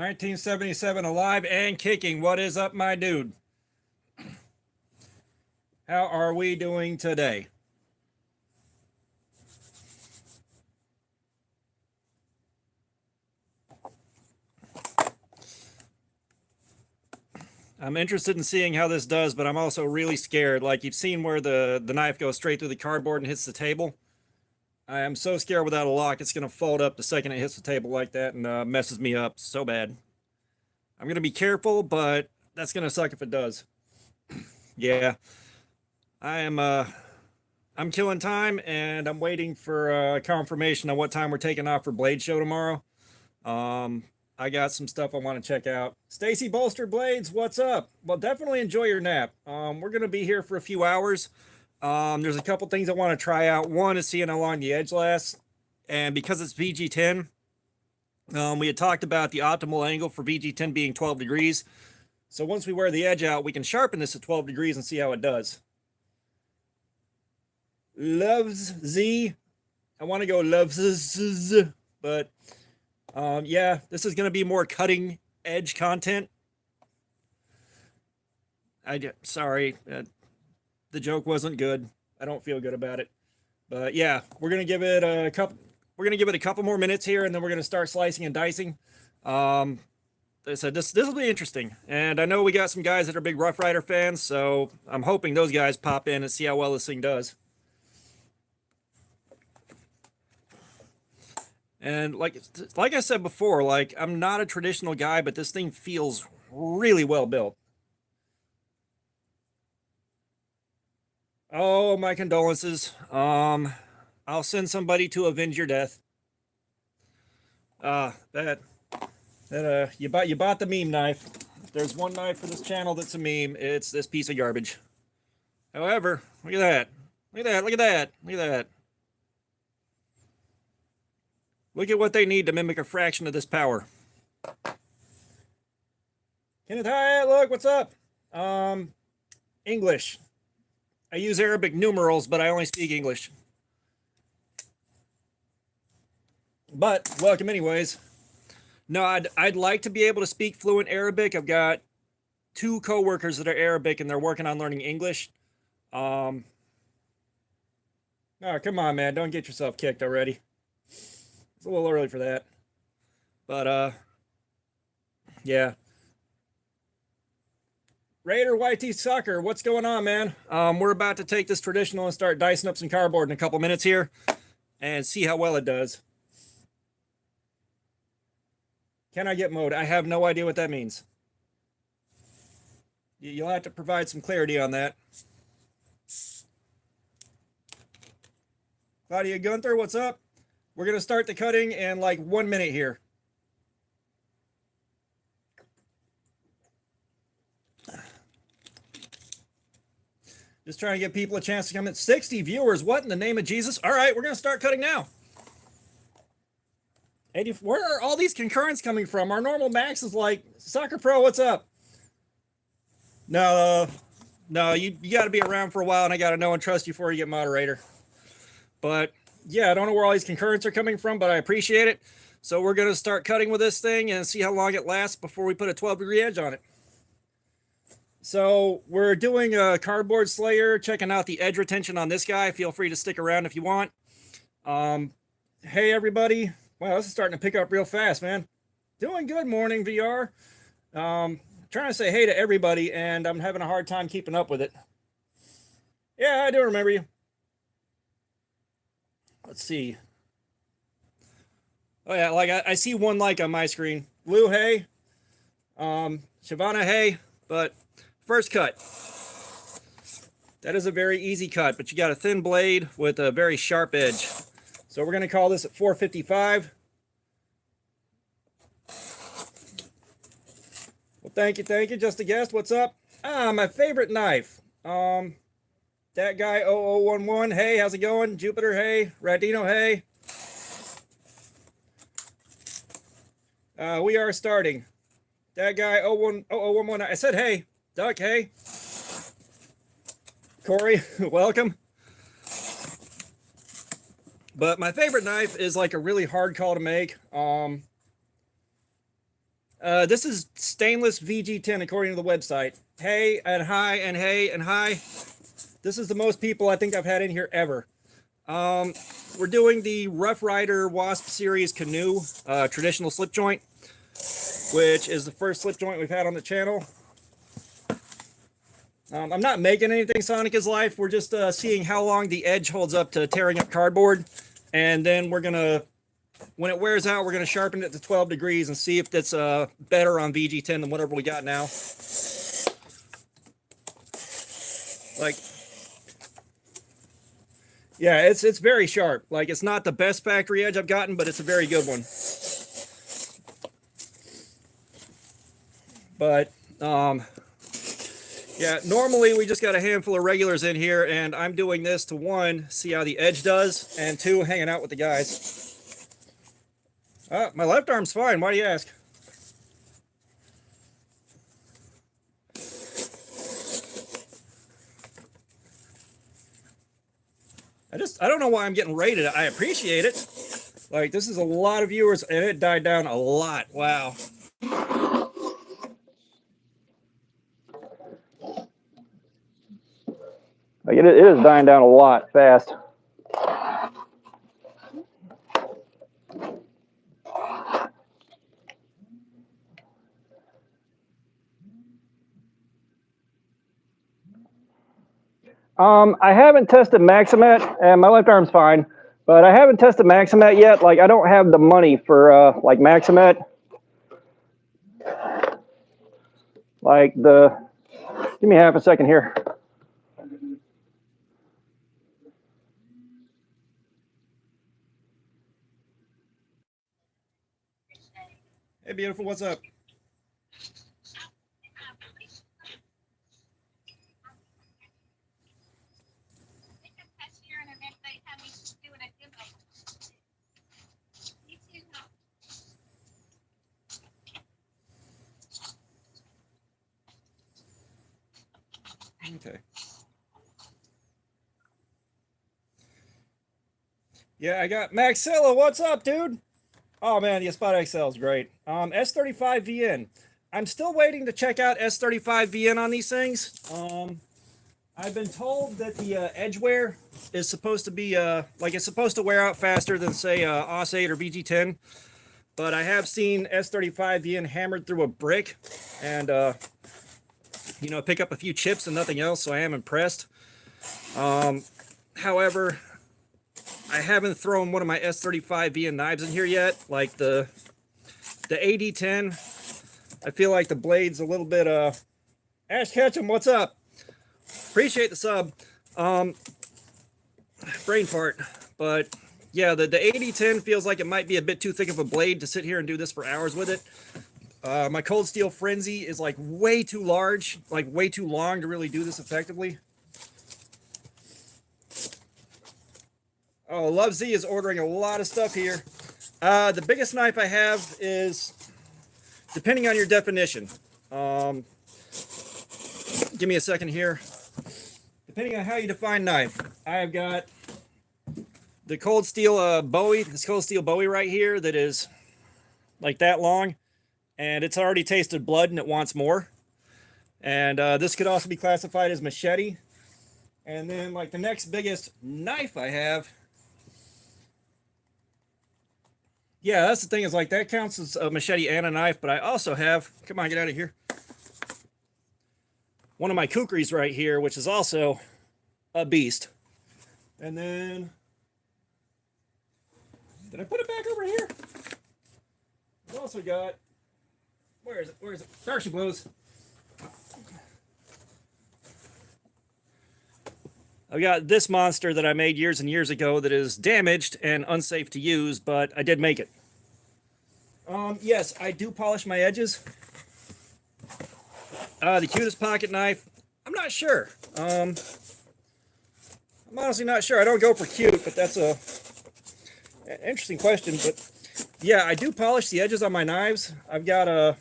1977 alive and kicking. What is up, my dude? How are we doing today? I'm interested in seeing how this does, but I'm also really scared. Like, you've seen where the knife goes straight through the cardboard and hits the table. I am so scared without a lock, it's going to fold up the second it hits the table like that and messes me up so bad. I'm going to be careful, but that's going to suck if it does. Yeah. I'm killing time, and I'm waiting for confirmation on what time we're taking off for Blade Show tomorrow. I got some stuff I want to check out. Stacy Bolster Blades, what's up? Well, definitely enjoy your nap. We're going to be here for a few hours. There's a couple things I want to try out. One is seeing how long the edge lasts. And because it's VG10, we had talked about the optimal angle for VG10 being 12 degrees. So once we wear the edge out, we can sharpen this at 12 degrees and see how it does. Loves Z. I want to go loves Z, but yeah, this is going to be more cutting edge content. Sorry, the joke wasn't good. I don't feel good about it, but yeah, we're gonna give it a couple. We're gonna give it a couple more minutes here, and then we're gonna start slicing and dicing. I said this will be interesting, and I know we got some guys that are big Rough Rider fans, so I'm hoping those guys pop in and see how well this thing does. And like I said before, like, I'm not a traditional guy, but this thing feels really well built. Oh, my condolences. I'll send somebody to avenge your death. You bought the meme knife. If there's one knife for this channel that's a meme, it's this piece of garbage. However, look at that. Look at that. Look at that. Look at that. Look at what they need to mimic a fraction of this power. Kenneth Hyatt, look, what's up? English. I use Arabic numerals, but I only speak English. But welcome anyways. No, I'd like to be able to speak fluent Arabic. I've got 2 coworkers that are Arabic, and they're working on learning English. Oh, come on, man. Don't get yourself kicked already. It's a little early for that. But, yeah. Raider YT Soccer, what's going on, man? We're about to take this traditional and start dicing up some cardboard in a couple minutes here and see how well it does. Can I get mode? I have no idea what that means. You'll have to provide some clarity on that. Claudia Gunther, what's up? We're going to start the cutting in like 1 minute here. Just trying to give people a chance to come in. 60 viewers. What in the name of Jesus? All right, we're going to start cutting now. 80, where are all these concurrents coming from? Our normal max is like, Soccer Pro, what's up? No, you got to be around for a while, and I got to know and trust you before you get moderator. But yeah, I don't know where all these concurrents are coming from, but I appreciate it. So we're going to start cutting with this thing and see how long it lasts before we put a 12-degree edge on it. So we're doing a cardboard slayer, checking out the edge retention on this guy. Feel free to stick around if you want. Hey, everybody. Wow, this is starting to pick up real fast, man. Doing good, morning VR. Trying to say hey to everybody, and I'm having a hard time keeping up with it. Yeah, I do remember you. Let's see. Oh yeah, like I see one like on my screen. Lou, hey. Shavana, hey. But first cut. That is a very easy cut, but you got a thin blade with a very sharp edge. So we're going to call this at 455. Well, thank you. Just a guest. What's up? My favorite knife. That guy 0011. Hey, how's it going? Jupiter, hey. Radino, hey. We are starting. That guy 0011. I said hey. Duck, hey. Corey, welcome. But my favorite knife is like a really hard call to make. This is stainless VG10 according to the website. Hey and hi and hey and hi. This is the most people I think I've had in here ever. We're doing the Rough Rider Wasp Series Canoe traditional slip joint, which is the first slip joint we've had on the channel. I'm not making anything Sonic is Life. We're just seeing how long the edge holds up to tearing up cardboard. And then we're going to, when it wears out, we're going to sharpen it to 12 degrees and see if that's better on VG10 than whatever we got now. Like, yeah, it's very sharp. Like, it's not the best factory edge I've gotten, but it's a very good one. But, yeah, normally we just got a handful of regulars in here, and I'm doing this to, one, see how the edge does, and two, hanging out with the guys. My left arm's fine. Why do you ask? I don't know why I'm getting rated. I appreciate it. Like, this is a lot of viewers, and it died down a lot. Wow. Like, it is dying down a lot fast. I haven't tested Maximat, and my left arm's fine, but I haven't tested Maximat yet. Like, I don't have the money for like Maximat. Like give me half a second here. Hey, beautiful, what's up? Okay. Yeah, I got Maxilla. What's up, dude? Oh man, the Spot XL is great. S35VN. I'm still waiting to check out S35VN on these things. I've been told that the edge wear is supposed to be like it's supposed to wear out faster than say OS 8 or VG10. But I have seen S35VN hammered through a brick and you know, pick up a few chips and nothing else, so I am impressed. However, I haven't thrown one of my S35VN knives in here yet. Like the AD10, I feel like the blade's a little bit Ash Ketchum, what's up? Appreciate the sub. Brain fart. But yeah, the AD10 feels like it might be a bit too thick of a blade to sit here and do this for hours with it. My Cold Steel Frenzy is like way too large, like way too long to really do this effectively. Oh, Love Z is ordering a lot of stuff here. The biggest knife I have is, depending on your definition, give me a second here. Depending on how you define knife, I've got the Cold Steel Bowie, this Cold Steel Bowie right here that is like that long. And it's already tasted blood and it wants more. And this could also be classified as machete. And then like the next biggest knife I have. Yeah, that's the thing, is like that counts as a machete and a knife, but I also have, come on, get out of here, one of my kukris right here, which is also a beast. And then, did I put it back over here? I've also got, where is it? Where is it? There she blows. I've got this monster that I made years and years ago that is damaged and unsafe to use, but I did make it. Yes, I do polish my edges. The cutest pocket knife, I'm not sure. I'm honestly not sure. I don't go for cute, but that's an interesting question. But yeah, I do polish the edges on my knives. I've got a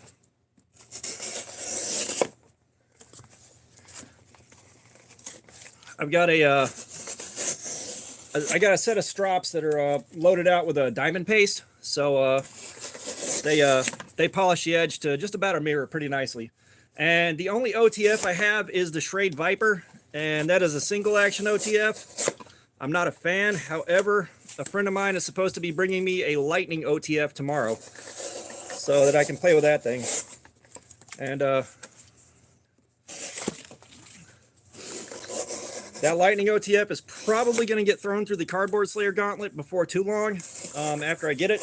I got a set of strops that are loaded out with a diamond paste, so they they polish the edge to just about a mirror pretty nicely. And the only OTF I have is the Schrade Viper, and that is a single action OTF. I'm not a fan. However, a friend of mine is supposed to be bringing me a Lightning OTF tomorrow so that I can play with that thing. And that Lightning OTF is probably going to get thrown through the Cardboard Slayer Gauntlet before too long, after I get it.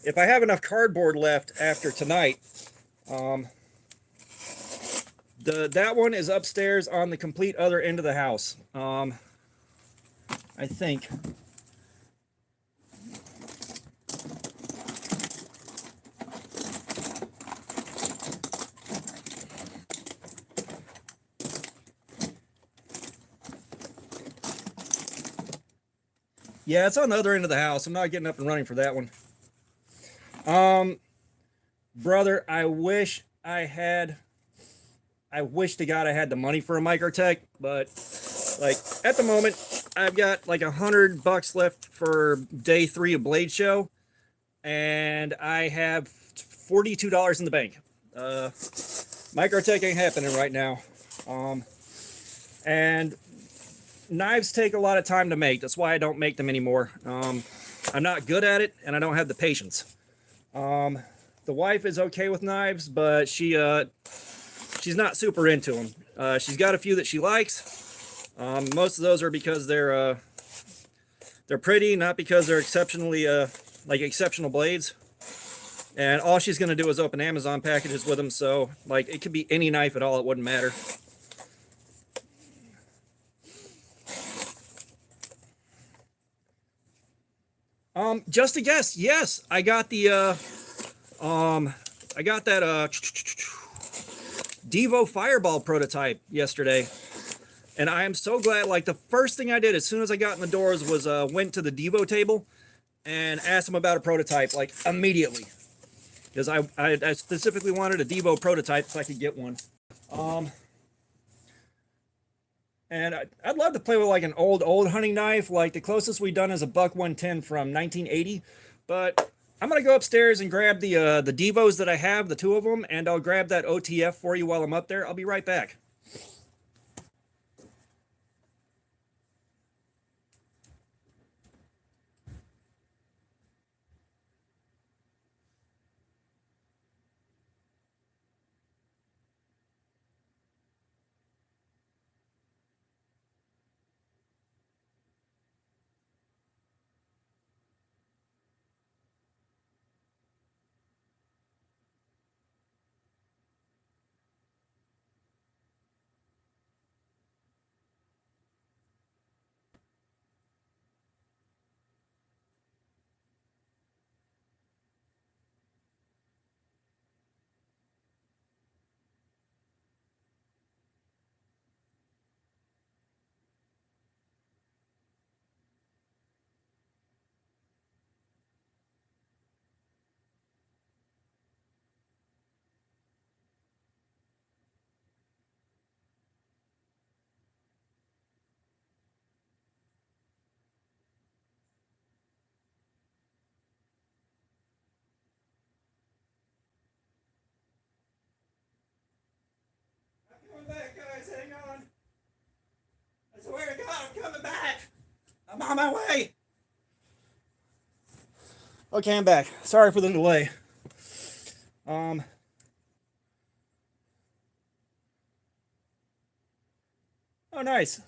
If I have enough cardboard left after tonight, that one is upstairs on the complete other end of the house. I think. Yeah, it's on the other end of the house. I'm not getting up and running for that one. Brother, I wish to God I had the money for a Microtech, but like at the moment, I've got like $100 left for day 3 of Blade Show, and I have $42 in the bank. Microtech ain't happening right now. And knives take a lot of time to make. That's why I don't make them anymore. I'm not good at it, and I don't have the patience. The wife is okay with knives, but she's not super into them. She's got a few that she likes. Most of those are because they're pretty, not because they're exceptionally like exceptional blades. And all she's gonna do is open Amazon packages with them, so like it could be any knife at all, it wouldn't matter. Just a guess. Yes, I got the I got that Devo Fireball prototype yesterday, and I am so glad. Like the first thing I did as soon as I got in the doors was went to the Devo table and asked them about a prototype like immediately, because I specifically wanted a Devo prototype so I could get one. And I'd love to play with like an old hunting knife. Like the closest we've done is a Buck 110 from 1980. But I'm gonna go upstairs and grab the Devos that I have, the 2 of them, and I'll grab that OTF for you while I'm up there. I'll be right back. Back, guys, hang on. I swear to God, I'm coming back. I'm on my way. Okay, I'm back. Sorry for the delay. Oh, nice.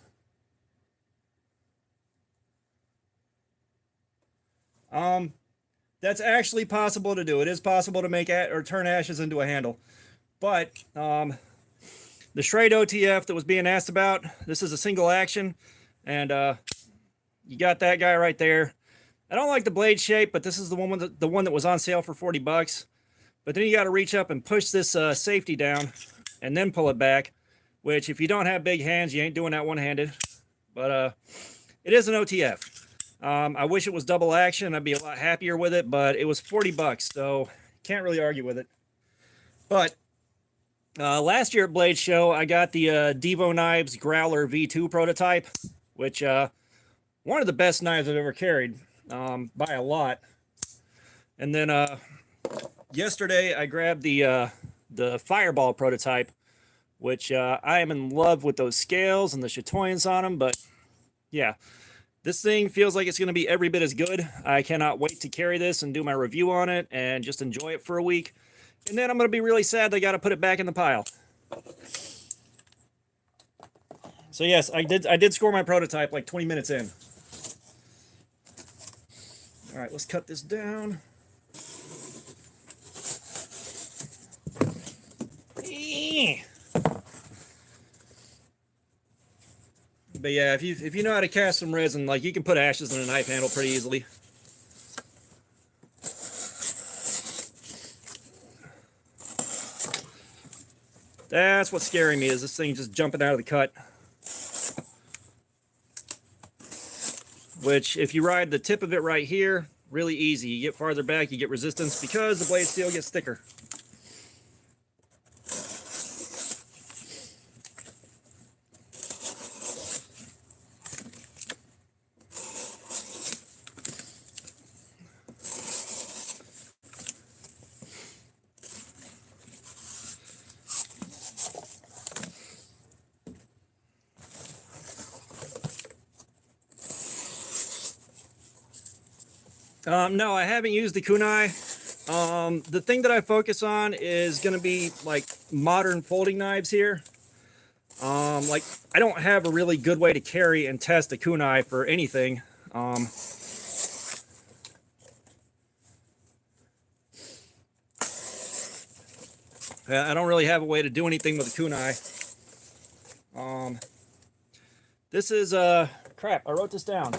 That's actually possible to do. It is possible to make or turn ashes into a handle, but the Schrade OTF that was being asked about, this is a single action, and you got that guy right there. I don't like the blade shape, but this is the one that was on sale for $40. But then you got to reach up and push this safety down, and then pull it back. Which, if you don't have big hands, you ain't doing that one-handed. But it is an OTF. I wish it was double action. I'd be a lot happier with it, but it was $40, so can't really argue with it. But last year at Blade Show, I got the Devo Knives Growler V2 prototype, which one of the best knives I've ever carried, by a lot. And then yesterday I grabbed the Fireball prototype, which I am in love with those scales and the chatoyance on them. But yeah, this thing feels like it's going to be every bit as good. I cannot wait to carry this and do my review on it and just enjoy it for a week. And then I'm going to be really sad that I got to put it back in the pile. So yes, I did score my prototype like 20 minutes in. All right, let's cut this down. But yeah, if you know how to cast some resin, like you can put ashes in a knife handle pretty easily. That's what's scaring me, is this thing just jumping out of the cut. Which, if you ride the tip of it right here, really easy. You get farther back, you get resistance because the blade steel gets thicker. No, I haven't used the kunai. The thing that I focus on is going to be like modern folding knives here. Like I don't have a really good way to carry and test a kunai for anything. I don't really have a way to do anything with a kunai. This is crap. I wrote this down.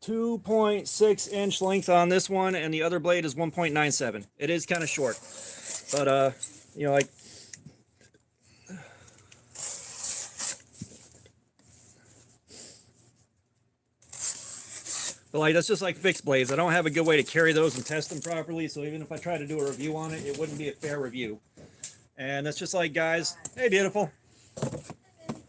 2.6 inch length on this one, and the other blade is 1.97. It is kind of short, but you know, like that's just like fixed blades. I don't have a good way to carry those and test them properly, so even if I try to do a review on it, it wouldn't be a fair review. And that's just like guys, hey beautiful.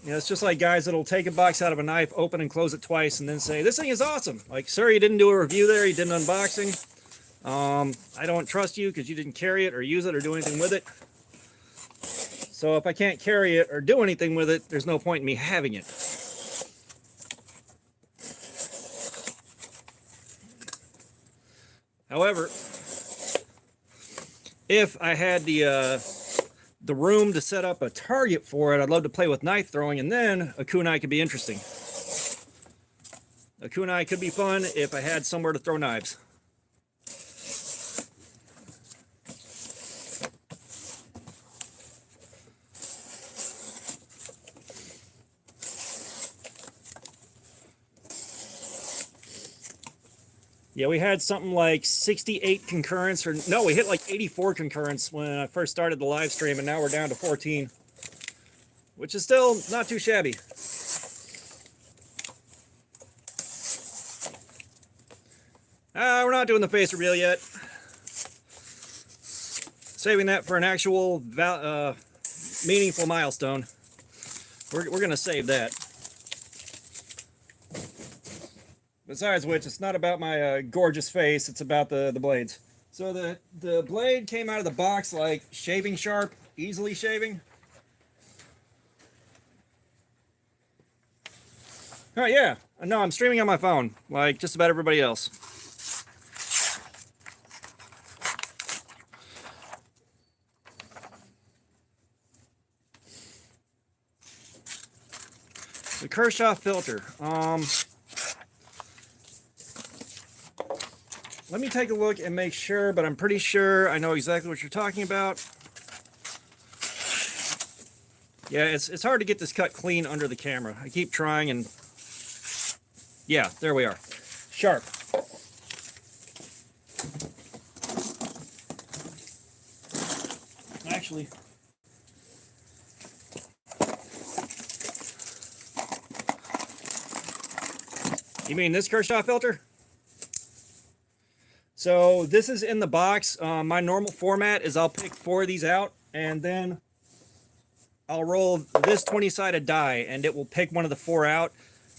You know, it's just like guys that'll take a box out of a knife, open and close it twice, and then say, this thing is awesome. Like, sir, you didn't do a review there, you did an unboxing. I don't trust you because you didn't carry it or use it or do anything with it. So if I can't carry it or do anything with it, there's no point in me having it. However, if I had the room to set up a target for it, I'd love to play with knife throwing, and then a kunai could be interesting. A kunai could be fun if I had somewhere to throw knives. Yeah, we had something like 68 concurrence, or no, we hit like 84 concurrence when I first started the live stream, and now we're down to 14, which is still not too shabby. We're not doing the face reveal yet. Saving that for an actual meaningful milestone. We're going to save that. Besides which, it's not about my gorgeous face, it's about the blades. So the blade came out of the box like shaving sharp, easily shaving. Oh yeah, no, I'm streaming on my phone, like just about everybody else. The Kershaw filter. Let me take a look and make sure, but I'm pretty sure I know exactly what you're talking about. Yeah, it's hard to get this cut clean under the camera. I keep trying and... yeah, there we are. Sharp. Actually... you mean this Kershaw filter? So this is in the box. My normal format is I'll pick 4 of these out, and then I'll roll this 20-sided die, and it will pick one of the 4 out.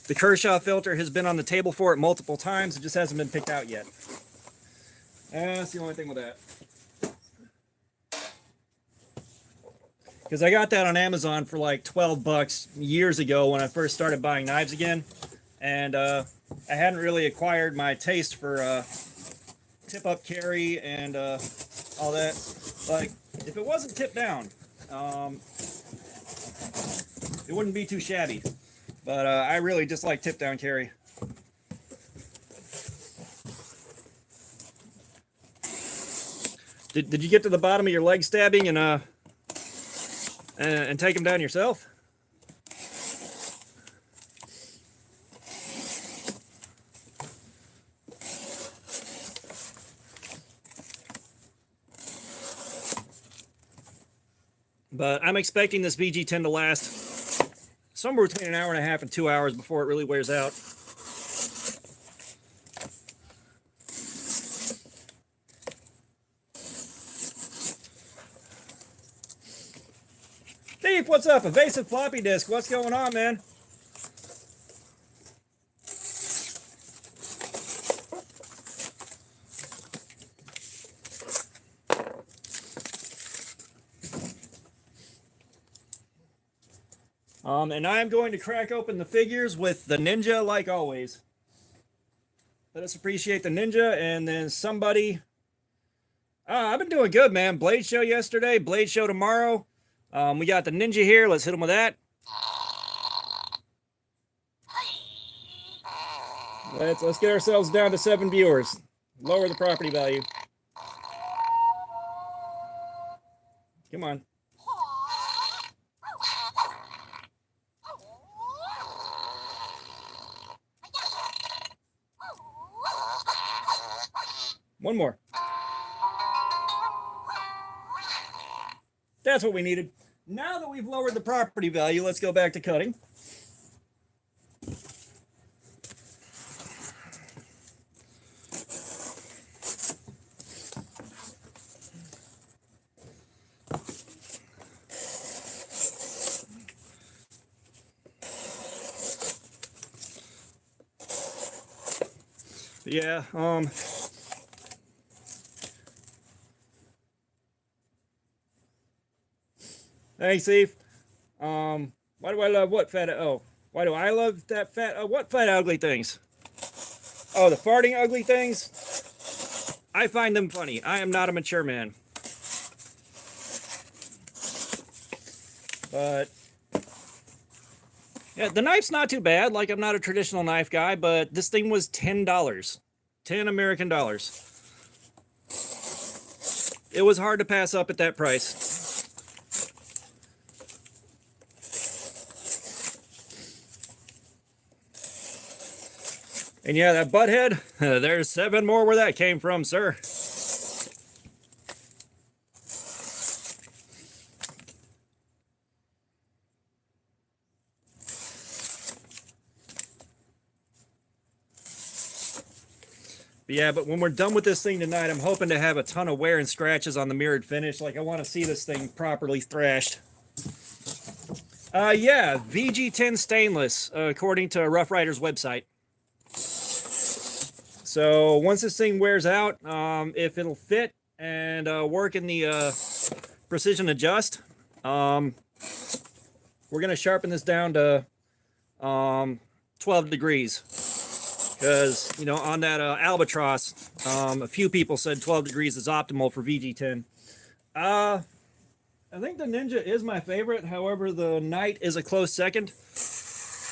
The Kershaw filter has been on the table for it multiple times. It just hasn't been picked out yet. That's the only thing with that. Because I got that on Amazon for like 12 bucks years ago when I first started buying knives again. And I hadn't really acquired my taste for tip-up carry and all that. Like, if it wasn't tipped down, it wouldn't be too shabby. But I really just like tip-down carry. Did you get to the bottom of your leg stabbing and take them down yourself? But I'm expecting this VG10 to last somewhere between an hour and a half and 2 hours before it really wears out. Steve, what's up? Evasive floppy disk, what's going on, man? And I'm going to crack open the figures with the Ninja like always. Let us appreciate the Ninja, and then somebody... I've been doing good, man. Blade show yesterday, Blade show tomorrow. We got the Ninja here. Let's hit him with that. Let's get ourselves down to 7 viewers. Lower the property value. Come on. One more. That's what we needed. Now that we've lowered the property value, let's go back to cutting. Yeah, Thanks, Steve. Why do I love what fat? Oh, why do I love that fat? What fat ugly things? Oh, the farting ugly things. I find them funny. I am not a mature man. But yeah, the knife's not too bad. Like, I'm not a traditional knife guy, but this thing was $10, 10 American dollars. It was hard to pass up at that price. And yeah, that butt head, there's 7 more where that came from, sir. But yeah, but when we're done with this thing tonight, I'm hoping to have a ton of wear and scratches on the mirrored finish. Like, I want to see this thing properly thrashed. Yeah, VG10 stainless, according to Rough Rider's website. So once this thing wears out, if it'll fit and work in the precision adjust, we're going to sharpen this down to 12 degrees. Because, you know, on that Albatross, a few people said 12 degrees is optimal for VG10. I think the Ninja is my favorite. However, the Knight is a close second,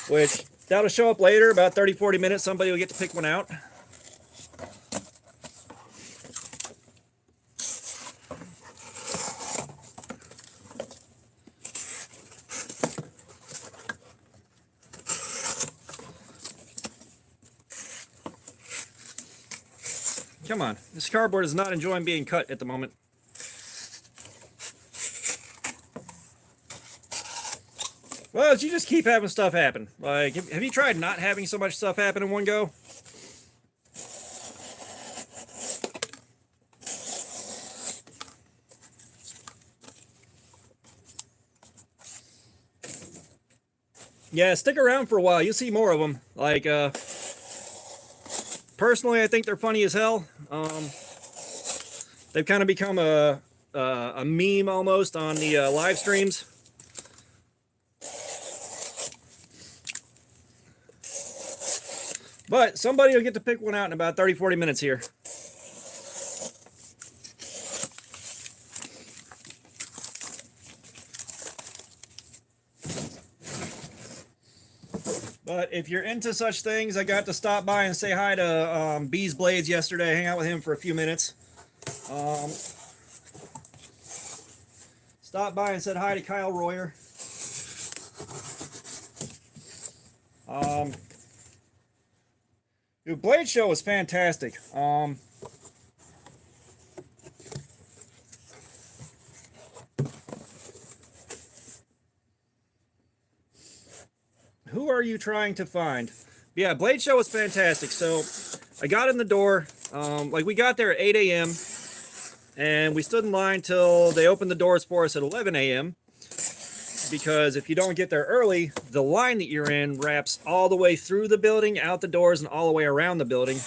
which that'll show up later. About 30-40 minutes, somebody will get to pick one out. Come on, this cardboard is not enjoying being cut at the moment. Well, you just keep having stuff happen. Like, have you tried not having so much stuff happen in one go? Yeah, stick around for a while. You'll see more of them. Like, personally, I think they're funny as hell. They've kind of become a meme almost on the live streams. But somebody will get to pick one out in about 30-40 minutes here. But if you're into such things, I got to stop by and say hi to Bees Blades yesterday, hang out with him for a few minutes. Stopped by and said hi to Kyle Royer. Dude, Blade Show was fantastic. Who are you trying to find? Yeah, Blade Show was fantastic. So I got in the door, like we got there at 8 a.m. and we stood in line till they opened the doors for us at 11 a.m. because if you don't get there early, the line that you're in wraps all the way through the building, out the doors, and all the way around the building.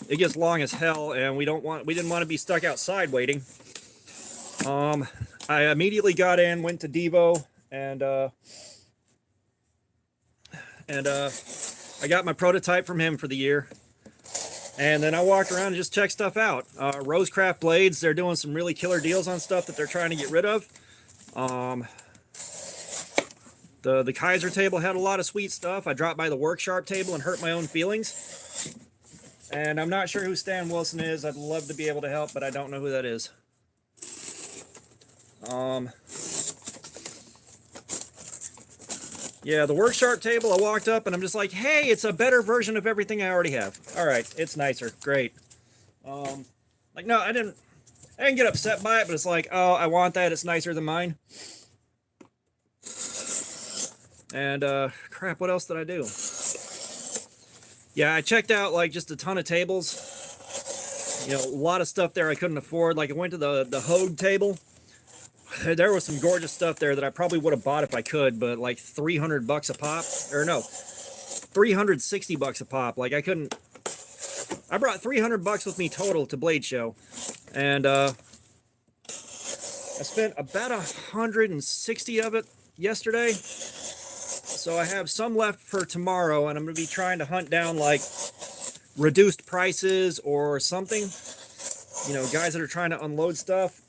It gets long as hell, and we didn't want to be stuck outside waiting. I immediately got in, went to Devo, and I got my prototype from him for the year. And then I walked around and just checked stuff out. Rosecraft Blades, they're doing some really killer deals on stuff that they're trying to get rid of. The Kaiser table had a lot of sweet stuff. I dropped by the Work Sharp table and hurt my own feelings. And I'm not sure who Stan Wilson is. I'd love to be able to help, but I don't know who that is. Yeah, the Work Sharp table, I walked up and I'm just like, hey, it's a better version of everything I already have. All right, it's nicer. Great. Like, no, I didn't get upset by it, but it's like, oh, I want that. It's nicer than mine. And, crap, what else did I do? Yeah, I checked out, like, just a ton of tables. You know, a lot of stuff there I couldn't afford. Like, I went to the Hogue table. There was some gorgeous stuff there that I probably would have bought if I could, but like $300 a pop, or no, $360 a pop. Like I couldn't. I brought $300 with me total to Blade Show, and I spent about 160 of it yesterday. So I have some left for tomorrow, and I'm going to be trying to hunt down like reduced prices or something. You know, guys that are trying to unload stuff.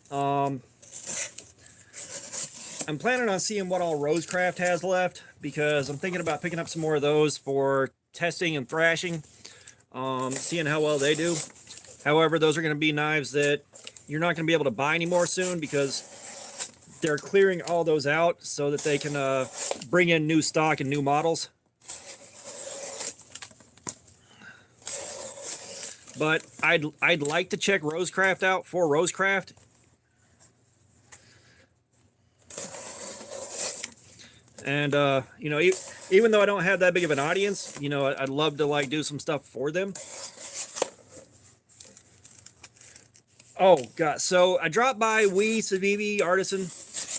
I'm planning on seeing what all Rosecraft has left, because I'm thinking about picking up some more of those for testing and thrashing, seeing how well they do. However, those are going to be knives that you're not going to be able to buy anymore soon, because they're clearing all those out so that they can bring in new stock and new models. But I'd like to check Rosecraft out for Rosecraft. And, you know, even though I don't have that big of an audience, you know, I'd love to, like, do some stuff for them. Oh, God. So I dropped by Wee Civivi Artisan,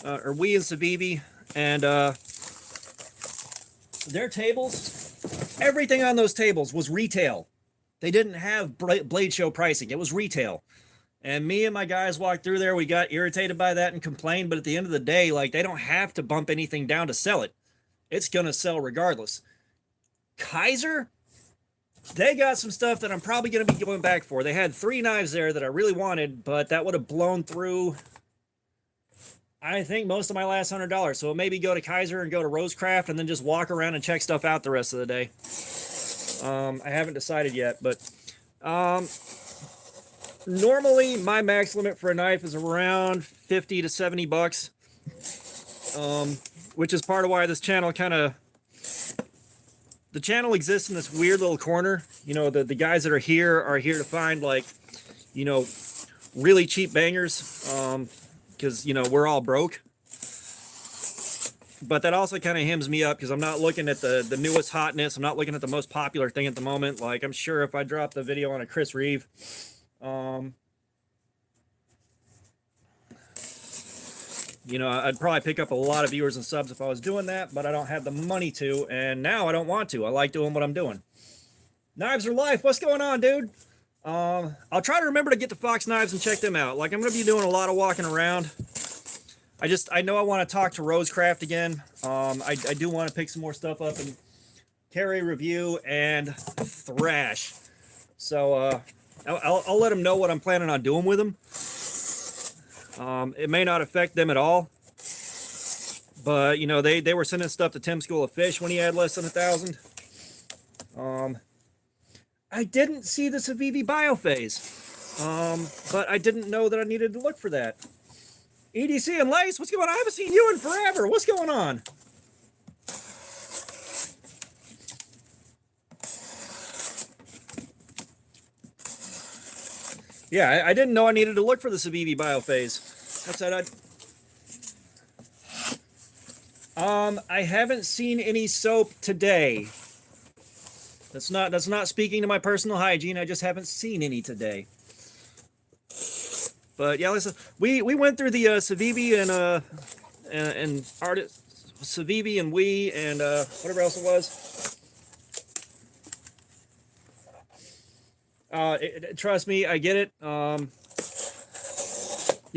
or Wee and Civivi, and their tables, everything on those tables was retail. They didn't have Blade Show pricing. It was retail. And me and my guys walked through there. We got irritated by that and complained. But at the end of the day, like, they don't have to bump anything down to sell it. It's going to sell regardless. Kaiser, they got some stuff that I'm probably going to be going back for. They had 3 knives there that I really wanted, but that would have blown through, I think, most of my last $100. So maybe go to Kaiser and go to Rosecraft and then just walk around and check stuff out the rest of the day. I haven't decided yet, but normally my max limit for a knife is around 50 to 70 bucks, which is part of why this channel the channel exists in this weird little corner. You know, the guys that are here to find, like, you know, really cheap bangers, because, you know, we're all broke. But that also kind of hems me up, because I'm not looking at the newest hotness. I'm not looking at the most popular thing at the moment. Like, I'm sure if I dropped the video on a Chris Reeve, you know, I'd probably pick up a lot of viewers and subs if I was doing that, but I don't have the money to, and now I don't want to. I like doing what I'm doing. Knives are life. What's going on, dude? I'll try to remember to get the Fox knives and check them out. Like, I'm going to be doing a lot of walking around. I know I want to talk to Rosecraft again. I do want to pick some more stuff up and carry review and thrash. So I'll let them know what I'm planning on doing with them. It may not affect them at all, but you know they were sending stuff to Tim School of Fish when he had less than 1,000. I didn't see the Civivi Biophase, but I didn't know that I needed to look for that. EDC and Lace, what's going on? I haven't seen you in forever. What's going on? Yeah, I didn't know I needed to look for the Civivi Biophase. That's that. I haven't seen any soap today. That's not speaking to my personal hygiene. I just haven't seen any today. But yeah, listen, we went through the Civivi and artist Civivi and we and whatever else it was. Trust me, I get it. The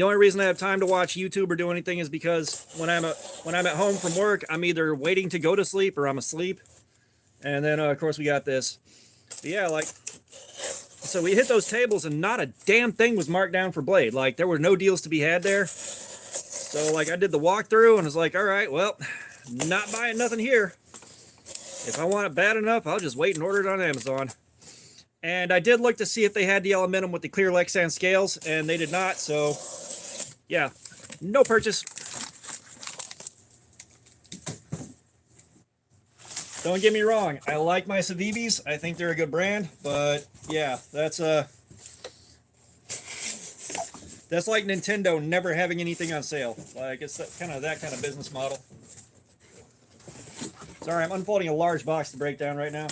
only reason I have time to watch YouTube or do anything is because when I'm at home from work, I'm either waiting to go to sleep or I'm asleep. And then of course we got this. But yeah, like, so we hit those tables and not a damn thing was marked down for Blade. Like, there were no deals to be had there. So like I did the walkthrough and was like, all right, well, not buying nothing here. If I want it bad enough, I'll just wait and order it on Amazon. And I did look to see if they had the Elementum with the clear Lexan scales, and they did not. So yeah, no purchase. Don't get me wrong, I like my Civivis. I think they're a good brand, but yeah, that's like Nintendo never having anything on sale. Like, it's that kind of business model. Sorry, I'm unfolding a large box to break down right now.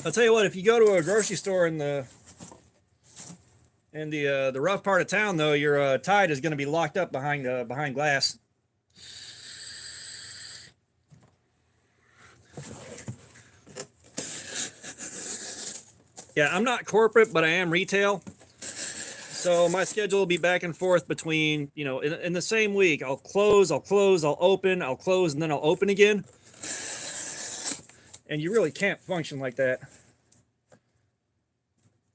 I'll tell you what, if you go to a grocery store in the rough part of town, though, your Tide is going to be locked up behind glass. Yeah, I'm not corporate, but I am retail. So my schedule will be back and forth between, you know, in the same week, I'll close, I'll open, I'll close, and then I'll open again. And you really can't function like that.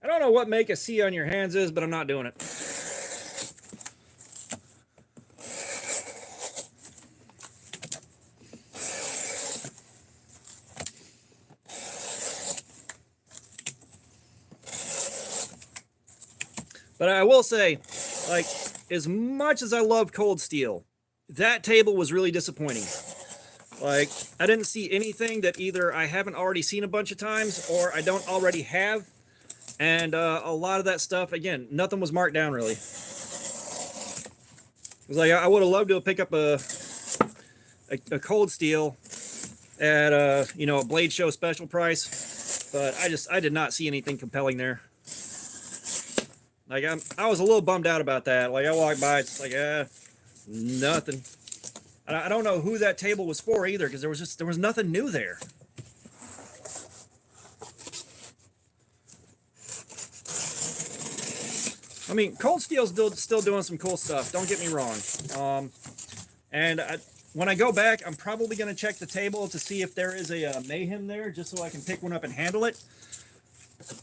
I don't know what make a C on your hands is, but I'm not doing it. But I will say, like, as much as I love Cold Steel, that table was really disappointing. Like, I didn't see anything that either I haven't already seen a bunch of times or I don't already have. And a lot of that stuff, again, nothing was marked down really. It was like, I would have loved to pick up a Cold Steel at you know, a Blade Show special price, but I did not see anything compelling there. Like, I was a little bummed out about that. Like, I walked by, it's like, nothing. I don't know who that table was for either, because there was nothing new there. I mean, Cold Steel's still doing some cool stuff. Don't get me wrong. When I go back, I'm probably going to check the table to see if there is a Mayhem there, just so I can pick one up and handle it.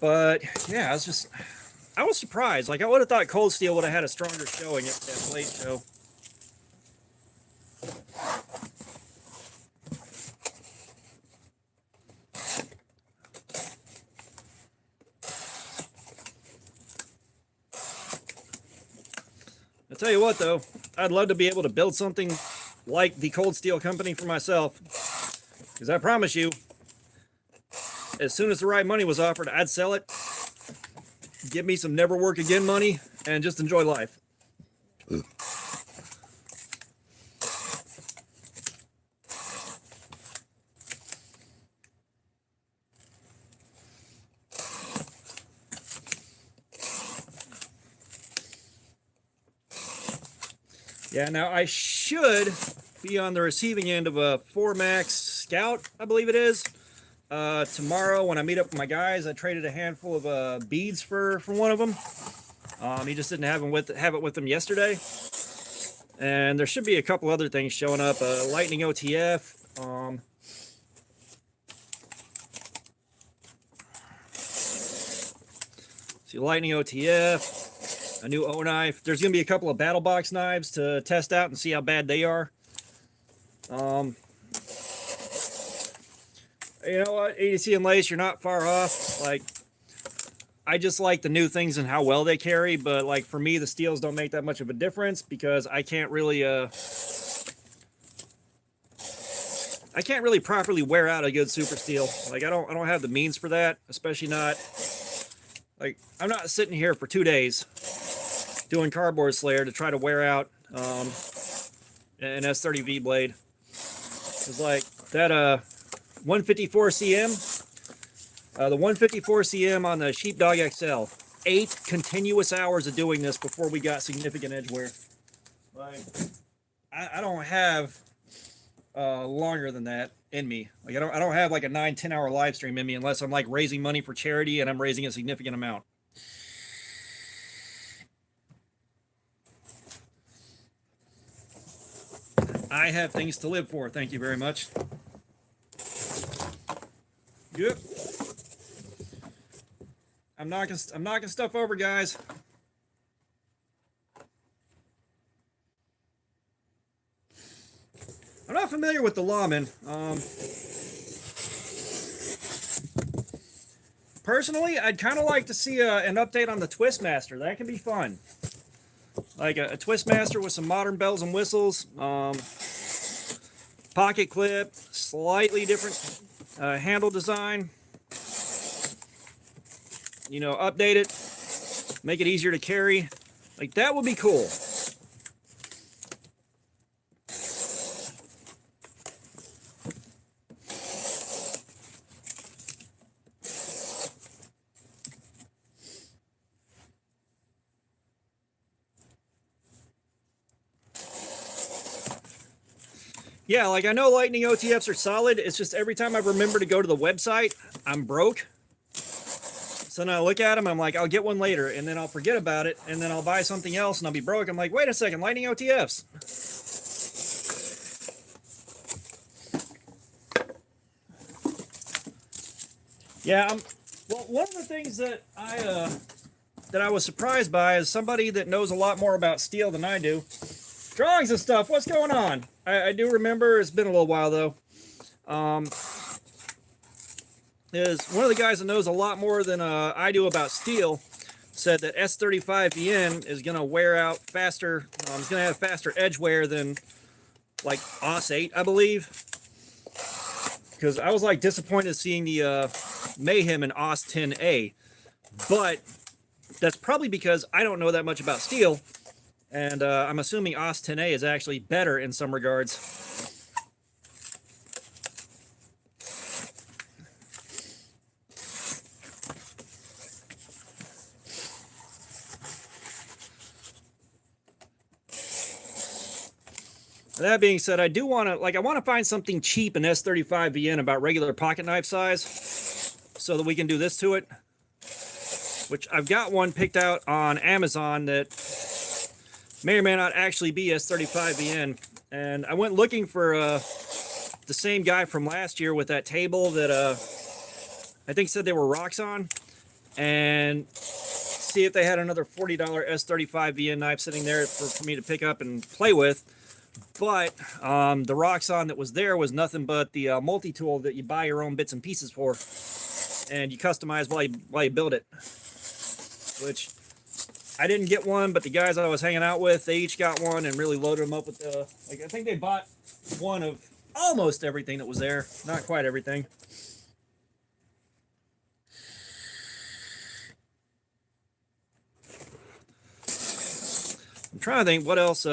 But yeah, I was surprised. Like, I would have thought Cold Steel would have had a stronger showing at that Blade Show. I'll tell you what, though, I'd love to be able to build something like the Cold Steel Company for myself. Because I promise you, as soon as the right money was offered, I'd sell it, give me some never work again money, and just enjoy life. Yeah, now I should be on the receiving end of a 4MAX Scout, I believe it is. Tomorrow when I meet up with my guys, I traded a handful of beads for one of them. He just didn't have it with him yesterday. And there should be a couple other things showing up. Lightning OTF. See, Lightning OTF, a new O knife. There's going to be a couple of battle box knives to test out and see how bad they are. You know what, ADC and Lace, you're not far off. Like, I just like the new things and how well they carry, but like for me, the steels don't make that much of a difference because I can't really properly wear out a good super steel. Like I don't have the means for that, especially not like I'm not sitting here for 2 days doing Cardboard Slayer to try to wear out an S30V blade. It's like that 154 CM. The 154 CM on the Sheepdog XL. 8 continuous hours of doing this before we got significant edge wear. Like, I don't have longer than that in me. Like I don't have like a 9-10 hour live stream in me unless I'm like raising money for charity and I'm raising a significant amount. I have things to live for. Thank you very much. Yep. I'm knocking stuff over, guys. I'm not familiar with the Lawman. Personally, I'd kind of like to see an update on the Twistmaster. That can be fun. Like a Twistmaster with some modern bells and whistles. Pocket clip, slightly different handle design. You know, update it, make it easier to carry. Like, that would be cool. Yeah, like, I know Lightning OTFs are solid. It's just every time I remember to go to the website, I'm broke. So then I look at them, I'm like, I'll get one later, and then I'll forget about it, and then I'll buy something else, and I'll be broke. I'm like, wait a second, Lightning OTFs. Yeah, well, one of the things that I was surprised by is somebody that knows a lot more about steel than I do. Drawings and stuff, what's going on? I do remember, it's been a little while though. Is one of the guys that knows a lot more than I do about steel said that S35VN is going to wear out faster. It's going to have faster edge wear than like AUS 8, I believe. Because I was like disappointed seeing the Mayhem in AUS 10A. But that's probably because I don't know that much about steel. And I'm assuming AUS 10A is actually better in some regards. That being said, I do want to find something cheap in S35VN about regular pocket knife size so that we can do this to it. Which I've got one picked out on Amazon that may or may not actually be S35VN. And I went looking for the same guy from last year with that table that I think said they were Roxxon. And see if they had another $40 S35VN knife sitting there for me to pick up and play with. But the Roxxon that was there was nothing but the multi-tool that you buy your own bits and pieces for, and you customize while you build it. Which I didn't get one, but the guys I was hanging out with, they each got one and really loaded them up with the. Like I think they bought one of almost everything that was there, not quite everything. I'm trying to think what else.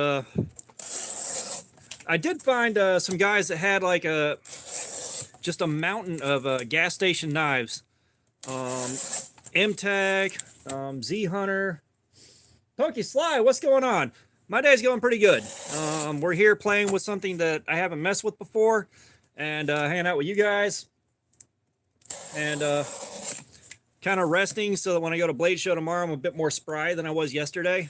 I did find some guys that had like just a mountain of gas station knives. M-Tech, Z-Hunter. Pokey Sly, what's going on? My day's going pretty good. We're here playing with something that I haven't messed with before, and hanging out with you guys, and kind of resting so that when I go to Blade Show tomorrow, I'm a bit more spry than I was yesterday.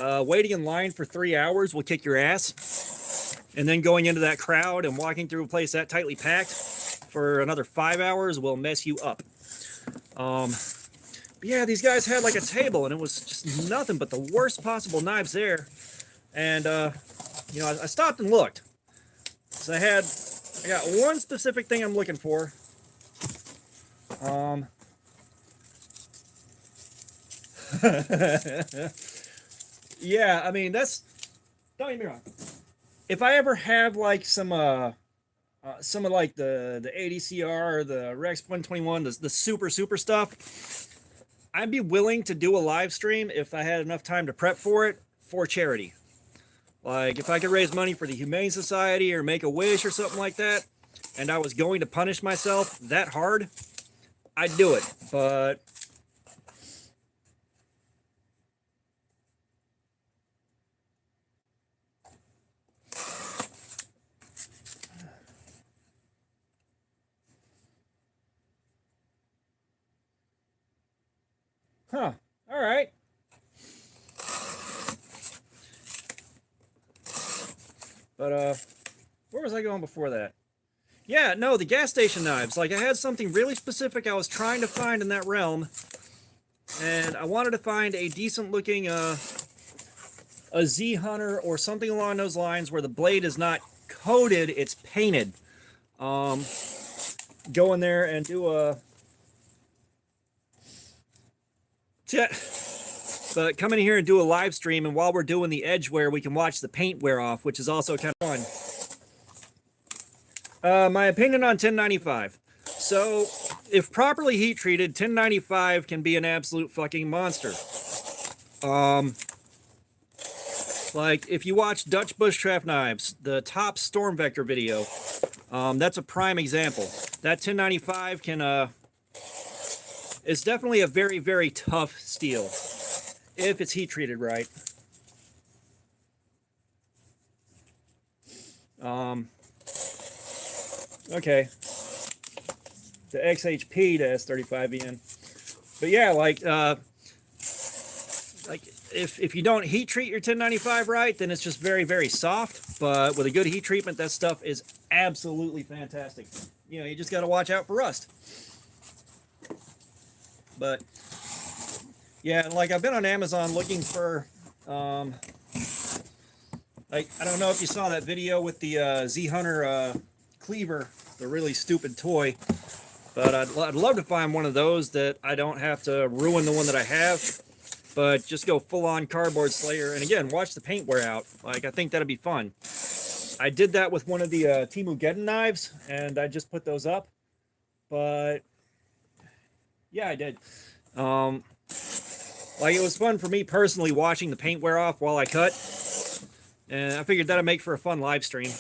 Waiting in line for 3 hours will kick your ass, and then going into that crowd and walking through a place that tightly packed for another 5 hours will mess you up. But yeah, these guys had like a table, and it was just nothing but the worst possible knives there. And you know, I stopped and looked. So I got one specific thing I'm looking for. Yeah, I mean, don't get me wrong. If I ever have like some of like the ADCR or the Rex 121, the super stuff, I'd be willing to do a live stream if I had enough time to prep for it for charity. Like if I could raise money for the Humane Society or Make a Wish or something like that, and I was going to punish myself that hard, I'd do it. But all right. But where was I going before that? Yeah, no, the gas station knives. Like I had something really specific I was trying to find in that realm, and I wanted to find a decent looking a Z Hunter or something along those lines where the blade is not coated, it's painted. Go in there and do a but come in here and do a live stream, and while we're doing the edge wear, we can watch the paint wear off, which is also kind of fun. My opinion on 1095. So, if properly heat treated, 1095 can be an absolute fucking monster. Like if you watch Dutch Bushcraft Knives, the top Storm Vector video, that's a prime example. That 1095 can is definitely a very tough steel if it's heat treated right. Okay, the XHP to S35VN, but yeah, like if you don't heat treat your 1095 right, then it's just very soft. But with a good heat treatment, that stuff is absolutely fantastic. You know, you just got to watch out for rust. But yeah, like I've been on Amazon looking for like I don't know if you saw that video with the Z Hunter cleaver, the really stupid toy. But I'd love to find one of those that I don't have to ruin the one that I have, but just go full-on cardboard slayer. And again, watch the paint wear out. Like, I think that'd be fun. I did that with one of the Temu Geddon knives, and I just put those up. But, yeah, I did. Like, it was fun for me personally watching the paint wear off while I cut. And I figured that'd make for a fun live stream.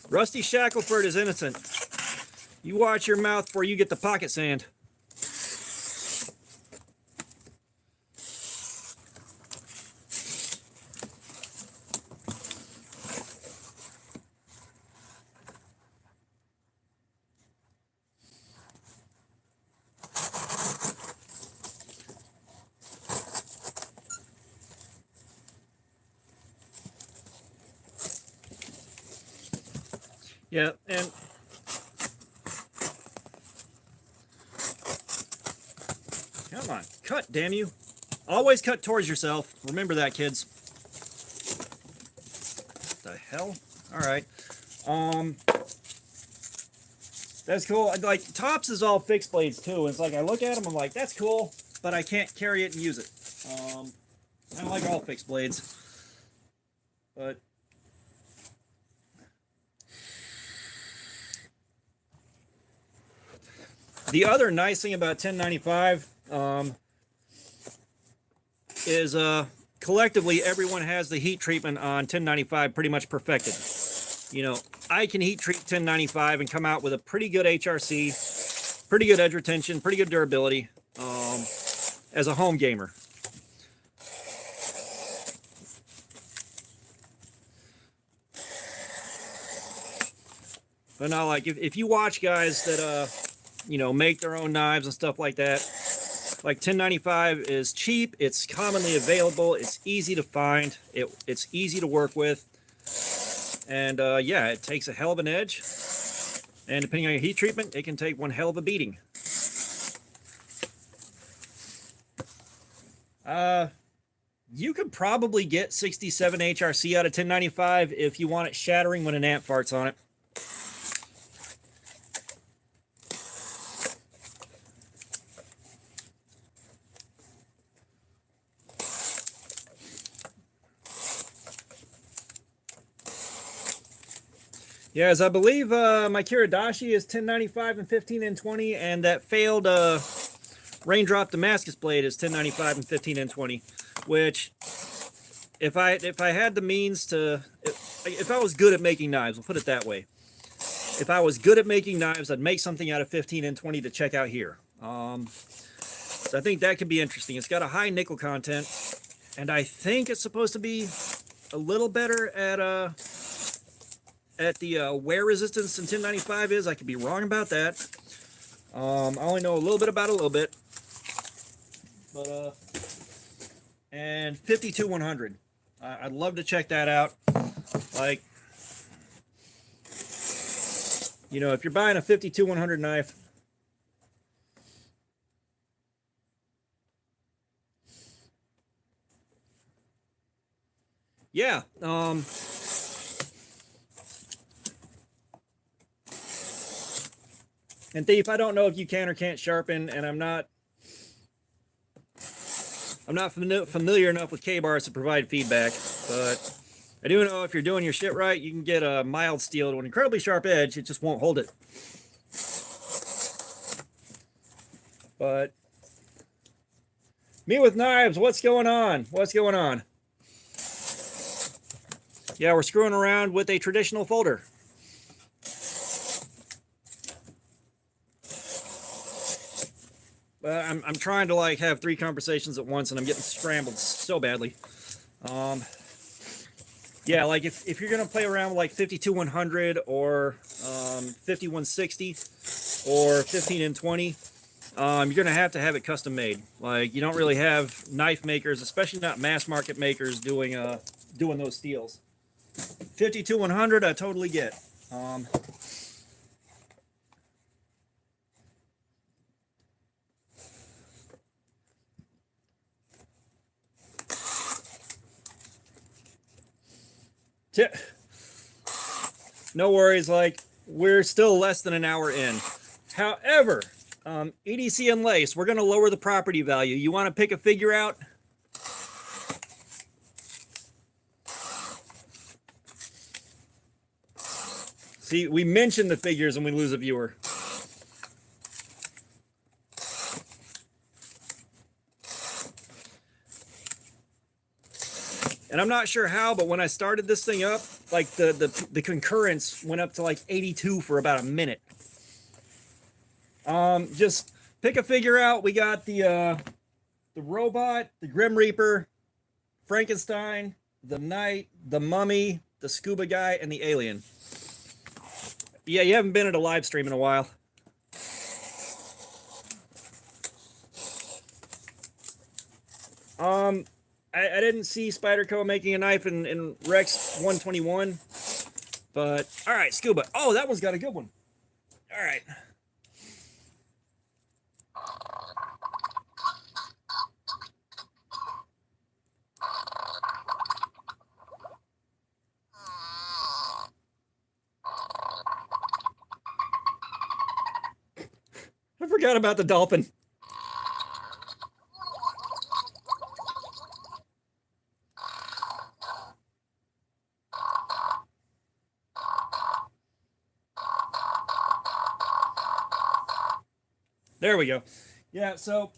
Rusty Shackelford is innocent. You watch your mouth before you get the pocket sand. Yeah, and come on, cut, damn you. Always cut towards yourself. Remember that, kids. What the hell? All right. That's cool. Like, Tops is all fixed blades, too. It's like, I look at them, I'm like, that's cool, but I can't carry it and use it. I like all fixed blades. But the other nice thing about 1095 is collectively, everyone has the heat treatment on 1095 pretty much perfected. You know, I can heat treat 1095 and come out with a pretty good HRC, pretty good edge retention, pretty good durability as a home gamer. But now, like, if you watch guys that, you know, make their own knives and stuff like that, like 1095 is cheap, it's commonly available, it's easy to find, it's easy to work with, and yeah, it takes a hell of an edge, and depending on your heat treatment, it can take one hell of a beating. You could probably get 67 HRC out of 1095 if you want it shattering when an amp farts on it. Yes, I believe my Kiradashi is 1095 and 15 and 20, and that failed Raindrop Damascus blade is 1095 and 15 and 20, which if I had the means to, if I was good at making knives, we'll put it that way. If I was good at making knives, I'd make something out of 15 and 20 to check out here. So I think that could be interesting. It's got a high nickel content, and I think it's supposed to be a little better at the wear resistance than 1095 is. I could be wrong about that. I only know a little bit about it, a little bit. But, and 52-100. I'd love to check that out. Like, you know, if you're buying a 52-100 knife, yeah, and Thief, I don't know if you can or can't sharpen, and I'm not familiar enough with K-bars to provide feedback, but I do know if you're doing your shit right, you can get a mild steel to an incredibly sharp edge. It just won't hold it. But me with knives, what's going on? What's going on? Yeah, we're screwing around with a traditional folder. I'm trying to like have 3 conversations at once, and I'm getting scrambled so badly. Yeah, like if you're gonna play around with like 52-100 or 5160 or 15 and 20, you're gonna have to have it custom made. Like, you don't really have knife makers, especially not mass market makers, doing those steels. 52-100, I totally get. No worries, like, we're still less than an hour in. However, EDC and Lace, we're going to lower the property value. You want to pick a figure out? See, we mention the figures and we lose a viewer. And I'm not sure how, but when I started this thing up, like the concurrence went up to like 82 for about a minute. Just pick a figure out. We got the robot, the Grim Reaper, Frankenstein, the Knight, the Mummy, the Scuba Guy, and the Alien. Yeah, you haven't been at a live stream in a while. I didn't see Spyderco making a knife in Rex 121, but all right, Scuba. Oh, that one's got a good one. All right. I forgot about the dolphin. There we go. Yeah, so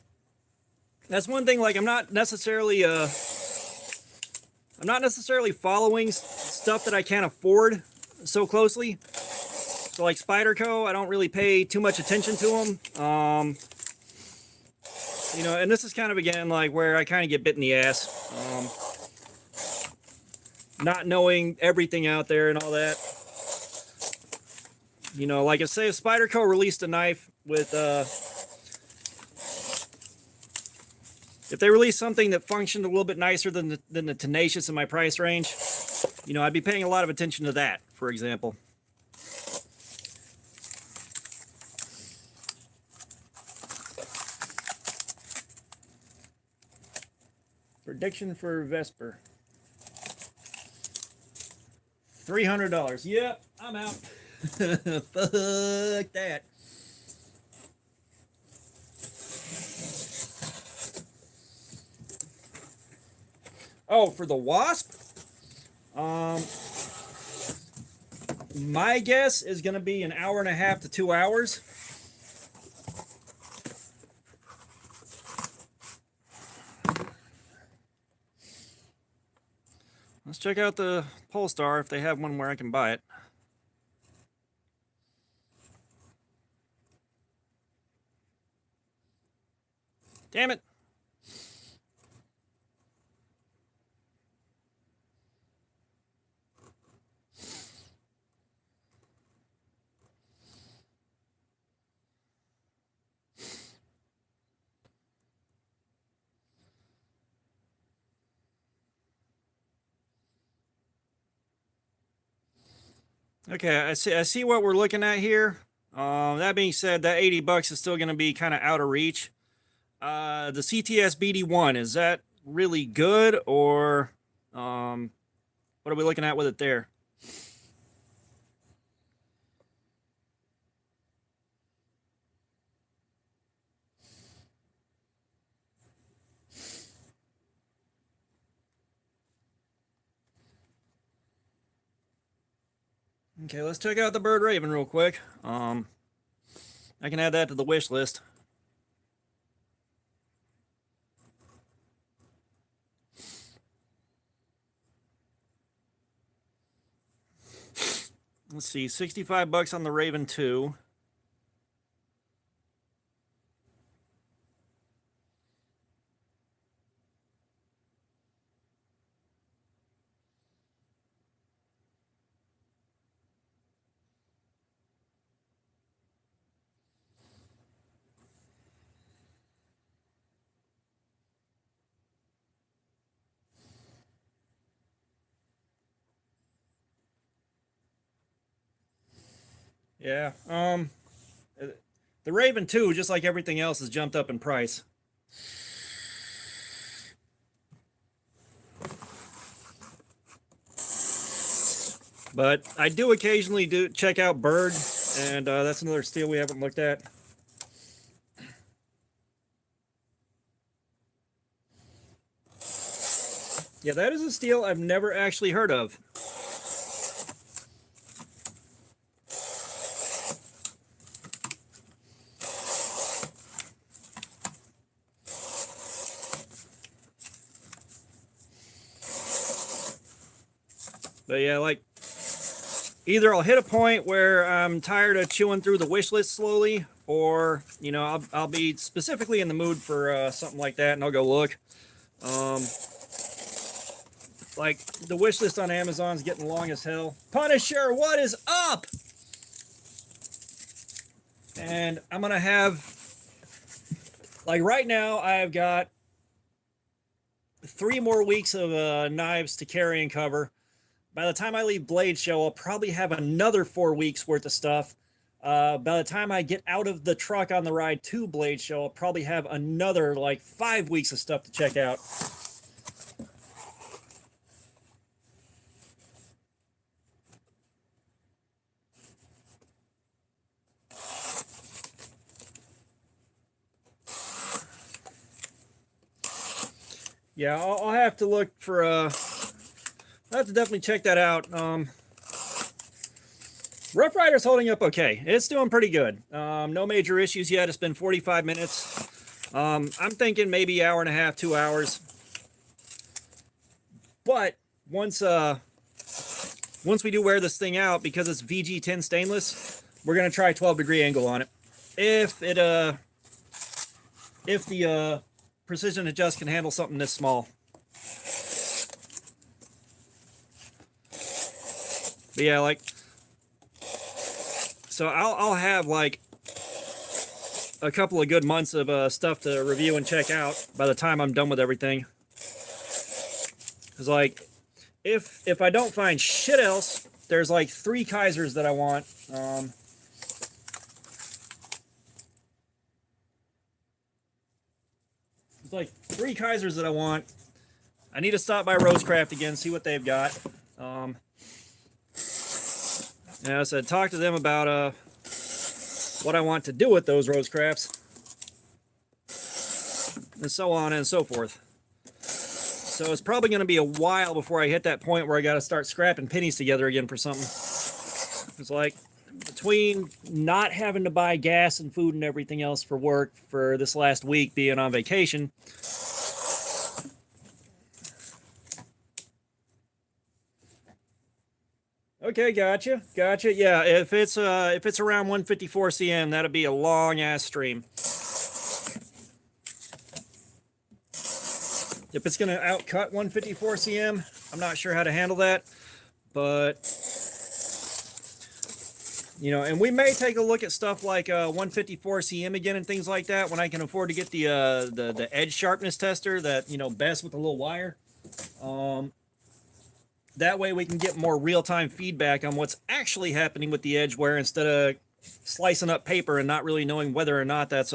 that's one thing, like, I'm not necessarily I'm not necessarily following stuff that I can't afford so closely. So like Spyderco, I don't really pay too much attention to them. You know, and this is kind of, again, like where I kind of get bit in the ass. Not knowing everything out there and all that. You know, like if Spyderco released a knife with, if they released something that functioned a little bit nicer than the Tenacious in my price range, you know, I'd be paying a lot of attention to that, for example. Prediction for Vesper. $300. Yep, I'm out. Fuck that. Oh, for the Wasp? My guess is going to be an hour and a half to 2 hours. Let's check out the Polestar if they have one where I can buy it. Damn it. Okay, I see what we're looking at here. That being said, that $80 is still going to be kind of out of reach. The CTS BD1, is that really good, or what are we looking at with it there? Okay, let's check out the Bird Raven real quick. I can add that to the wish list. Let's see, $65 on the Raven 2. Yeah, the Raven 2, just like everything else, has jumped up in price. But I do occasionally check out Bird, and that's another steel we haven't looked at. Yeah, that is a steel I've never actually heard of. But yeah, like, either I'll hit a point where I'm tired of chewing through the wish list slowly, or, you know, I'll be specifically in the mood for something like that, and I'll go look. Like, the wish list on Amazon's getting long as hell. Punisher, what is up? And I'm going to have, like, right now, I've got 3 more weeks of knives to carry and cover. By the time I leave Blade Show, I'll probably have another 4 weeks worth of stuff. By the time I get out of the truck on the ride to Blade Show, I'll probably have another, like, 5 weeks of stuff to check out. Yeah, I'll have to look for I'll have to definitely check that out. Rough Rider's holding up okay. It's doing pretty good. No major issues yet. It's been 45 minutes. I'm thinking maybe hour and a half, 2 hours. But once once we do wear this thing out, because it's VG10 stainless, we're gonna try 12-degree angle on it. If the precision adjust can handle something this small. But yeah, like, so I'll have like a couple of good months of stuff to review and check out by the time I'm done with everything. Cause like, if I don't find shit else, there's like 3 Kaisers that I want. There's like 3 Kaisers that I want. I need to stop by Rosecraft again, see what they've got. Yeah, I said talk to them about what I want to do with those Rosecrafts, and so on and so forth. So it's probably going to be a while before I hit that point where I got to start scrapping pennies together again for something. It's like, between not having to buy gas and food and everything else for work for this last week being on vacation, okay, gotcha. Yeah, if it's around 154 cm, that'll be a long ass stream. If it's gonna outcut 154 cm, I'm not sure how to handle that, but you know, and we may take a look at stuff like 154 cm again and things like that when I can afford to get the edge sharpness tester that, you know, best with a little wire. That way we can get more real-time feedback on what's actually happening with the edge wear instead of slicing up paper and not really knowing whether or not that's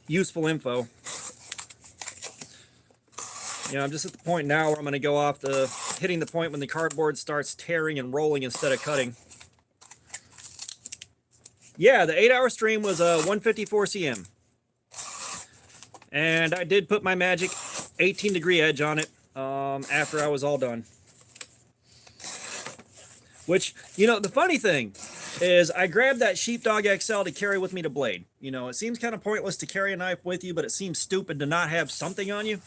useful info. You know, I'm just at the point now where I'm going to go off hitting the point when the cardboard starts tearing and rolling instead of cutting. Yeah, the 8-hour stream was 154 cm. And I did put my magic 18-degree edge on it after I was all done. Which, you know, the funny thing is I grabbed that Sheepdog XL to carry with me to Blade. You know, it seems kind of pointless to carry a knife with you, but it seems stupid to not have something on you.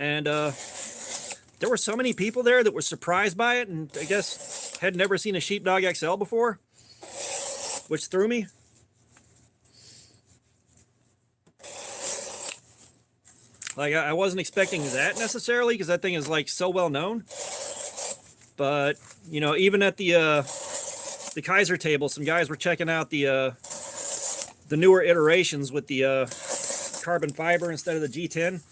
And there were so many people there that were surprised by it and I guess had never seen a Sheepdog XL before, which threw me. Like, I wasn't expecting that necessarily because that thing is like so well known. But, you know, even at the Kaiser table, some guys were checking out the newer iterations with the carbon fiber instead of the G10.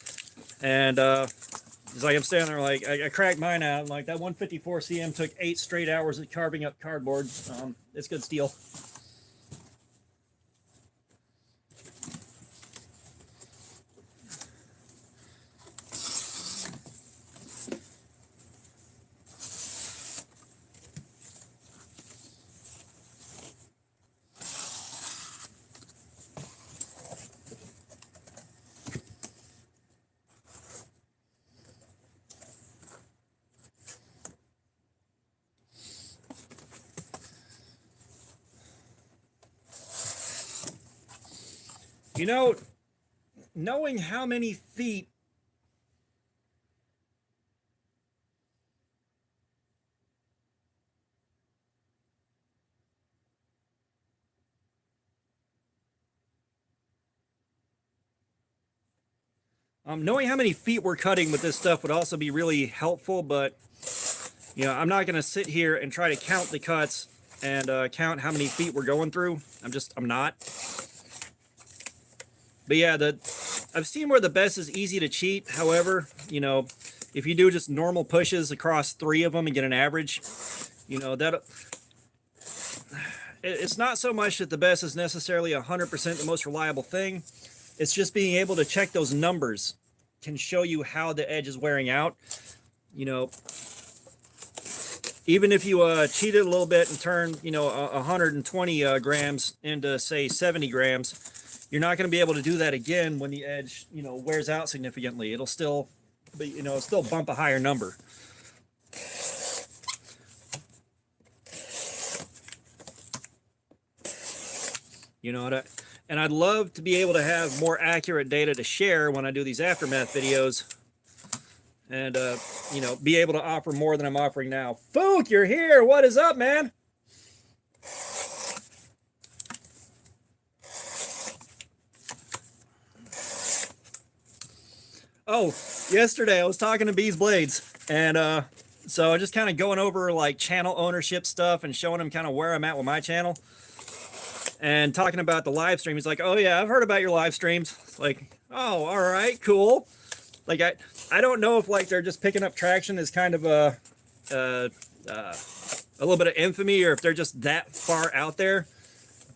And it's like I'm standing there like, I cracked mine out. I'm like, that 154 cm took 8 straight hours of carving up cardboard. It's good steel. You know, knowing how many feet knowing how many feet we're cutting with this stuff would also be really helpful, but you know, I'm not going to sit here and try to count the cuts and count how many feet we're going through. I'm not. But yeah, I've seen where the best is easy to cheat. However, you know, if you do just normal pushes across 3 of them and get an average, you know, that it's not so much that the best is necessarily 100% the most reliable thing. It's just being able to check those numbers can show you how the edge is wearing out. You know, even if you cheated a little bit and turned, you know, 120 grams into, say, 70 grams, you're not going to be able to do that again when the edge, you know, wears out significantly. It'll still, you know, still bump a higher number. You know, and I'd love to be able to have more accurate data to share when I do these aftermath videos. And you know, be able to offer more than I'm offering now. Fook, you're here. What is up, man? Oh, yesterday I was talking to Bees Blades, and so just kind of going over like channel ownership stuff and showing him kind of where I'm at with my channel and talking about the live stream. He's like, "Oh yeah, I've heard about your live streams." Like, "Oh, all right, cool." Like I don't know if like they're just picking up traction as kind of a little bit of infamy, or if they're just that far out there.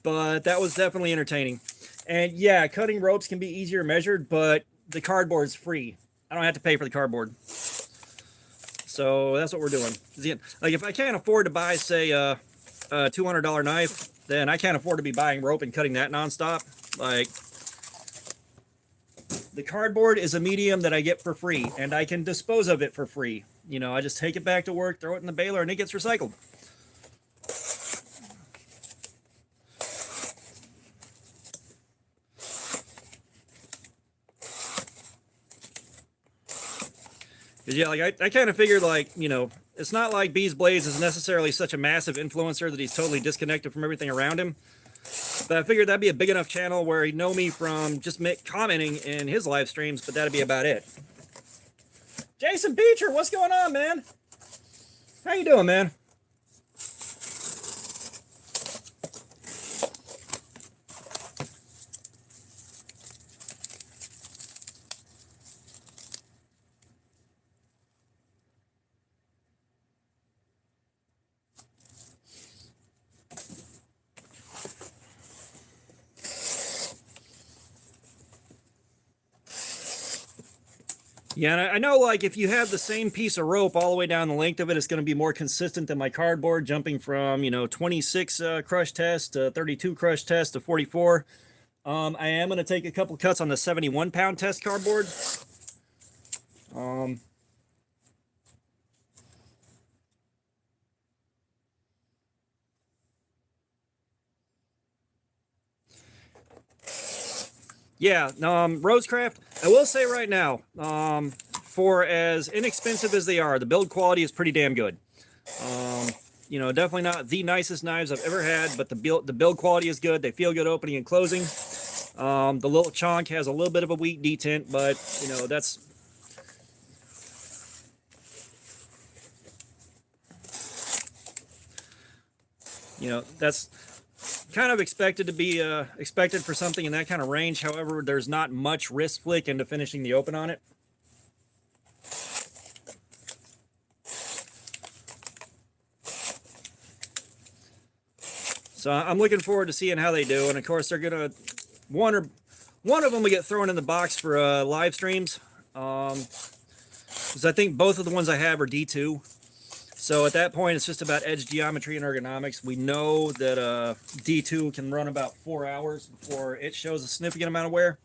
But that was definitely entertaining. And yeah, cutting ropes can be easier measured, but the cardboard's free. I don't have to pay for the cardboard. So that's what we're doing. Like if I can't afford to buy, say, a $200 knife, then I can't afford to be buying rope and cutting that nonstop. Like, the cardboard is a medium that I get for free, and I can dispose of it for free. You know, I just take it back to work, throw it in the baler, and it gets recycled. Yeah, like I kind of figured, like, you know, it's not like Bees Blades is necessarily such a massive influencer that he's totally disconnected from everything around him. But I figured that'd be a big enough channel where he'd know me from just commenting in his live streams, but that'd be about it. Jason Beecher, what's going on, man? How you doing, man? Yeah, and I know, like, if you have the same piece of rope all the way down the length of it, it's going to be more consistent than my cardboard, jumping from, you know, 26 crush test to 32 crush test to 44. I am going to take a couple cuts on the 71-pound test cardboard. Yeah, Rosecraft, I will say right now, for as inexpensive as they are, the build quality is pretty damn good. You know, definitely not the nicest knives I've ever had, but the build quality is good. They feel good opening and closing. The little chonk has a little bit of a weak detent, but, you know, that's... You know, that's kind of expected to be expected for something in that kind of range. However, there's not much wrist flick into finishing the open on it. So I'm looking forward to seeing how they do, and of course they're gonna one of them will get thrown in the box for live streams, because I think both of the ones I have are D2. So at that point, it's just about edge geometry and ergonomics. We know that D2 can run about 4 hours before it shows a significant amount of wear.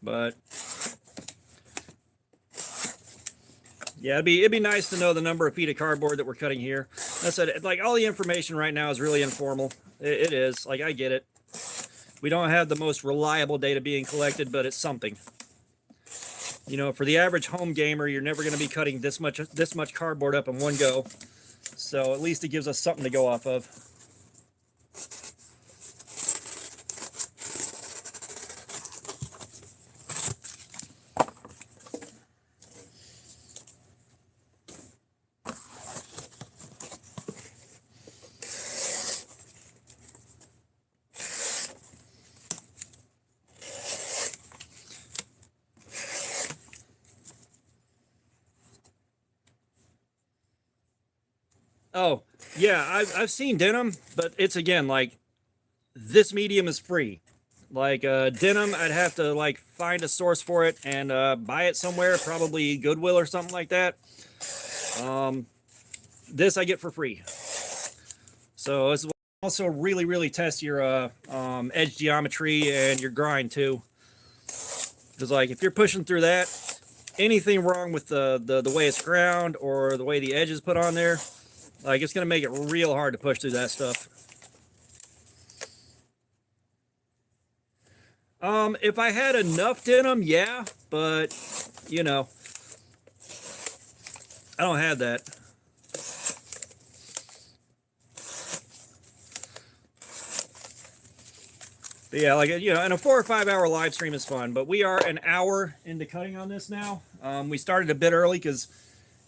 But yeah, it'd be nice to know the number of feet of cardboard that we're cutting here. I said, like, all the information right now is really informal. It is. Like, I get it. We don't have the most reliable data being collected, but it's something. You know, for the average home gamer, you're never going to be cutting this much cardboard up in one go. So at least it gives us something to go off of. Oh, yeah, I've seen denim, but it's, again, like, this medium is free. Like, denim, I'd have to, like, find a source for it and buy it somewhere, probably Goodwill or something like that. This I get for free. So this will also really, really test your edge geometry and your grind, too. Because, like, if you're pushing through that, anything wrong with the way it's ground or the way the edge is put on there, like, it's going to make it real hard to push through that stuff. If I had enough denim, yeah, but you know, I don't have that. But yeah, like, you know, and a 4 or 5 hour live stream is fun. But we are an hour into cutting on this now. We started a bit early because,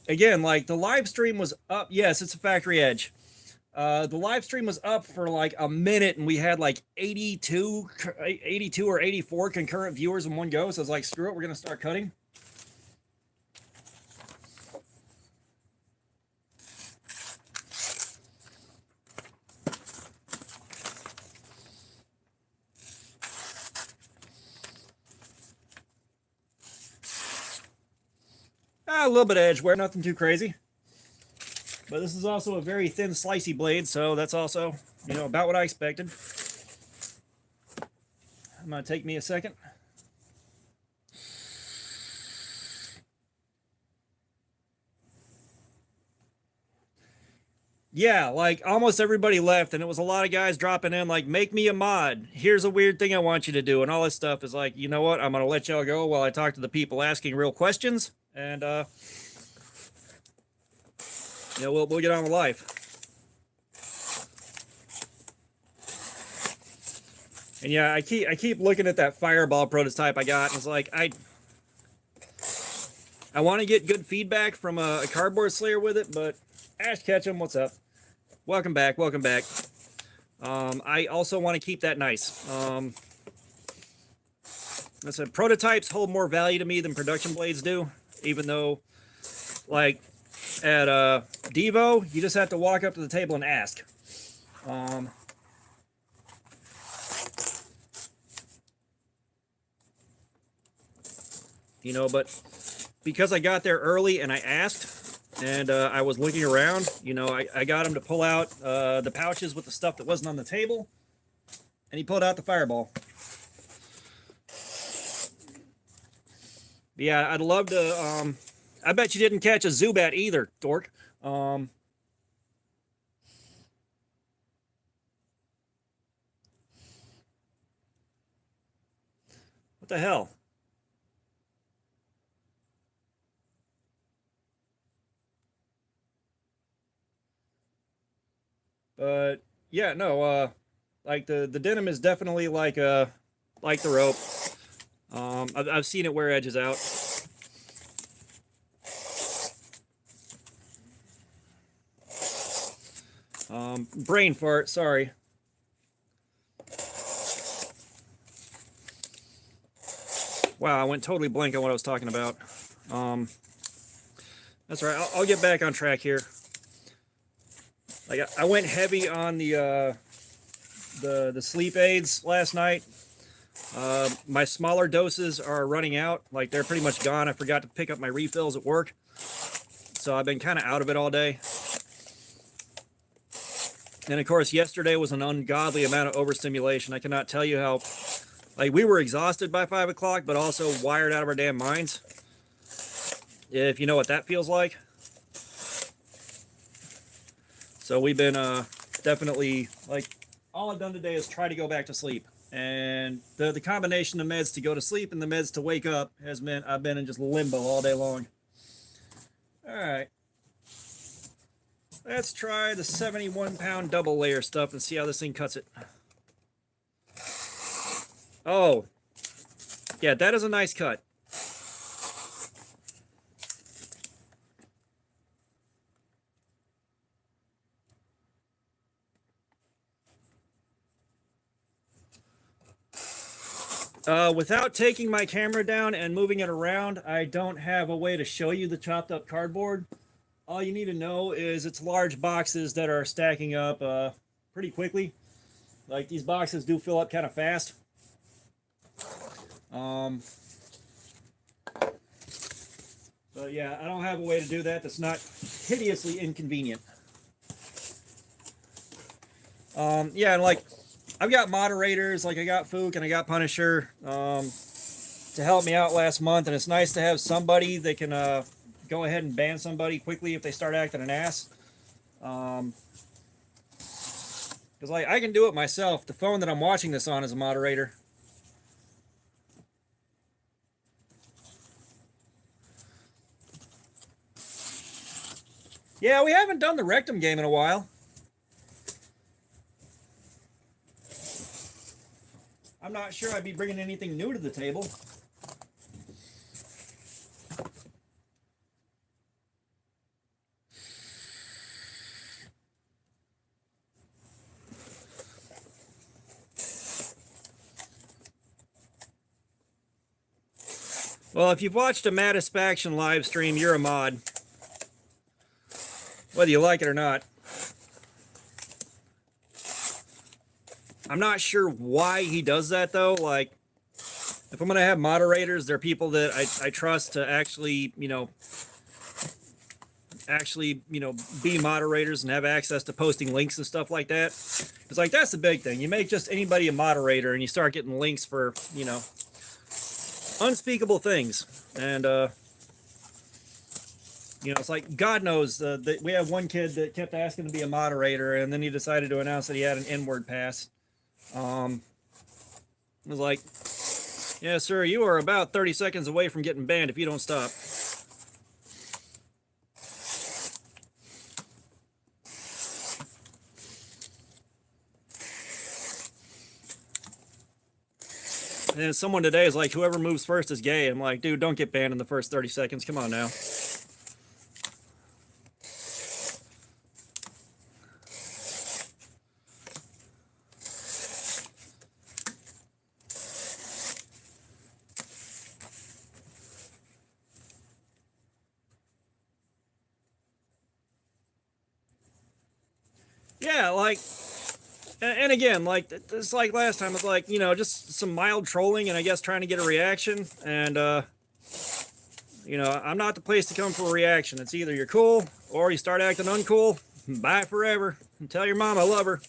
again, like the live stream was up. Yes, it's a factory edge. The live stream was up for like a minute, and we had like 82 or 84 concurrent viewers in one go. So I was like, screw it, we're gonna start cutting. A little bit of edge wear, nothing too crazy. But this is also a very thin, slicey blade, so that's also, you know, about what I expected. I'm gonna take me a second. Yeah, like almost everybody left, and it was a lot of guys dropping in, like, make me a mod. Here's a weird thing I want you to do, and all this stuff is like, you know what? I'm gonna let y'all go while I talk to the people asking real questions, and you know, we'll get on with life. And yeah, I keep looking at that Fireball prototype I got, and it's like I want to get good feedback from a cardboard slayer with it, but Ash Ketchum, what's up? Welcome back, welcome back. I also want to keep that nice. I said prototypes hold more value to me than production blades do, even though, like, at Devo, you just have to walk up to the table and ask. You know, but because I got there early and I asked, and I was looking around, you know, I got him to pull out the pouches with the stuff that wasn't on the table, and he pulled out the Fireball. But yeah, I'd love to. I bet you didn't catch a Zubat either, dork. What the hell? But yeah, no, like the denim is definitely like the rope. I've seen it wear edges out. Brain fart, sorry. Wow, I went totally blank on what I was talking about. That's right. I'll get back on track here. Like I went heavy on the sleep aids last night. My smaller doses are running out. Like they're pretty much gone. I forgot to pick up my refills at work, so I've been kind of out of it all day. And of course, yesterday was an ungodly amount of overstimulation. I cannot tell you how. Like, we were exhausted by 5 o'clock, but also wired out of our damn minds. If you know what that feels like. So we've been definitely, like, all I've done today is try to go back to sleep. And the combination of meds to go to sleep and the meds to wake up has meant I've been in just limbo all day long. All right. Let's try the 71-pound double layer stuff and see how this thing cuts it. Oh, yeah, that is a nice cut. Without taking my camera down and moving it around, I don't have a way to show you the chopped up cardboard. All you need to know is it's large boxes that are stacking up pretty quickly. Like, these boxes do fill up kind of fast. But yeah, I don't have a way to do that that's not hideously inconvenient. Yeah, and like, I've got moderators, like I got Fook and I got Punisher to help me out last month, and it's nice to have somebody that can go ahead and ban somebody quickly if they start acting an ass. Because like, I can do it myself. The phone that I'm watching this on is a moderator. Yeah, we haven't done the Rectum game in a while. I'm not sure I'd be bringing anything new to the table. Well, if you've watched a Mattisfaction live stream, you're a mod. Whether you like it or not. I'm not sure why he does that, though. Like, if I'm going to have moderators, they're people that I trust to actually, be moderators and have access to posting links and stuff like that. It's like, that's the big thing. You make just anybody a moderator and you start getting links for, unspeakable things. And, it's like, God knows that we have one kid that kept asking to be a moderator, and then he decided to announce that he had an N-word pass. I was like, yeah, sir, you are about 30 seconds away from getting banned if you don't stop. And then someone today is like, whoever moves first is gay. I'm like, dude, don't get banned in the first 30 seconds. Come on now. Yeah, like, and again, like, it's like last time, it's like, just some mild trolling and I guess trying to get a reaction. And, I'm not the place to come for a reaction. It's either you're cool or you start acting uncool. Bye forever. And tell your mom I love her.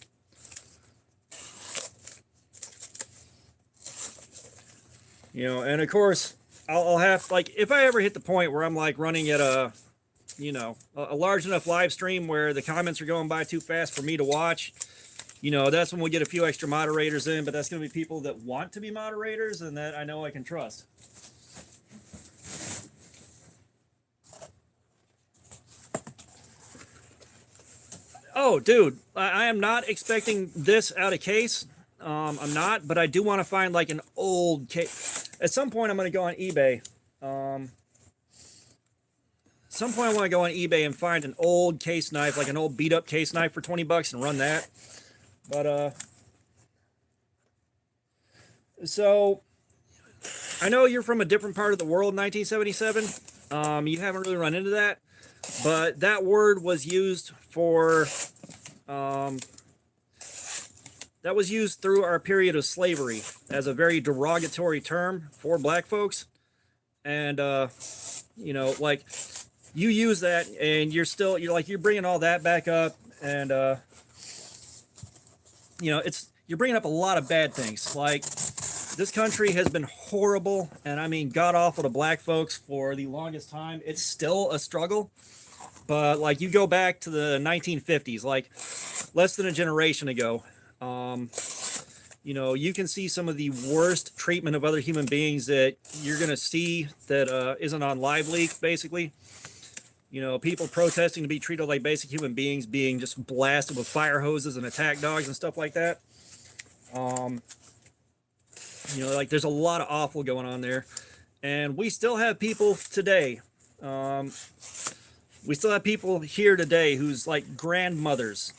And of course, I'll have, like, if I ever hit the point where I'm like running at a large enough live stream where the comments are going by too fast for me to watch, that's when we'll get a few extra moderators in, but that's going to be people that want to be moderators and that I know I can trust. Oh, dude, I am not expecting this out of case. I'm not, but I do want to find like an old case. At some point, I'm going to go on eBay. At some point, I want to go on eBay and find an old case knife, like an old beat up case knife for 20 bucks and run that. But, so I know you're from a different part of the world in 1977. You haven't really run into that, but that word was used for, that was used through our period of slavery as a very derogatory term for black folks. And, like, you use that and you're bringing all that back up. And, you're bringing up a lot of bad things. Like, this country has been horrible, and I mean god awful to black folks for the longest time. It's still a struggle, but like, you go back to the 1950s, like less than a generation ago, you can see some of the worst treatment of other human beings that you're gonna see that isn't on Live Leak, basically. People protesting to be treated like basic human beings being just blasted with fire hoses and attack dogs and stuff like that. Like, there's a lot of awful going on there. And we still have people today. We still have people here today whose, like, grandmothers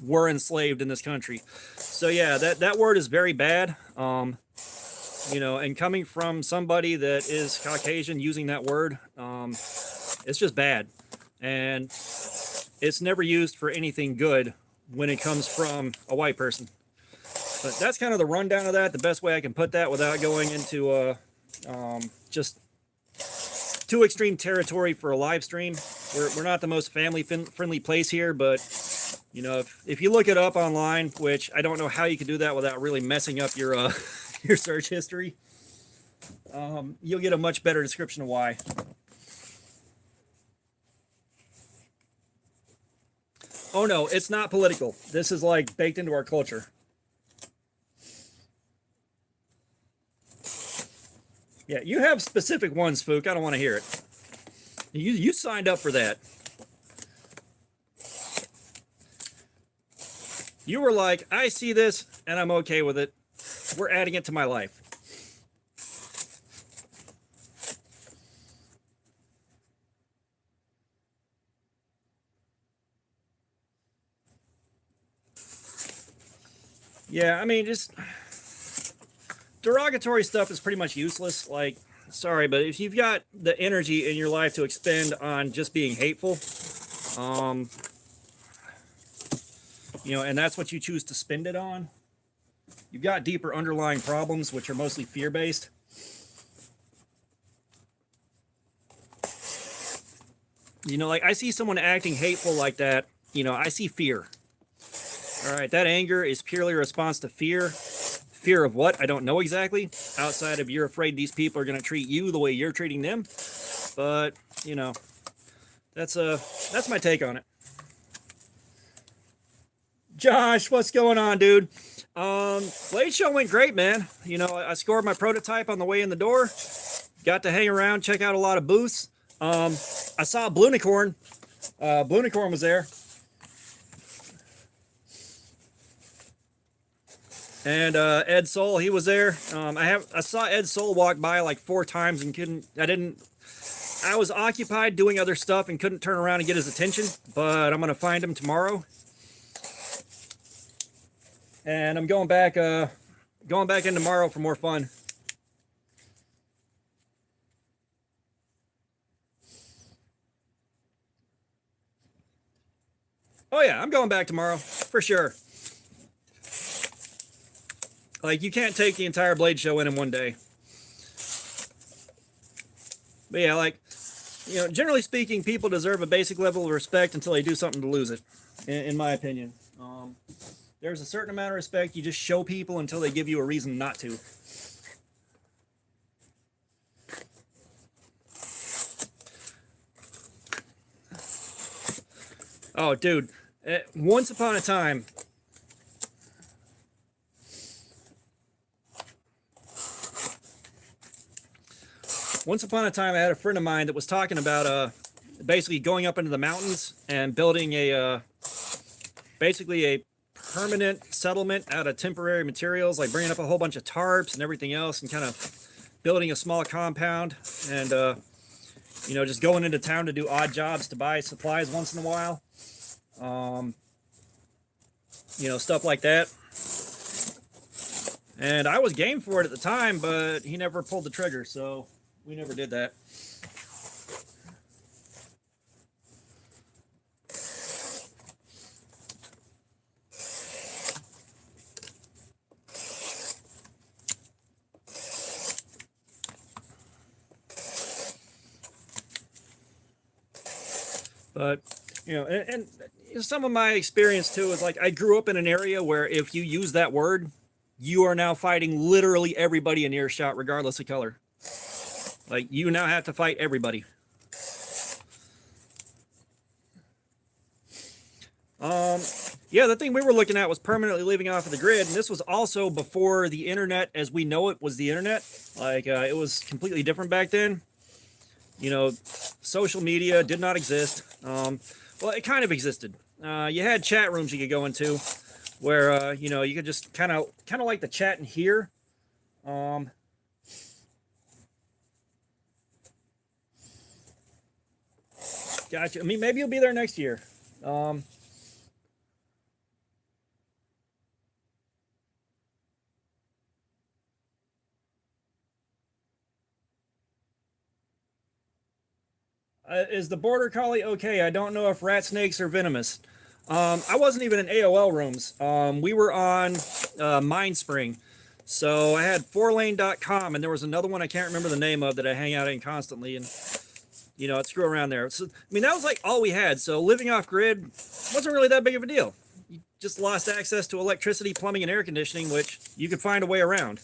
were enslaved in this country. So, yeah, that word is very bad. And coming from somebody that is Caucasian using that word, it's just bad. And it's never used for anything good when it comes from a white person. But that's kind of the rundown of that, the best way I can put that without going into just too extreme territory for a live stream. We're not the most family-friendly place here, but, if you look it up online, which I don't know how you can do that without really messing up your your search history, you'll get a much better description of why. Oh no, it's not political. This is like baked into our culture. Yeah, you have specific ones, Spook. I don't want to hear it. You signed up for that. You were like, I see this and I'm okay with it. We're adding it to my life. Yeah, I mean, just derogatory stuff is pretty much useless. Like, sorry, but if you've got the energy in your life to expend on just being hateful, um, you know, and that's what you choose to spend it on, you've got deeper underlying problems, which are mostly fear-based. You know, like I see someone acting hateful like that, you know, I see fear. All right, that anger is purely a response to fear. Fear of what? I don't know exactly. Outside of you're afraid these people are going to treat you the way you're treating them. But, you know, that's my take on it. Josh, what's going on, dude? Blade show went great, man. You know, I scored my prototype on the way in the door. Got to hang around, check out a lot of booths. I saw Blunicorn. Blunicorn was there. And Ed Soul, he was there. I saw Ed Soul walk by like 4 times and I was occupied doing other stuff and couldn't turn around and get his attention, but I'm gonna find him tomorrow. And I'm going back in tomorrow for more fun. Oh yeah, I'm going back tomorrow for sure. Like, you can't take the entire Blade show in one day. But yeah, like, you know, generally speaking, people deserve a basic level of respect until they do something to lose it, in my opinion. There's a certain amount of respect you just show people until they give you a reason not to. Oh, dude. Once upon a time, I had a friend of mine that was talking about basically going up into the mountains and building basically a permanent settlement out of temporary materials, like bringing up a whole bunch of tarps and everything else, and kind of building a small compound, and you know, just going into town to do odd jobs to buy supplies once in a while. You know, stuff like that. And I was game for it at the time, but he never pulled the trigger, so we never did that. But, you know, and some of my experience too is like I grew up in an area where if you use that word, you are now fighting literally everybody in earshot, regardless of color. Like, you now have to fight everybody. Yeah, the thing we were looking at was permanently leaving off of the grid, and this was also before the internet as we know it was the internet. Like, it was completely different back then. You know, social media did not exist. Well, it kind of existed. You had chat rooms you could go into where, you know, you could just kind of like the chat in here. Gotcha. I mean, maybe you'll be there next year. Is the border collie okay? I don't know if rat snakes are venomous. I wasn't even in AOL rooms. We were on Mindspring. So I had 4lane.com, and there was another one I can't remember the name of that I hang out in constantly, and you know, I'd screw around there. So, I mean, that was like all we had. So living off grid wasn't really that big of a deal. You just lost access to electricity, plumbing, and air conditioning, which you could find a way around.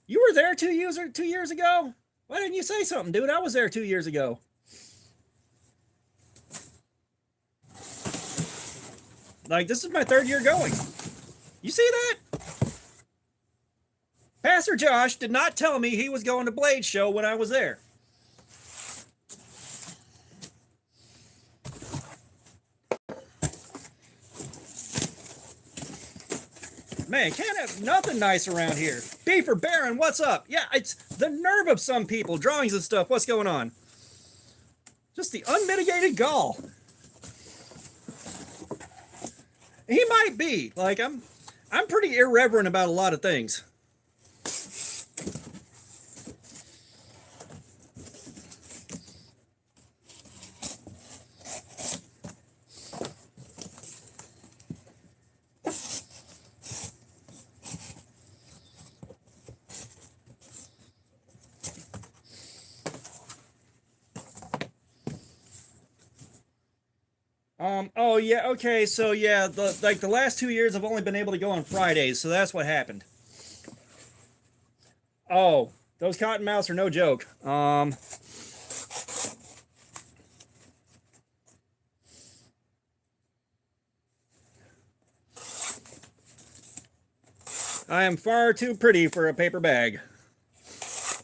You were there 2 years ago? Why didn't you say something, dude? I was there 2 years ago. Like, this is my 3rd year going. You see that? Pastor Josh did not tell me he was going to Blade Show when I was there. Man, can't have nothing nice around here. Beaver Baron, what's up? Yeah, it's the nerve of some people. Drawings and stuff. What's going on? Just the unmitigated gall. He might be. Like, I'm pretty irreverent about a lot of things. Oh yeah, okay, so yeah, the last 2 years I've only been able to go on Fridays, so that's what happened. Oh, those cottonmouths are no joke. I am far too pretty for a paper bag.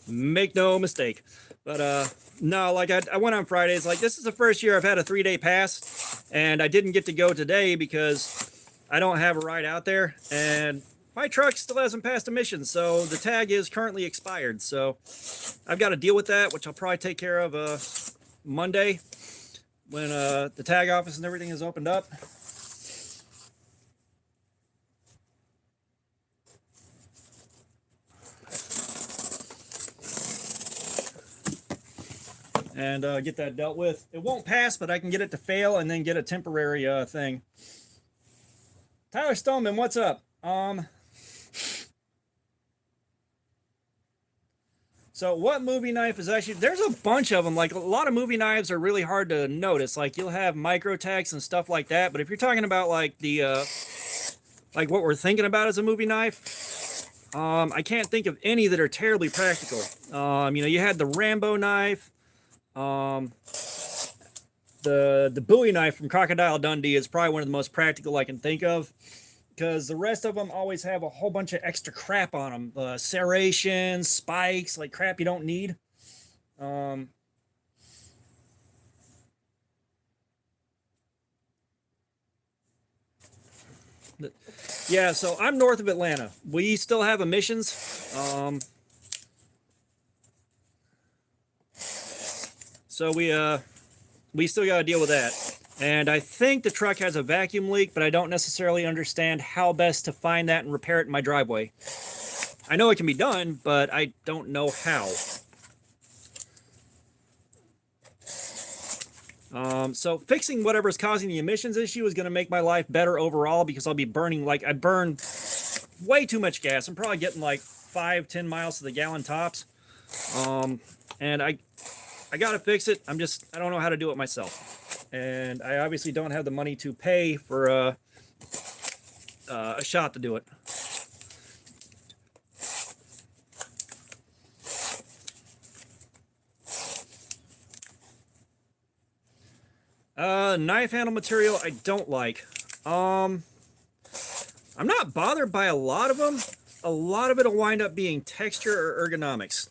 Make no mistake. But no, like I went on Fridays. Like, this is the first year I've had a 3-day pass, and I didn't get to go today because I don't have a ride out there, and my truck still hasn't passed emissions, so the tag is currently expired. So I've got to deal with that, which I'll probably take care of Monday when the tag office and everything is opened up. And get that dealt with. It won't pass, but I can get it to fail and then get a temporary thing. Tyler Stoneman, what's up? So what movie knife is actually, there's a bunch of them. Like, a lot of movie knives are really hard to notice. Like, you'll have Microtex and stuff like that, but if you're talking about like the like what we're thinking about as a movie knife, I can't think of any that are terribly practical. You know, you had the Rambo knife. The Bowie knife from Crocodile Dundee is probably one of the most practical I can think of, because the rest of them always have a whole bunch of extra crap on them. Serrations, spikes, like crap you don't need. Yeah, so I'm north of Atlanta. We still have emissions. So we still got to deal with that. And I think the truck has a vacuum leak, but I don't necessarily understand how best to find that and repair it in my driveway. I know it can be done, but I don't know how. So fixing whatever's causing the emissions issue is going to make my life better overall, because I'll be burning, like, I burn way too much gas. I'm probably getting like 5-10 miles to the gallon tops. And I got to fix it. I don't know how to do it myself. And I obviously don't have the money to pay for a shot to do it. Knife handle material I don't like. I'm not bothered by a lot of them. A lot of it will wind up being texture or ergonomics.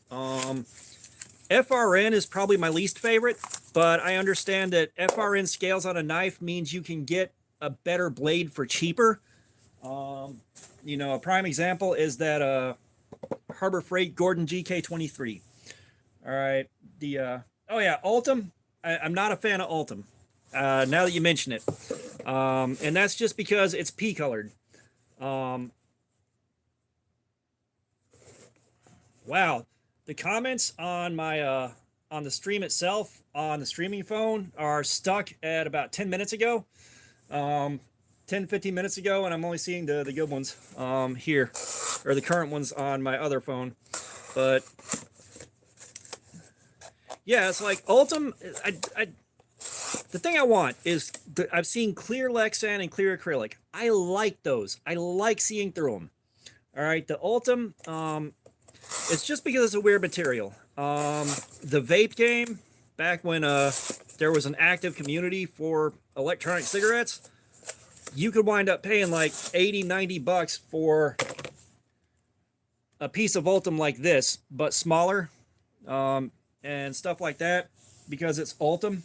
FRN is probably my least favorite, but I understand that FRN scales on a knife means you can get a better blade for cheaper. You know, a prime example is that Harbor Freight Gordon GK23. All right, oh yeah, Ultim. I'm not a fan of Ultim. Now that you mention it, and that's just because it's pea colored. Wow, the comments on my on the stream itself on the streaming phone are stuck at about 10 minutes ago, 10-15 minutes ago, and I'm only seeing the good ones here, or the current ones on my other phone. But yeah, it's like Ultim. The thing I want is, I've seen clear Lexan and clear acrylic. I like those. I like seeing through them. All right, the Ultim, it's just because it's a weird material. The vape game, back when there was an active community for electronic cigarettes, you could wind up paying like $80-$90 for a piece of Ultem like this, but smaller, and stuff like that, because it's Ultem.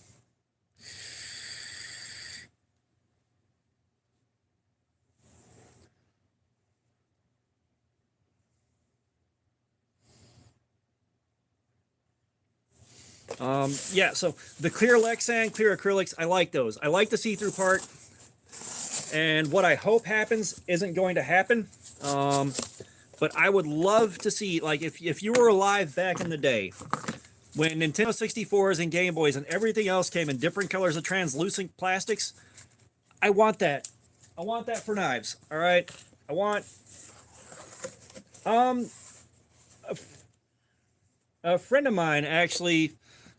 Yeah, so the clear Lexan, clear acrylics, I like those. I like the see-through part, and what I hope happens isn't going to happen. But I would love to see, like, if you were alive back in the day, when Nintendo 64s and Game Boys and everything else came in different colors of translucent plastics, I want that. I want that for knives. All right, I want. Um, a friend of mine actually,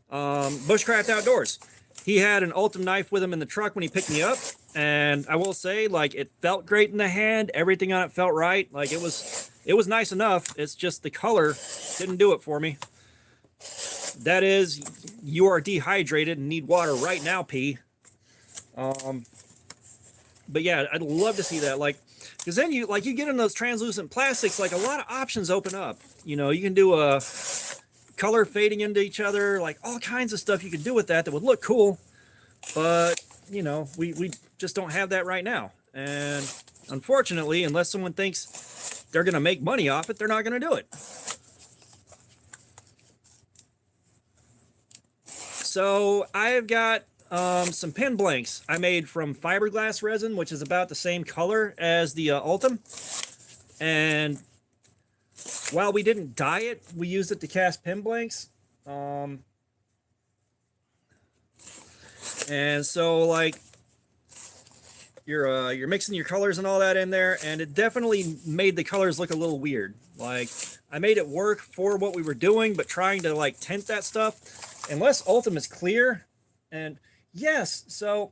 Bushcraft Outdoors. He had an Ultem knife with him in the truck when he picked me up, and I will say, like, it felt great in the hand. Everything on it felt right. Like, it was nice enough. It's just the color didn't do it for me. That is, you are dehydrated and need water right now, P. But yeah, I'd love to see that. Like, because then you get in those translucent plastics, like, a lot of options open up. You know, you can do a color fading into each other, like all kinds of stuff you could do with that would look cool. But, you know, we just don't have that right now. And unfortunately, unless someone thinks they're going to make money off it, they're not going to do it. So I've got some pen blanks I made from fiberglass resin, which is about the same color as the Ultem. And while we didn't dye it, we used it to cast pen blanks. And so, like, you're mixing your colors and all that in there, and it definitely made the colors look a little weird. Like, I made it work for what we were doing, but trying to, like, tint that stuff, unless Ultem is clear. And yes, so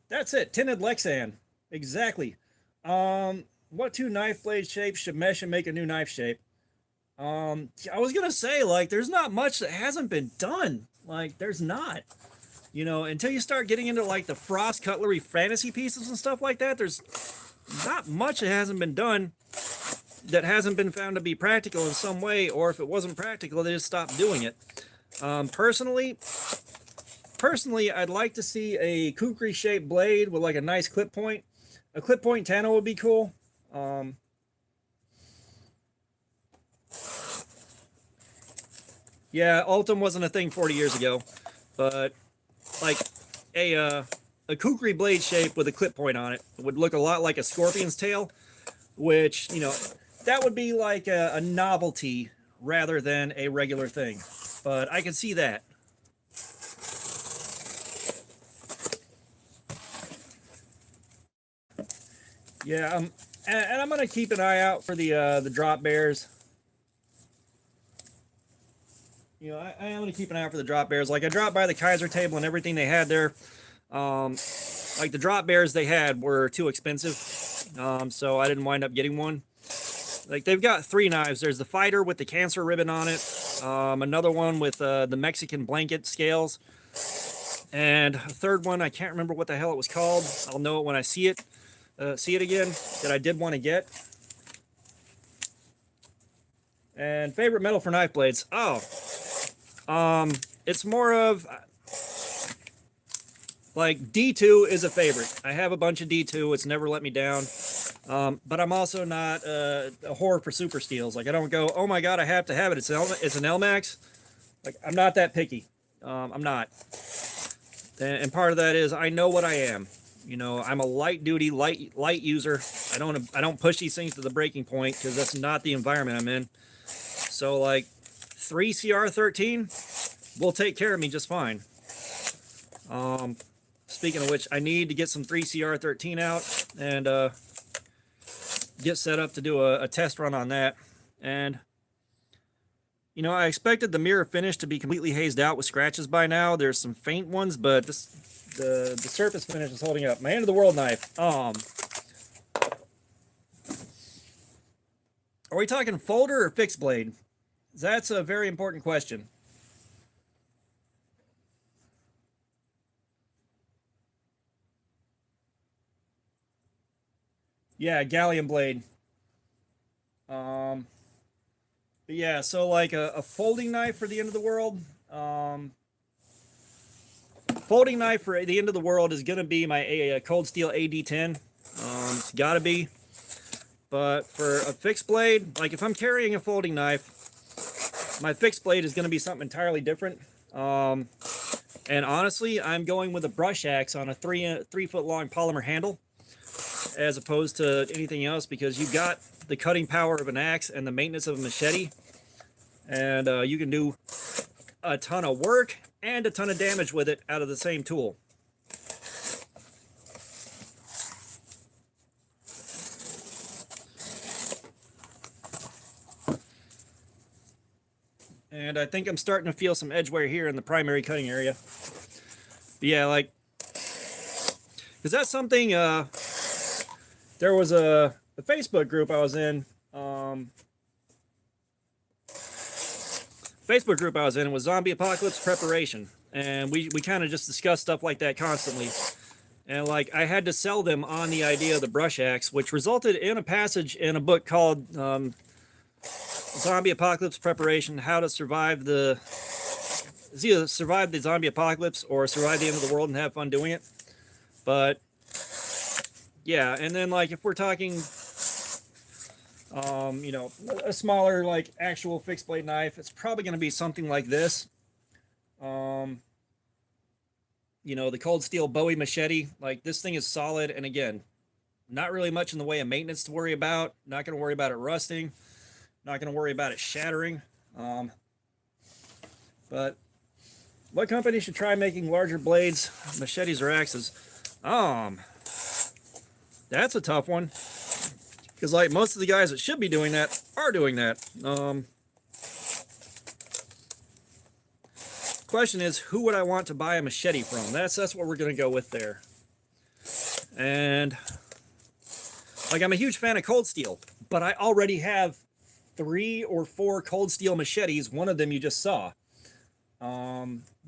that's it, tinted Lexan. Exactly. What two knife blade shapes should mesh and make a new knife shape? I was gonna say, like, there's not much that hasn't been done. Like, there's not. You know, until you start getting into, like, the Frost Cutlery fantasy pieces and stuff like that, there's not much that hasn't been done that hasn't been found to be practical in some way, or if it wasn't practical, they just stopped doing it. Personally, I'd like to see a kukri-shaped blade with, like, a nice clip point. A clip point Tano would be cool. Yeah, Ultem wasn't a thing 40 years ago, but, like, a kukri blade shape with a clip point on it would look a lot like a scorpion's tail, which, you know, that would be like a novelty rather than a regular thing. But I can see that. Yeah, and I'm gonna keep an eye out for the drop bears. You know, I am gonna keep an eye out for the drop bears. Like, I dropped by the Kaiser table and everything they had there. Like, the drop bears they had were too expensive, so I didn't wind up getting one. Like, they've got three knives. There's the fighter with the cancer ribbon on it, another one with the Mexican blanket scales, and a third one, I can't remember what the hell it was called. I'll know it when I see it again, that I did want to get. And favorite metal for knife blades. Oh, it's more of, like, D2 is a favorite. I have a bunch of D2. It's never let me down. But I'm also not a whore for super steels. Like, I don't go, oh my god, I have to have it. It's an LMAX. Like, I'm not that picky. I'm not. And part of that is I know what I am. You know, I'm a light duty, light user. I don't push these things to the breaking point, because that's not the environment I'm in. So, like, 3 CR13 will take care of me just fine. Speaking of which, I need to get some 3 CR13 out and get set up to do a test run on that. And, you know, I expected the mirror finish to be completely hazed out with scratches by now. There's some faint ones, but the surface finish is holding up. My end of the world knife. Are we talking folder or fixed blade? That's a very important question. Yeah, galleon blade. Um, but yeah, so like a folding knife for the end of the world. Folding knife for the end of the world is gonna be my Cold Steel AD10. It's gotta be. But for a fixed blade, like if I'm carrying a folding knife, my fixed blade is gonna be something entirely different. And honestly, I'm going with a brush axe on a 3 foot long polymer handle, as opposed to anything else, because you've got the cutting power of an axe and the maintenance of a machete, and you can do a ton of work and a ton of damage with it out of the same tool. And I think I'm starting to feel some edge wear here in the primary cutting area. But yeah, like, because that's something, there was a Facebook group I was in, was Zombie Apocalypse Preparation. And we kind of just discussed stuff like that constantly. And like, I had to sell them on the idea of the brush axe, which resulted in a passage in a book called Zombie Apocalypse Preparation: How to Survive the... It's either survive the zombie apocalypse or survive the end of the world and have fun doing it. But yeah, and then like if we're talking, you know, a smaller like actual fixed blade knife, it's probably going to be something like this. You know, the Cold Steel Bowie machete. Like, this thing is solid, and again, not really much in the way of maintenance to worry about. Not going to worry about it rusting. Not going to worry about it shattering. But what company should try making larger blades, machetes, or axes? That's a tough one. Because, like, most of the guys that should be doing that are doing that. Question is, who would I want to buy a machete from? That's what we're going to go with there. And, like, I'm a huge fan of Cold Steel, but I already have 3 or 4 Cold Steel machetes. One of them you just saw.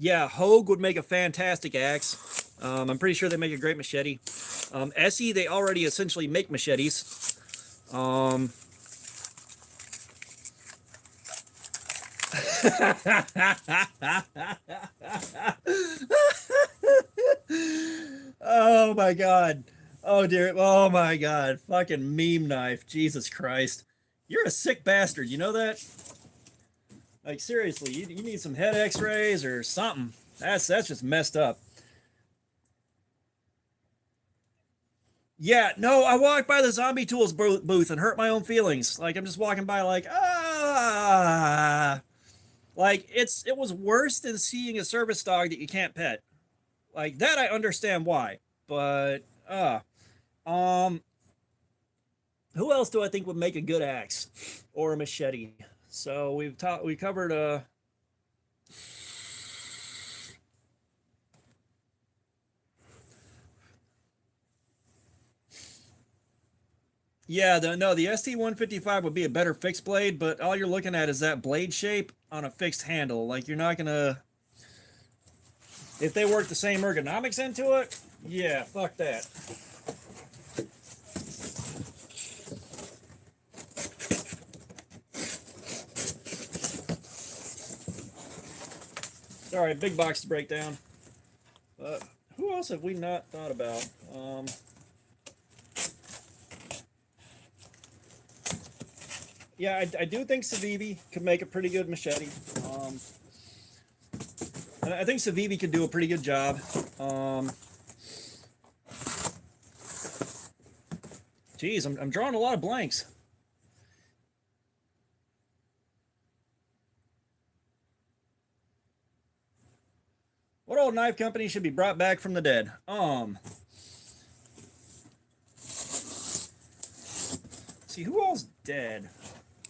Yeah, Hogue would make a fantastic axe. I'm pretty sure they make a great machete. Essie, they already essentially make machetes. Oh my god. Oh dear. Oh my god. Fucking meme knife. Jesus Christ. You're a sick bastard. You know that? Like, seriously, you need some head x-rays or something. That's just messed up. Yeah, no, I walked by the Zombie Tools booth and hurt my own feelings. Like, I'm just walking by like, ah. Like, it was worse than seeing a service dog that you can't pet. Like, that I understand why. But, um, who else do I think would make a good axe or a machete? So we covered yeah, the ST-155 would be a better fixed blade, but all you're looking at is that blade shape on a fixed handle. Like, you're not gonna, if they work the same ergonomics into it, yeah, fuck that. Sorry, big box to break down. But who else have we not thought about? Yeah, I do think Civivi could make a pretty good machete. I think Civivi could do a pretty good job. Geez, I'm drawing a lot of blanks. What old knife company should be brought back from the dead? See, who all's dead?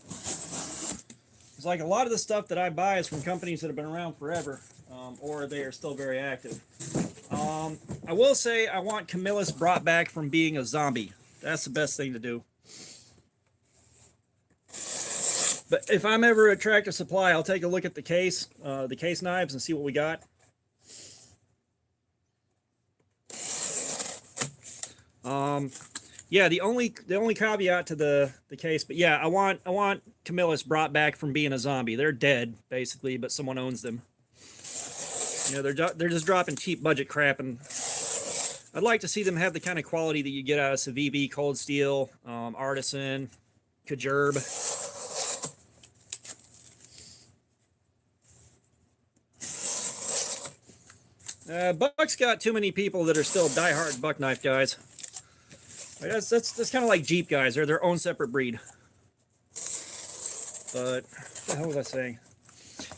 It's like a lot of the stuff that I buy is from companies that have been around forever, or they are still very active. I will say I want Camillus brought back from being a zombie. That's the best thing to do. But if I'm ever at Tractor Supply, I'll take a look at the case knives, and see what we got. Yeah, the only caveat to the case, but yeah, I want Camillus brought back from being a zombie. They're dead basically, but someone owns them. You know, they're just dropping cheap budget crap, and I'd like to see them have the kind of quality that you get out of Civivi, Cold Steel, Artisan, Kajerb. Buck's got too many people that are still diehard buck knife guys. Like that's kind of like Jeep guys. They're their own separate breed. But what the hell was I saying?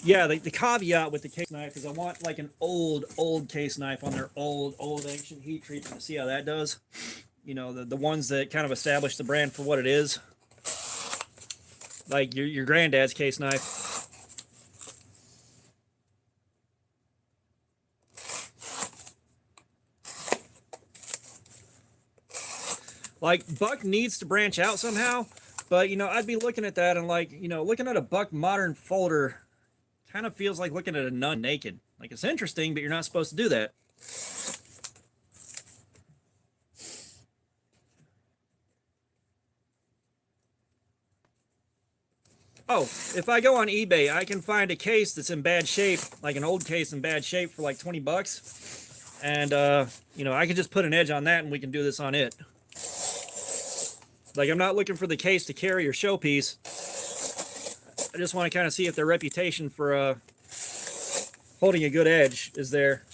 Yeah, the caveat with the case knife is I want like an old case knife on their old ancient heat treatment to see how that does. You know, the ones that kind of establish the brand for what it is. Like your granddad's case knife. Like Buck needs to branch out somehow, but you know, I'd be looking at that and like, you know, looking at a Buck modern folder kind of feels like looking at a nun naked. Like it's interesting, but you're not supposed to do that. Oh, if I go on eBay, I can find a case that's in bad shape, like an old case in bad shape for like 20 bucks. And, you know, I can just put an edge on that and we can do this on it. Like, I'm not looking for the case to carry or showpiece. I just want to kind of see if their reputation for holding a good edge is there.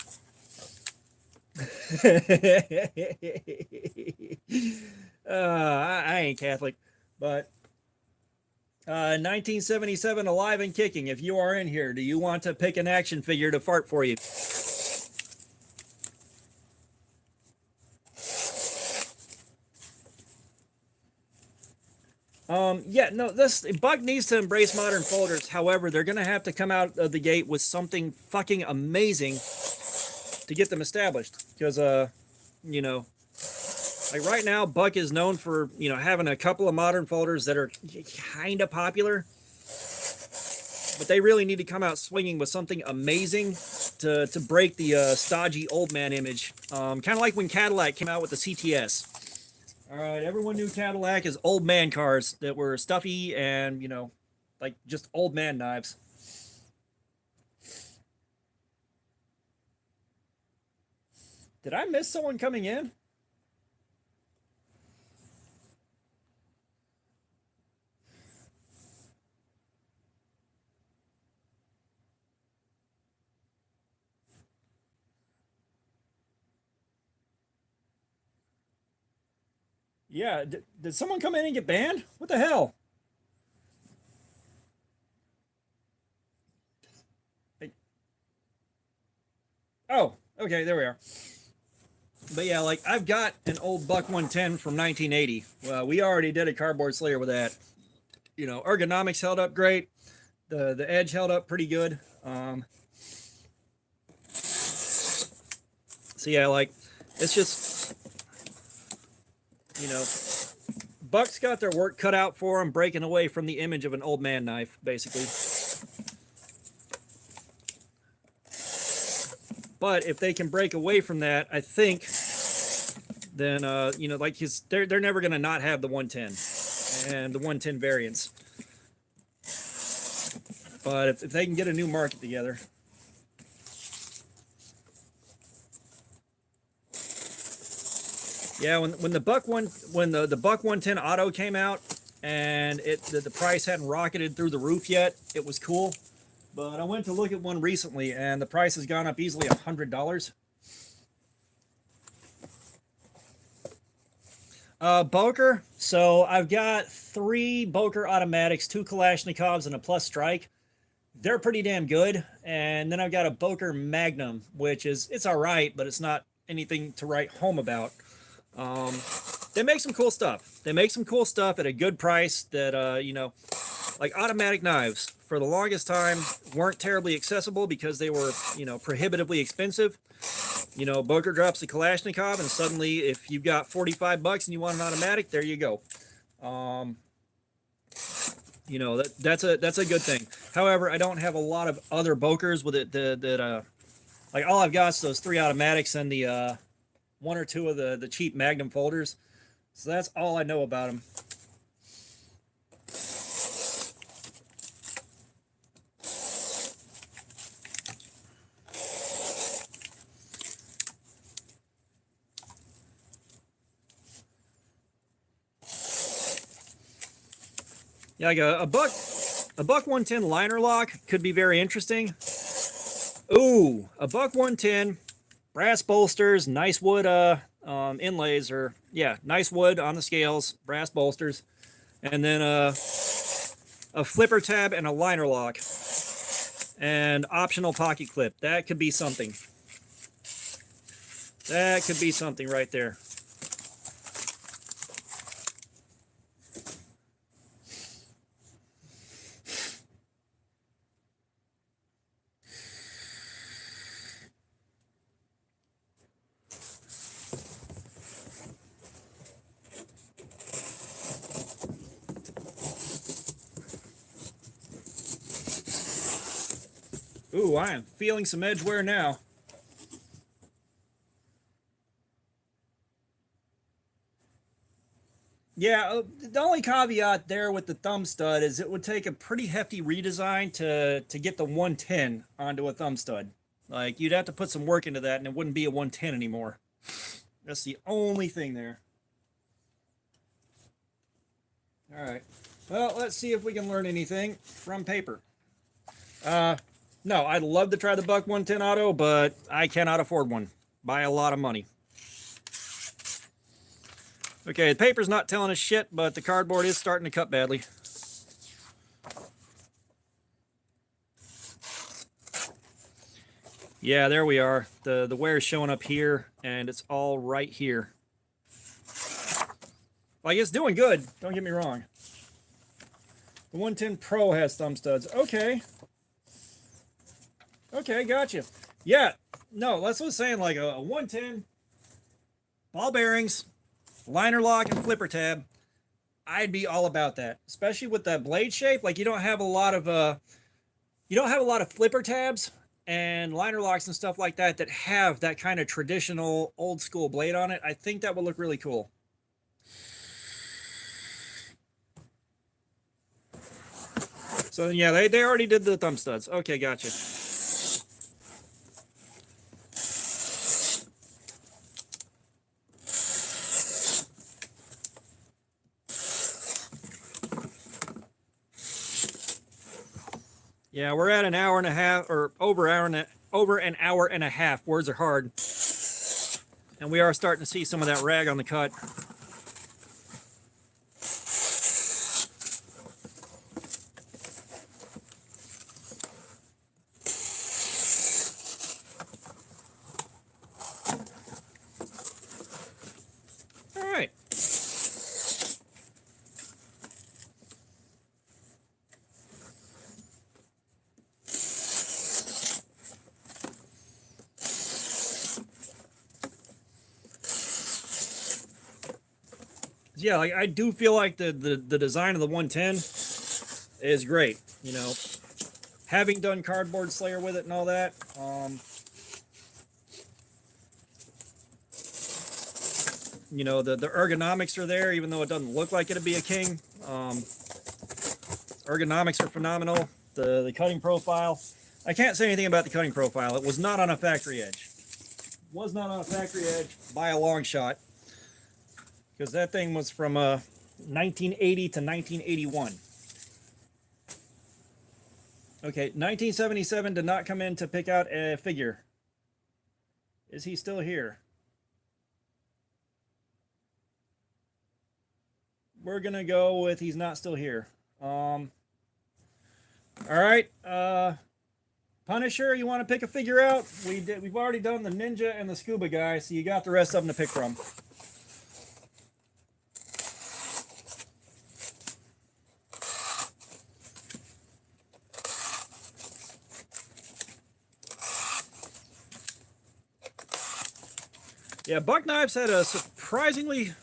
I ain't Catholic, but 1977 alive and kicking. If you are in here, do you want to pick an action figure to fart for you? Yeah, no, this Buck needs to embrace modern folders. However, they're gonna have to come out of the gate with something fucking amazing to get them established. Because you know, like right now, Buck is known for, you know, having a couple of modern folders that are kind of popular, but they really need to come out swinging with something amazing to break the stodgy old man image. Kind of like when Cadillac came out with the CTS. All right, everyone knew Cadillac as old man cars that were stuffy and, you know, like just old man knives. Did I miss someone coming in? Yeah, did someone come in and get banned? What the hell? Hey, oh, okay, there we are. But yeah, like I've got an old Buck 110 from 1980. Well, we already did a cardboard slayer with that. You know, ergonomics held up great. The edge held up pretty good. So yeah, like it's just, you know, Buck's got their work cut out for them, breaking away from the image of an old man knife, basically. But if they can break away from that, I think then you know, like they're never gonna not have the 110 and the 110 variants. But if they can get a new market together. Yeah, when the Buck 110 Auto came out and the price hadn't rocketed through the roof yet, it was cool. But I went to look at one recently and the price has gone up easily $100. Boker. So I've got 3 Boker automatics, 2 Kalashnikovs, and a Plus Strike. They're pretty damn good. And then I've got a Boker Magnum, which it's all right, but it's not anything to write home about. They make some cool stuff. They make some cool stuff at a good price that, you know, like automatic knives for the longest time weren't terribly accessible because they were, you know, prohibitively expensive. You know, Boker drops the Kalashnikov and suddenly if you've got 45 bucks and you want an automatic, there you go. You know, that's a good thing. However, I don't have a lot of other Bokers with it that like all I've got is those 3 automatics and the 1 or 2 of the cheap Magnum folders. So that's all I know about them. Yeah, like a buck 110 liner lock could be very interesting. Ooh, a buck 110, brass bolsters, nice wood inlays, or yeah, nice wood on the scales, brass bolsters, and then a flipper tab and a liner lock, and optional pocket clip. That could be something. That could be something right there. Ooh, I am feeling some edge wear now. Yeah, the only caveat there with the thumb stud is it would take a pretty hefty redesign to get the 110 onto a thumb stud. Like, you'd have to put some work into that, and it wouldn't be a 110 anymore. That's the only thing there. All right. Well, let's see if we can learn anything from paper. No, I'd love to try the Buck 110 Auto, but I cannot afford one by a lot of money. Okay, the paper's not telling us shit, but the cardboard is starting to cut badly. Yeah, there we are. The wear is showing up here, and it's all right here. Like, it's doing good, don't get me wrong. The 110 Pro has thumb studs. Okay. Okay, gotcha. Yeah, no, that's what I'm saying. Like a 110, ball bearings, liner lock, and flipper tab. I'd be all about that, especially with that blade shape. Like, you don't have a lot of flipper tabs and liner locks and stuff like that that have that kind of traditional old school blade on it. I think that would look really cool. So yeah, they already did the thumb studs. Okay, gotcha. Yeah, we're at an hour and a half, or over an hour and a half. Words are hard. And we are starting to see some of that rag on the cut. All right. Yeah, like, I do feel like the design of the 110 is great. You know, having done Cardboard Slayer with it and all that, you know, the ergonomics are there, even though it doesn't look like it'd be a King. Ergonomics are phenomenal. The cutting profile, I can't say anything about the cutting profile. It was not on a factory edge. Was not on a factory edge by a long shot, because that thing was from 1980 to 1981. Okay, 1977 did not come in to pick out a figure. Is he still here? We're gonna go with he's not still here. All right, Punisher, you want to pick a figure out? We've already done the Ninja and the Scuba guy, so you got the rest of them to pick from. Yeah, Buck Knives had a surprisingly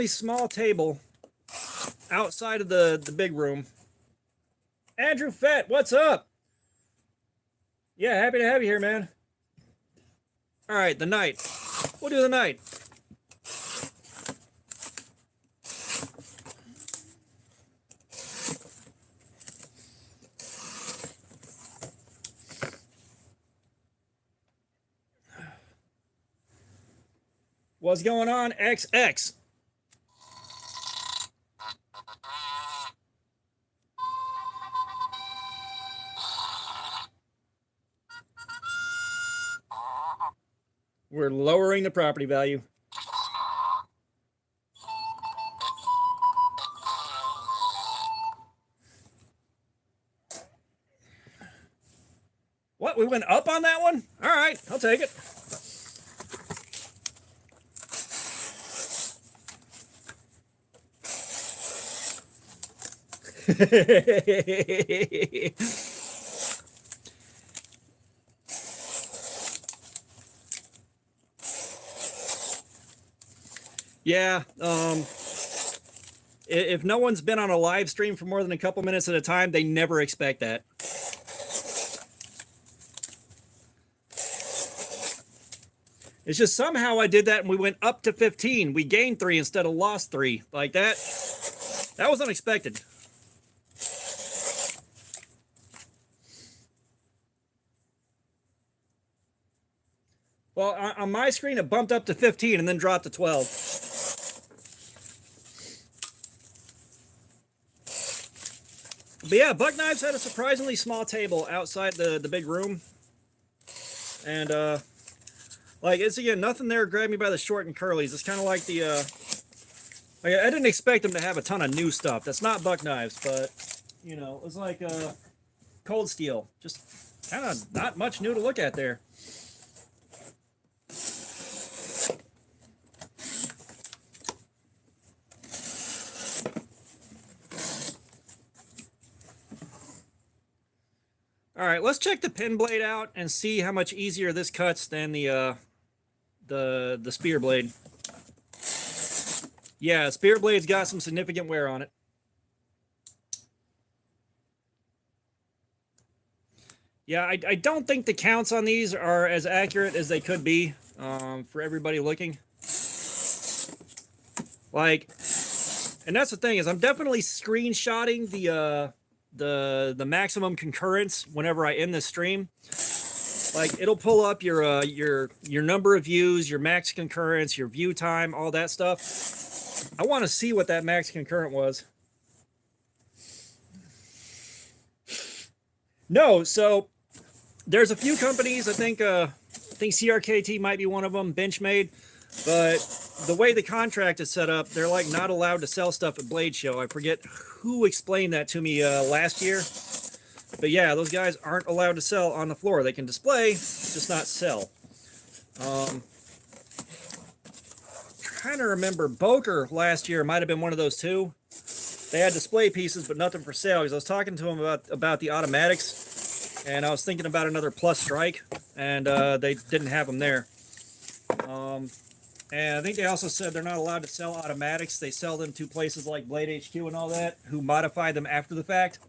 small table outside of the big room. Andrew Fett, what's up? Yeah, happy to have you here, man. All right, the Knight. We'll do the Knight. What's going on, XX? We're lowering the property value. What? We went up on that one? All right, I'll take it. Yeah, if no one's been on a live stream for more than a couple minutes at a time, they never expect that. It's just somehow I did that and we went up to 15. We gained 3 instead of lost 3. Like that. That was unexpected. Well, on my screen, it bumped up to 15 and then dropped to 12. But yeah, Buck Knives had a surprisingly small table outside the big room. And, like, it's, again, nothing there grabbed me by the short and curlies. It's kind of like the, like, I didn't expect them to have a ton of new stuff. That's not Buck Knives, but, you know, it was like, Cold Steel. Just kind of not much new to look at there. All right, let's check the pin blade out and see how much easier this cuts than the spear blade. Yeah, spear blade's got some significant wear on it. Yeah, I don't think the counts on these are as accurate as they could be for everybody looking. Like, and that's the thing is I'm definitely screenshotting the maximum concurrence whenever I end this stream. Like, it'll pull up your number of views, your max concurrence, your view time, all that stuff. I want to see what that max concurrent was. No, so there's a few companies. I think CRKT might be one of them, Benchmade. But the way the contract is set up, they're like not allowed to sell stuff at Blade Show. I forget who explained that to me last year. But yeah, those guys aren't allowed to sell on the floor. They can display, just not sell. Trying to remember, Boker last year might have been one of those too. They had display pieces, but nothing for sale. Because I was talking to them about the automatics, and I was thinking about another Plus Strike, and they didn't have them there. And I think they also said they're not allowed to sell automatics. They sell them to places like Blade HQ and all that, who modify them after the fact.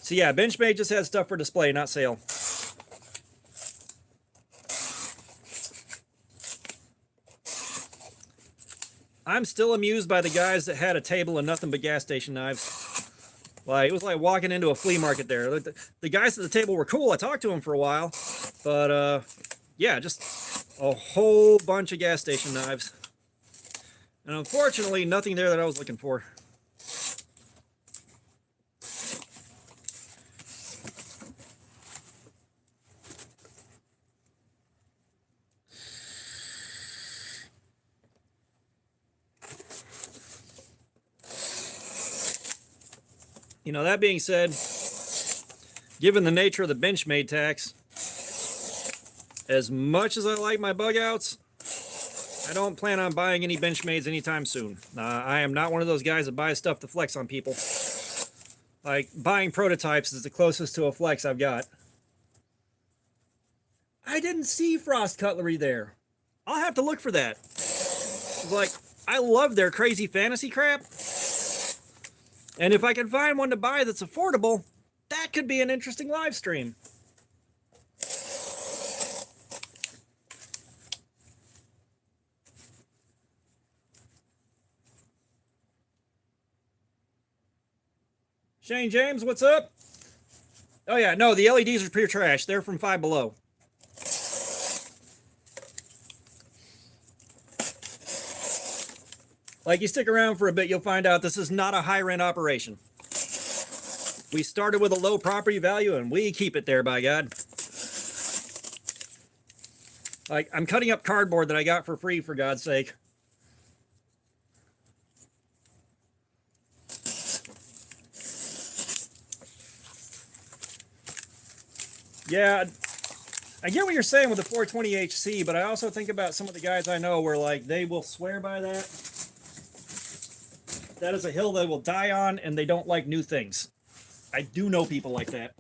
So yeah, Benchmade just has stuff for display, not sale. I'm still amused by the guys that had a table and nothing but gas station knives. Like, it was like walking into a flea market there. The guys at the table were cool. I talked to them for a while. But, yeah, just a whole bunch of gas station knives. And unfortunately, nothing there that I was looking for. You know, that being said, given the nature of the Benchmade tax, as much as I like my bug outs, I don't plan on buying any Benchmades anytime soon. I am not one of those guys that buys stuff to flex on people. Like, buying prototypes is the closest to a flex I've got. I didn't see Frost Cutlery there. I'll have to look for that. Like, I love their crazy fantasy crap. And if I can find one to buy that's affordable, that could be an interesting live stream. Shane James, what's up? Oh yeah, no, the LEDs are pure trash. They're from Five Below. Like, you stick around for a bit, you'll find out this is not a high rent operation. We started with a low property value and we keep it there, by God. Like, I'm cutting up cardboard that I got for free, for God's sake. Yeah, I get what you're saying with the 420 HC, but I also think about some of the guys I know where, like, they will swear by that. That is a hill they will die on, and they don't like new things. I do know people like that.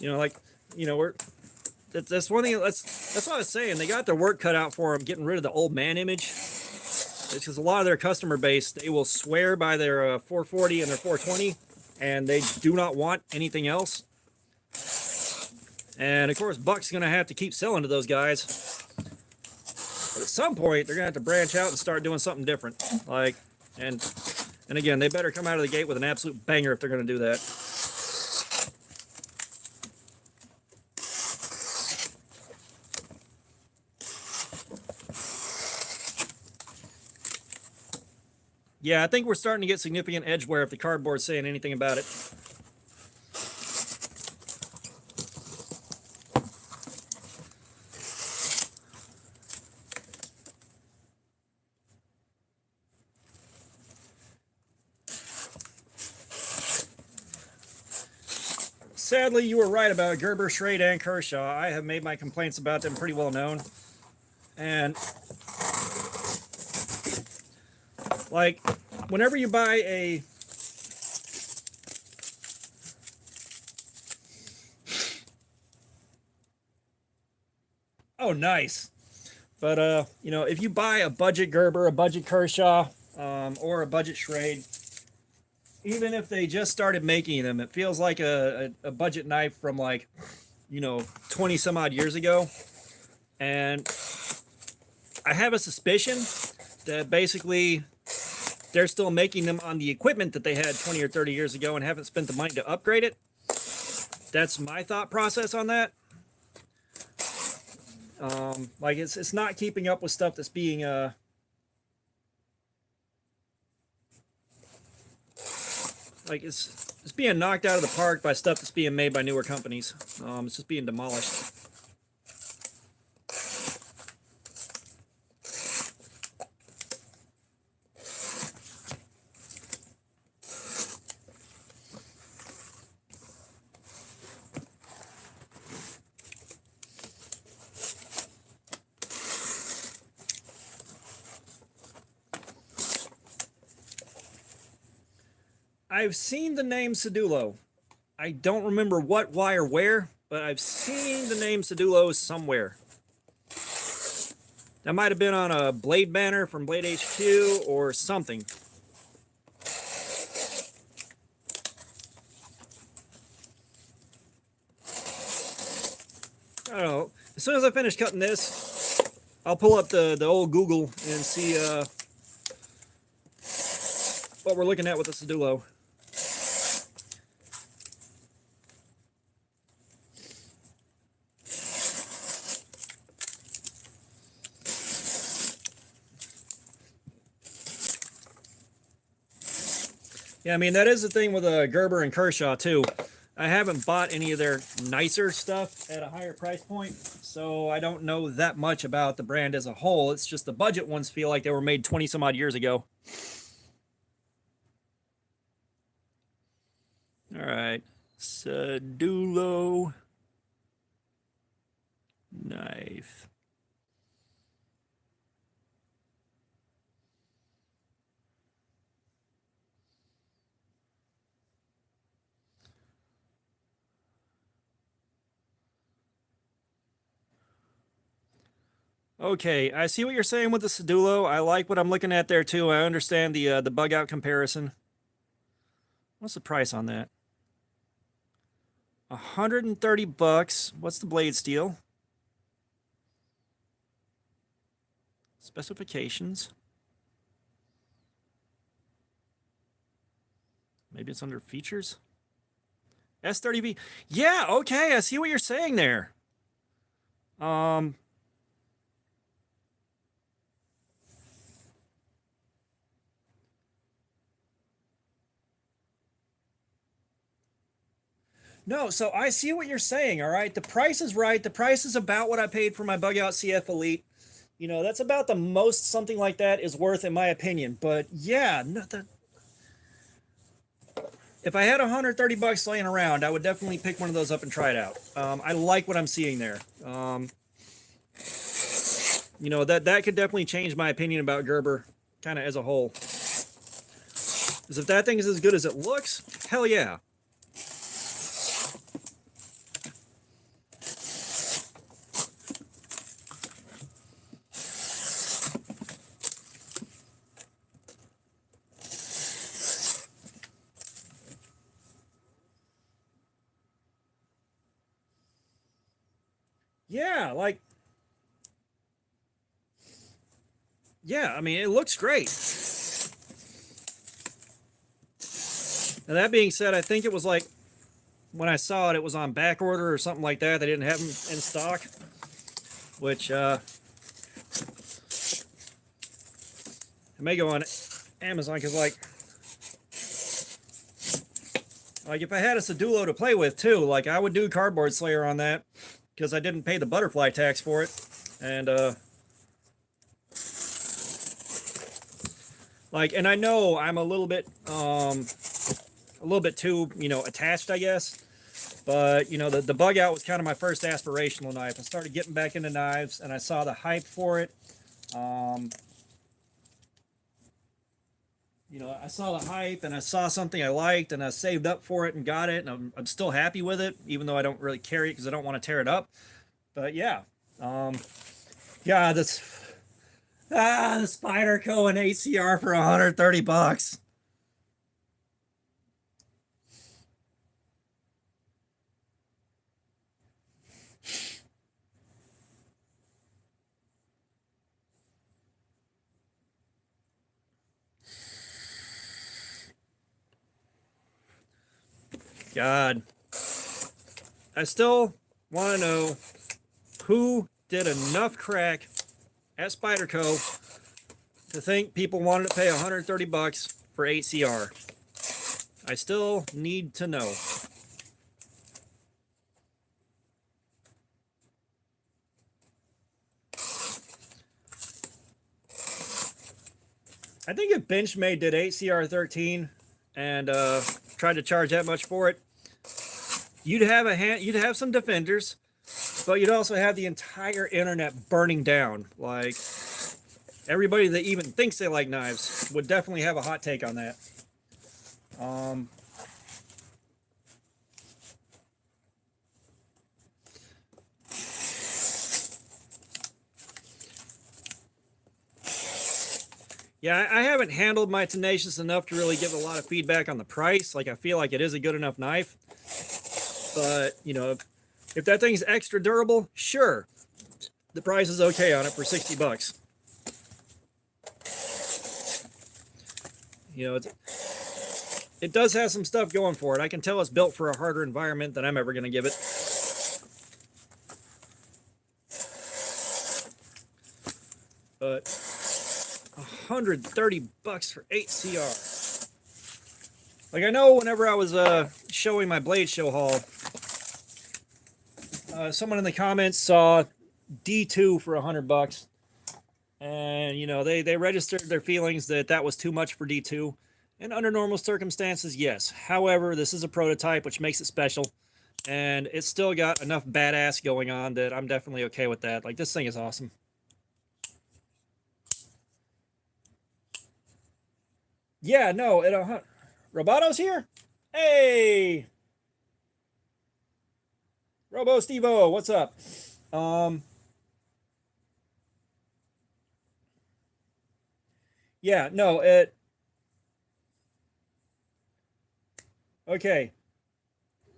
You know, like, you know, that's one thing. That's what I was saying. They got their work cut out for them, getting rid of the old man image. It's because a lot of their customer base, they will swear by their 440 and their 420, and they do not want anything else. And of course, Buck's going to have to keep selling to those guys. But at some point, they're going to have to branch out and start doing something different. Like, and again, they better come out of the gate with an absolute banger if they're going to do that. Yeah, I think we're starting to get significant edge wear if the cardboard's saying anything about it. Sadly, you were right about Gerber, Schrade, and Kershaw. I have made my complaints about them pretty well known. And, like, whenever you buy a... Oh, nice. But, you know, if you buy a budget Gerber, a budget Kershaw, or a budget Schrade, even if they just started making them, it feels like a budget knife from, like, you know, 20 some odd years ago. And I have a suspicion that basically they're still making them on the equipment that they had 20 or 30 years ago and haven't spent the money to upgrade it. That's my thought process on that. Like, it's not keeping up with stuff that's being like, it's being knocked out of the park by stuff that's being made by newer companies. It's just being demolished. I've seen the name Sedulo. I don't remember what, why, or where, but I've seen the name Sedulo somewhere. That might have been on a Blade banner from Blade HQ or something. I don't know. As soon as I finish cutting this, I'll pull up the old Google and see what we're looking at with the Sedulo. Yeah, I mean, that is the thing with Gerber and Kershaw, too. I haven't bought any of their nicer stuff at a higher price point, so I don't know that much about the brand as a whole. It's just the budget ones feel like they were made 20 some odd years ago. All right, Sedulo knife. Okay, I see what you're saying with the Sedulo. I like what I'm looking at there too. I understand the bug out comparison. What's the price on that? 130 bucks. What's the blade steel? Specifications. Maybe it's under features. S30V. Yeah, okay, I see what you're saying there. No, so I see what you're saying, all right? The price is right. The price is about what I paid for my Bug Out CF Elite. You know, that's about the most something like that is worth, in my opinion. But yeah, no, if I had 130 bucks laying around, I would definitely pick one of those up and try it out. I like what I'm seeing there. You know, that could definitely change my opinion about Gerber kind of as a whole. Because if that thing is as good as it looks, hell yeah. Yeah, like, yeah, I mean, it looks great. Now, that being said, I think it was like, when I saw it, it was on back order or something like that. They didn't have them in stock, which, it may go on Amazon, because, like if I had a Sedulo to play with, too, like, I would do Cardboard Slayer on that, because I didn't pay the butterfly tax for it. And, like, and I know I'm a little bit too, you know, attached, I guess. But, you know, the Bug Out was kind of my first aspirational knife. I started getting back into knives, and I saw the hype for it. You know, I saw the hype, and I saw something I liked, and I saved up for it and got it, and I'm still happy with it, even though I don't really carry it because I don't want to tear it up. But yeah, yeah, the Spyderco and ACR for 130 bucks. God, I still want to know who did enough crack at Spyderco to think people wanted to pay 130 bucks for 8CR. I still need to know. I think if Benchmade did 8CR13 and tried to charge that much for it, you'd have some defenders, but you'd also have the entire internet burning down. Like, everybody that even thinks they like knives would definitely have a hot take on that. Yeah, I haven't handled my Tenacious enough to really give a lot of feedback on the price. Like, I feel like it is a good enough knife. But, you know, if that thing's extra durable, sure. The price is okay on it for 60 bucks. You know, it does have some stuff going for it. I can tell it's built for a harder environment than I'm ever going to give it. But 130 bucks for 8CR. Like, I know whenever I was showing my Blade Show haul, someone in the comments saw D2 for 100 bucks. And, you know, they registered their feelings that that was too much for D2. And under normal circumstances, yes. However, this is a prototype, which makes it special. And it's still got enough badass going on that I'm definitely okay with that. Like, this thing is awesome. Yeah, no, Roboto's here? Hey! Robo Stevo, what's up? Yeah, no, okay.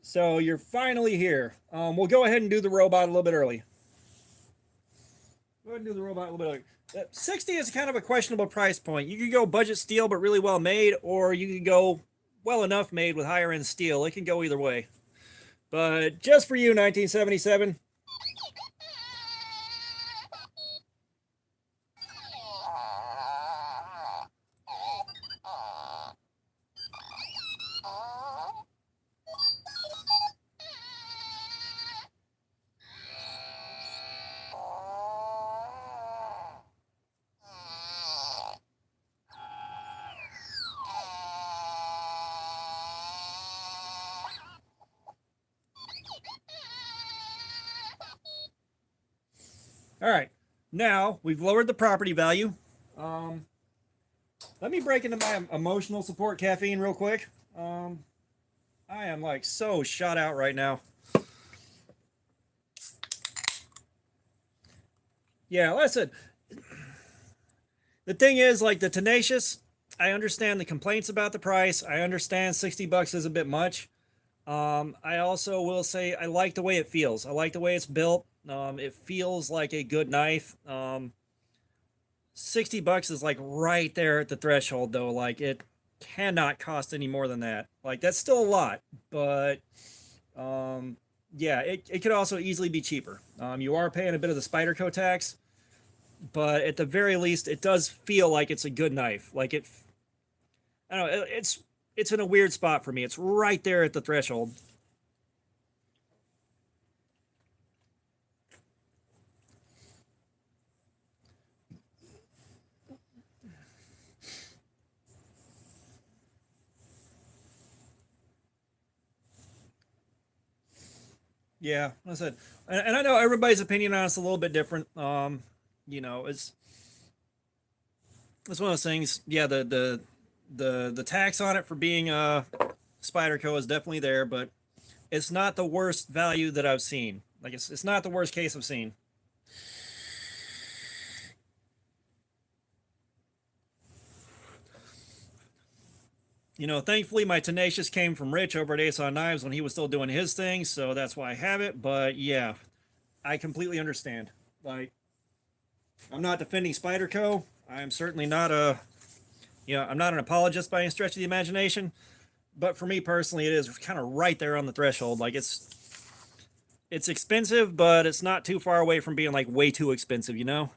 So you're finally here. We'll go ahead and do the robot a little bit early. Go ahead and do the robot a little bit early. 60 is kind of a questionable price point. You could go budget steel, but really well made, or you could go well enough made with higher end steel. It can go either way. But just for you, 1977. All right, now we've lowered the property value. Um, Let me break into my emotional support caffeine real quick. I am like so shot out right now. Yeah, listen. The thing is, like the Tenacious, I understand the complaints about the price. I understand $60 is a bit much. I also will say I like the way it feels. I like the way it's built. It feels like a good knife. $60 is like right there at the threshold though. Like it cannot cost any more than that. Like that's still a lot, but yeah, it could also easily be cheaper. You are paying a bit of the Spyderco tax, but at the very least, it does feel like it's a good knife. Like it, I don't know, it's in a weird spot for me. It's right there at the threshold. Yeah, like I said, and I know everybody's opinion on it's a little bit different. You know, it's one of those things. Yeah, the tax on it for being Spyderco is definitely there, but it's not the worst value that I've seen. Like it's not the worst case I've seen. You know, thankfully my Tenacious came from Rich over at Ace on Knives when he was still doing his thing, so that's why I have it. But yeah, I completely understand. Like, I'm not defending Spyderco. I'm certainly not a, you know, I'm not an apologist by any stretch of the imagination. But for me personally, it is kind of right there on the threshold. Like it's expensive, but it's not too far away from being like way too expensive, you know?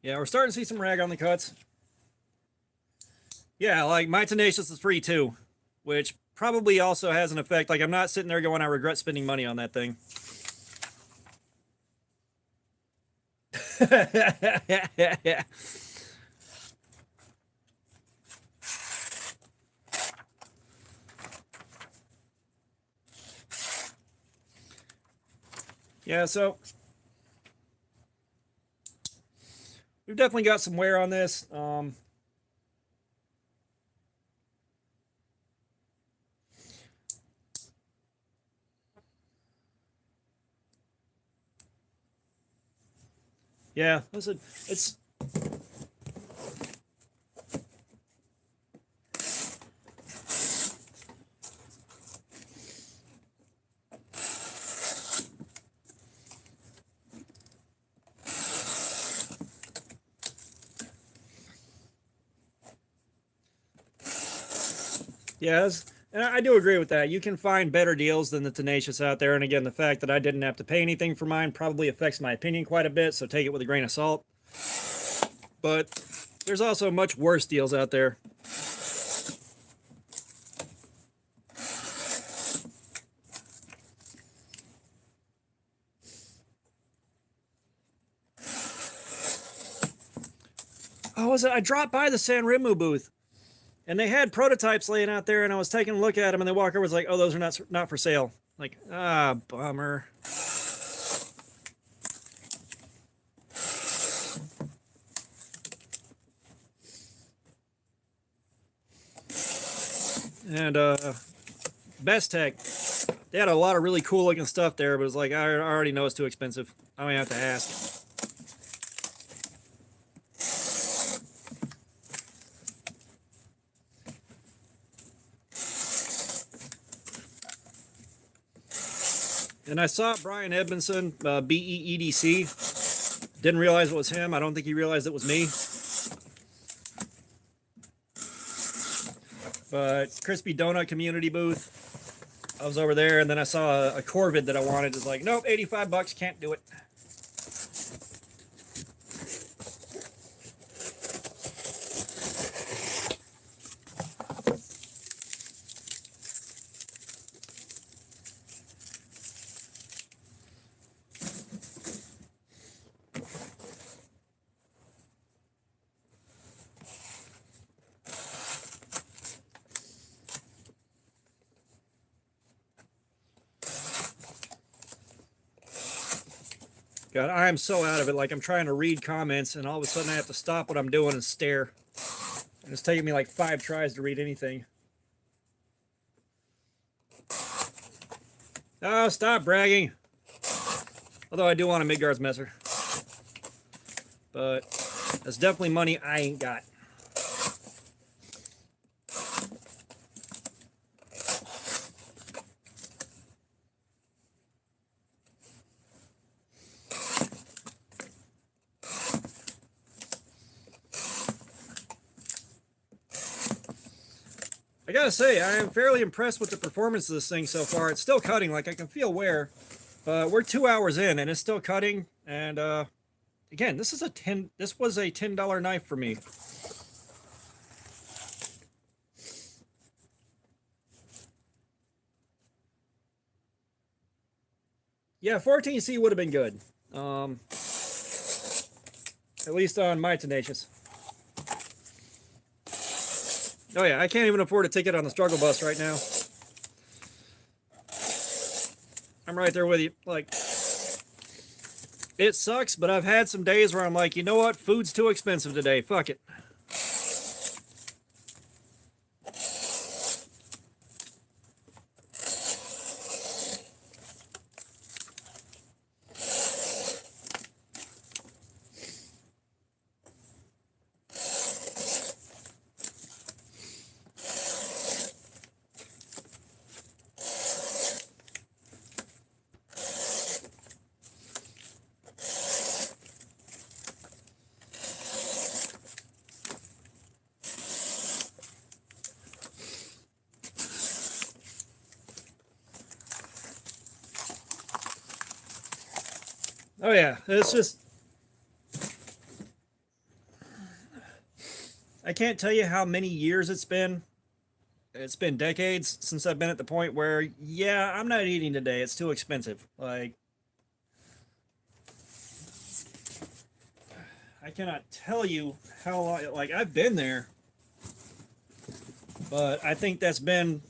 Yeah, we're starting to see some rag on the cuts. Yeah, like my Tenacious is free too, which probably also has an effect. Like I'm not sitting there going, I regret spending money on that thing. Yeah. Yeah, so we've definitely got some wear on this. Yeah, listen, it's yes, and I do agree with that. You can find better deals than the Tenacious out there. And again, the fact that I didn't have to pay anything for mine probably affects my opinion quite a bit. So take it with a grain of salt. But there's also much worse deals out there. Oh, was it? I dropped by the Sanremo booth, and they had prototypes laying out there, and I was taking a look at them, and the walker was like, "Oh, those are not for sale." Like, ah, bummer. And Best Tech, they had a lot of really cool looking stuff there, but it's like I already know it's too expensive. I don't have to ask. And I saw Brian Edmondson, BEEDC. Didn't realize it was him. I don't think he realized it was me. But Crispy Donut Community Booth. I was over there, and then I saw a Corvid that I wanted. It's like, nope, 85 bucks, can't do it. God, I am so out of it. Like, I'm trying to read comments, and all of a sudden I have to stop what I'm doing and stare. And it's taking me like 5 tries to read anything. Oh, stop bragging. Although I do want a Midgard's Messer. But that's definitely money I ain't got. I gotta say, I am fairly impressed with the performance of this thing so far. It's still cutting, like I can feel wear, but we're 2 hours in and it's still cutting. And again, this was a $10 knife for me. Yeah, 14C would have been good. At least on my Tenacious. Oh yeah, I can't even afford a ticket on the struggle bus right now. I'm right there with you. Like, it sucks, but I've had some days where I'm like, you know what? Food's too expensive today. Fuck it. Oh yeah, it's just, I can't tell you how many years it's been. It's been decades since I've been at the point where, yeah, I'm not eating today. It's too expensive. Like, I cannot tell you how long, like, I've been there, but I think that's been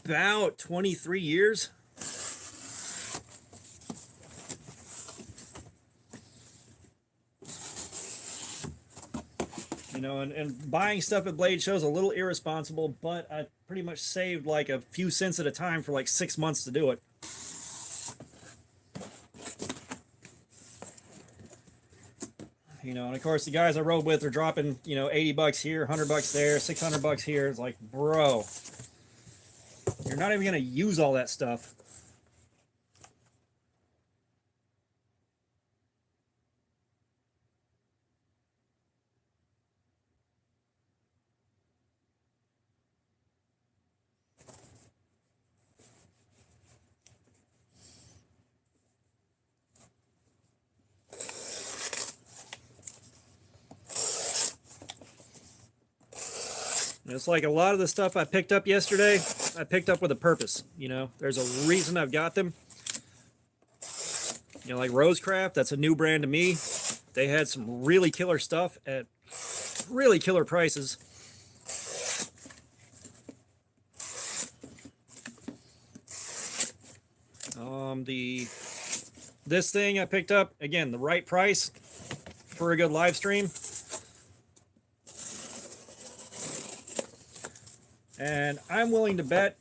about 23 years. You know, and buying stuff at Blade Show is a little irresponsible, but I pretty much saved like a few cents at a time for like 6 months to do it. You know, and of course the guys I rode with are dropping, you know, 80 bucks here, 100 bucks there, 600 bucks here. It's like, bro, you're not even going to use all that stuff. It's like a lot of the stuff I picked up yesterday, I picked up with a purpose. You know, there's a reason I've got them. You know, like Rosecraft, that's a new brand to me. They had some really killer stuff at really killer prices. This thing I picked up, again, the right price for a good live stream. And I'm willing to bet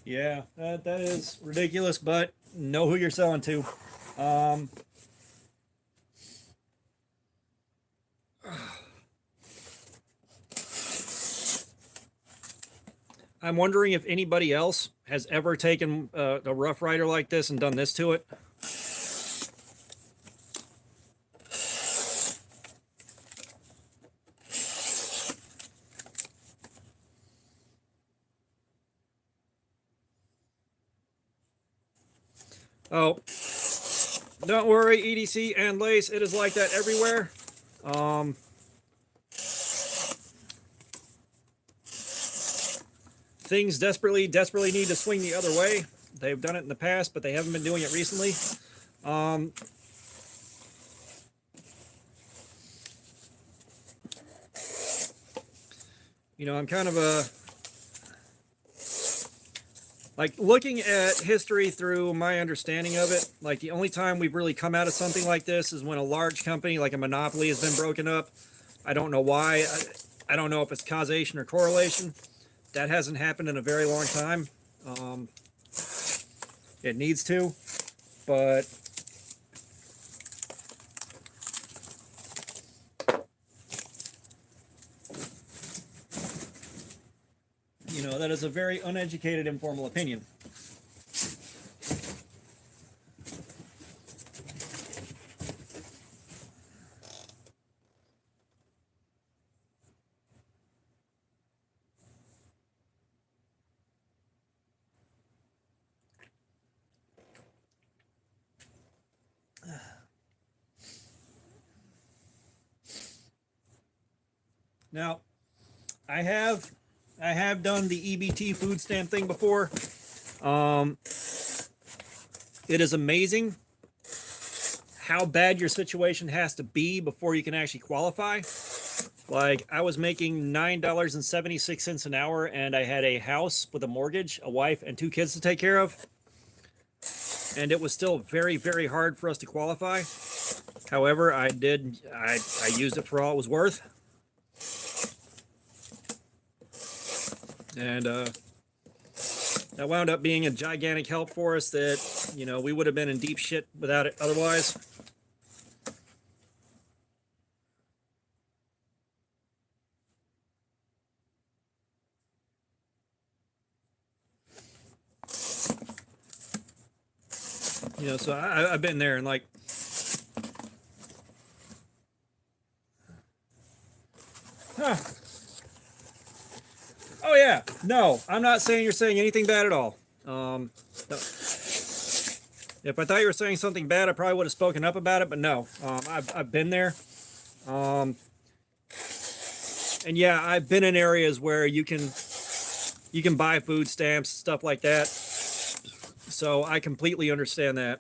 yeah, that is ridiculous, but know who you're selling to. I'm wondering if anybody else has ever taken a Rough Rider like this and done this to it. Oh, don't worry, EDC and Lace, it is like that everywhere. Things desperately need to swing the other way. They've done it in the past, but they haven't been doing it recently. You know, I'm kind of like looking at history through my understanding of it. Like the only time we've really come out of something like this is when a large company like a monopoly has been broken up. I don't know why. I don't know if it's causation or correlation. That hasn't happened in a very long time. It needs to, but you know, that is a very uneducated, informal opinion. Now, I have done the EBT food stamp thing before. It is amazing how bad your situation has to be before you can actually qualify. Like, I was making $9.76 an hour, and I had a house with a mortgage, a wife, and 2 kids to take care of. And it was still very, very hard for us to qualify. However, I used it for all it was worth. And that wound up being a gigantic help for us that, you know, we would have been in deep shit without it otherwise. You know, so I've been there and like, huh. Oh yeah, no, I'm not saying you're saying anything bad at all. No. If I thought you were saying something bad, I probably would have spoken up about it, but no, I've been there. And yeah, I've been in areas where you can buy food stamps, stuff like that. So I completely understand that.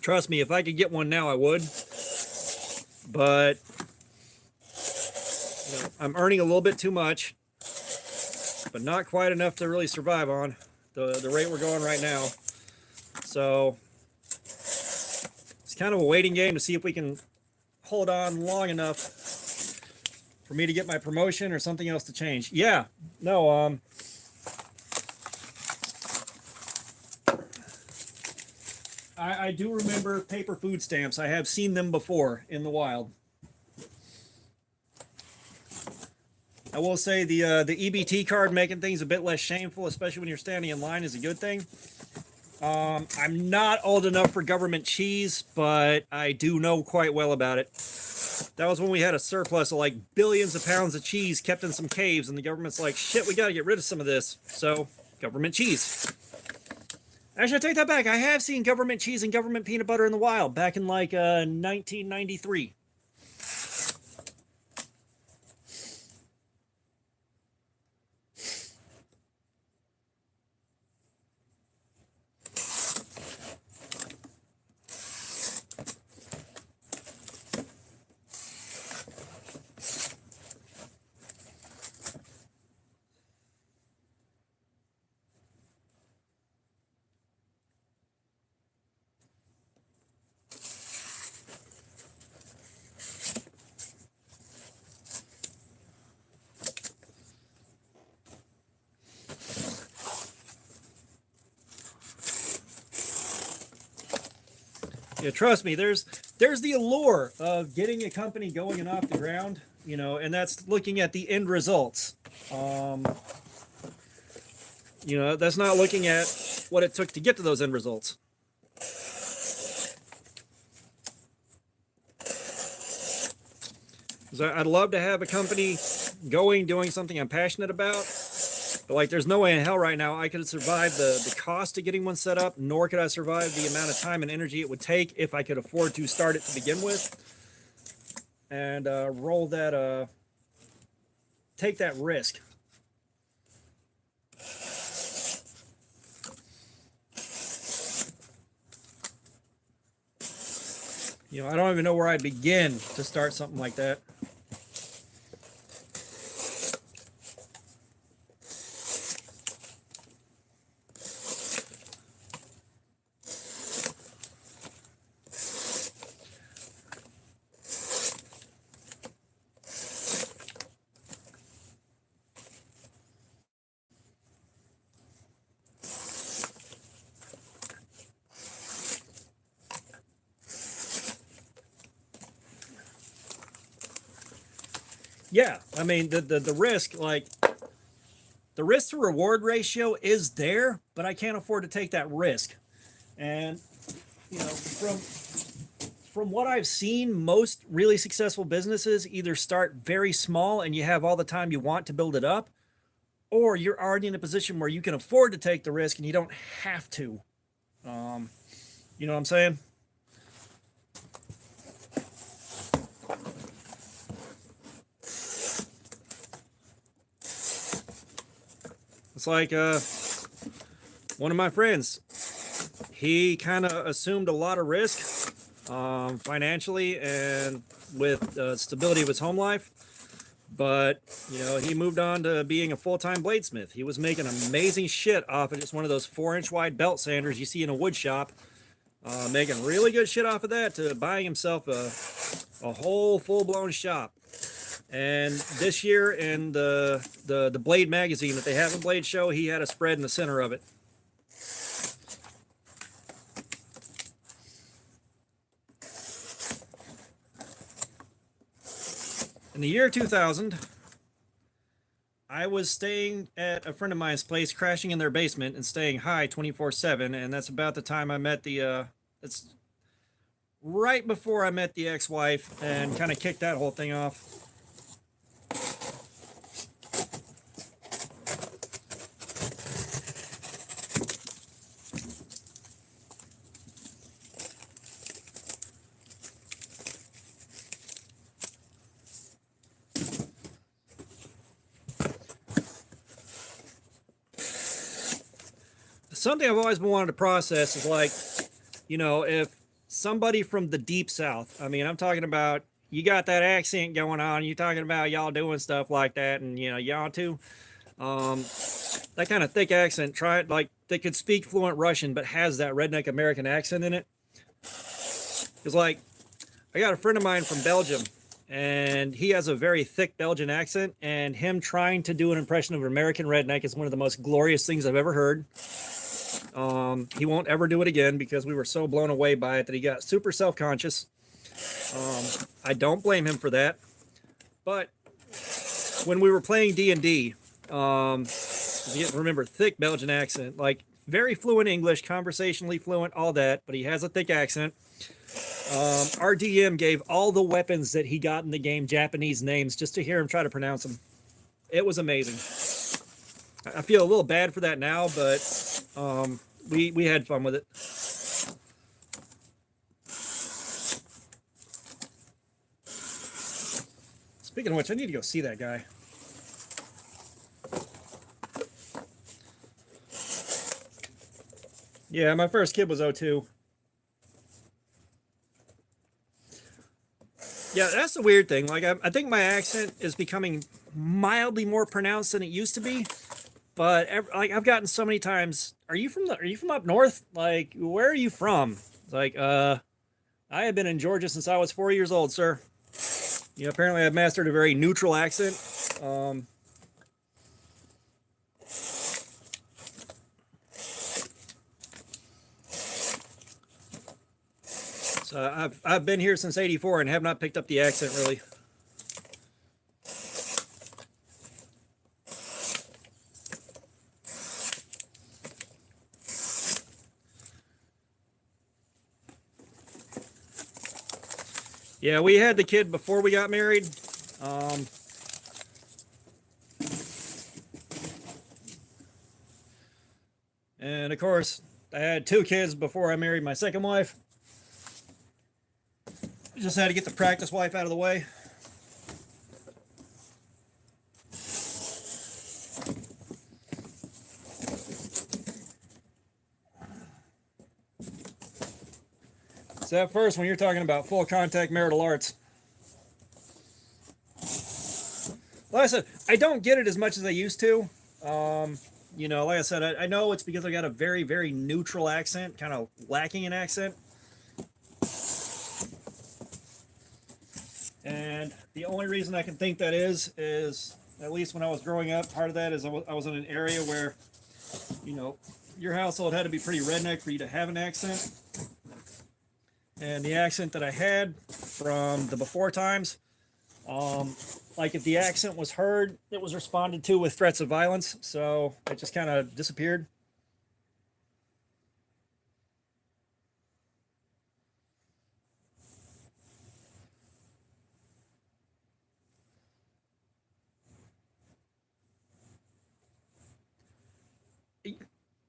Trust me, if I could get one now, I would. But you know, I'm earning a little bit too much, but not quite enough to really survive on the rate we're going right now. So it's kind of a waiting game to see if we can hold on long enough for me to get my promotion or something else to change. Yeah, no, I do remember paper food stamps. I have seen them before in the wild. I will say the EBT card making things a bit less shameful, especially when you're standing in line, is a good thing. I'm not old enough for government cheese, but I do know quite well about it. That was when we had a surplus of like billions of pounds of cheese kept in some caves, and the government's like, shit, we gotta get rid of some of this. So, government cheese. Actually, I take that back. I have seen government cheese and government peanut butter in the wild back in like 1993. Yeah, trust me, there's there's the allure of getting a company going and off the ground, you know, and that's looking at the end results. Um, you know, that's not looking at what it took to get to those end results. So I'd love to have a company going, doing something I'm passionate about. But like, there's no way in hell right now I could survive the cost of getting one set up, nor could I survive the amount of time and energy it would take if I could afford to start it to begin with. And roll that, take that risk. You know, I don't even know where I'd begin to start something like that. Yeah, I mean the risk, like the risk to reward ratio is there, but I can't afford to take that risk. And you know, from what I've seen, most really successful businesses either start very small and you have all the time you want to build it up, or you're already in a position where you can afford to take the risk and you don't have to. You know what I'm saying? It's like one of my friends. He kind of assumed a lot of risk financially and with stability of his home life. But, you know, he moved on to being a full-time bladesmith. He was making amazing shit off of just one of those 4-inch wide belt sanders you see in a wood shop. Making really good shit off of that to buying himself a whole full-blown shop. And this year in the Blade magazine that they have in Blade Show, he had a spread in the center of it. In the year 2000, I was staying at a friend of mine's place, crashing in their basement and staying high 24/7, and that's about the time I met it's right before I met the ex-wife and kind of kicked that whole thing off. Something I've always been wanting to process is like, you know, if somebody from the deep south, I mean, I'm talking about you got that accent going on, you're talking about y'all doing stuff like that, and you know, y'all too, um, that kind of thick accent, try it like they could speak fluent Russian, but has that redneck American accent in it. It's like, I got a friend of mine from Belgium, and he has a very thick Belgian accent, and him trying to do an impression of an American redneck is one of the most glorious things I've ever heard. He won't ever do it again because we were so blown away by it that he got super self-conscious. I don't blame him for that. But when we were playing D&D, remember, thick Belgian accent, like very fluent English, conversationally fluent, all that, but he has a thick accent. Our DM gave all the weapons that he got in the game Japanese names just to hear him try to pronounce them. It was amazing. I feel a little bad for that now, but we had fun with it. Speaking of which, I need to go see that guy. Yeah, my first kid was 02. Yeah, that's the weird thing. Like, I think my accent is becoming mildly more pronounced than it used to be. But like, I've gotten so many times, are you from up north? Like, where are you from? It's like, I have been in Georgia since I was 4 years old, sir. You know, apparently I've mastered a very neutral accent. So I've been here since '84 and have not picked up the accent really. Yeah, we had the kid before we got married. And of course, I had 2 kids before I married my second wife. Just had to get the practice wife out of the way. So at first, when you're talking about full contact marital arts, like I said, I don't get it as much as I used to. You know, like I said, I know it's because I got a very, very neutral accent, kind of lacking an accent. And the only reason I can think that is at least when I was growing up, part of that is I was in an area where, you know, your household had to be pretty redneck for you to have an accent. And the accent that I had from the before times, like if the accent was heard, it was responded to with threats of violence. So it just kind of disappeared.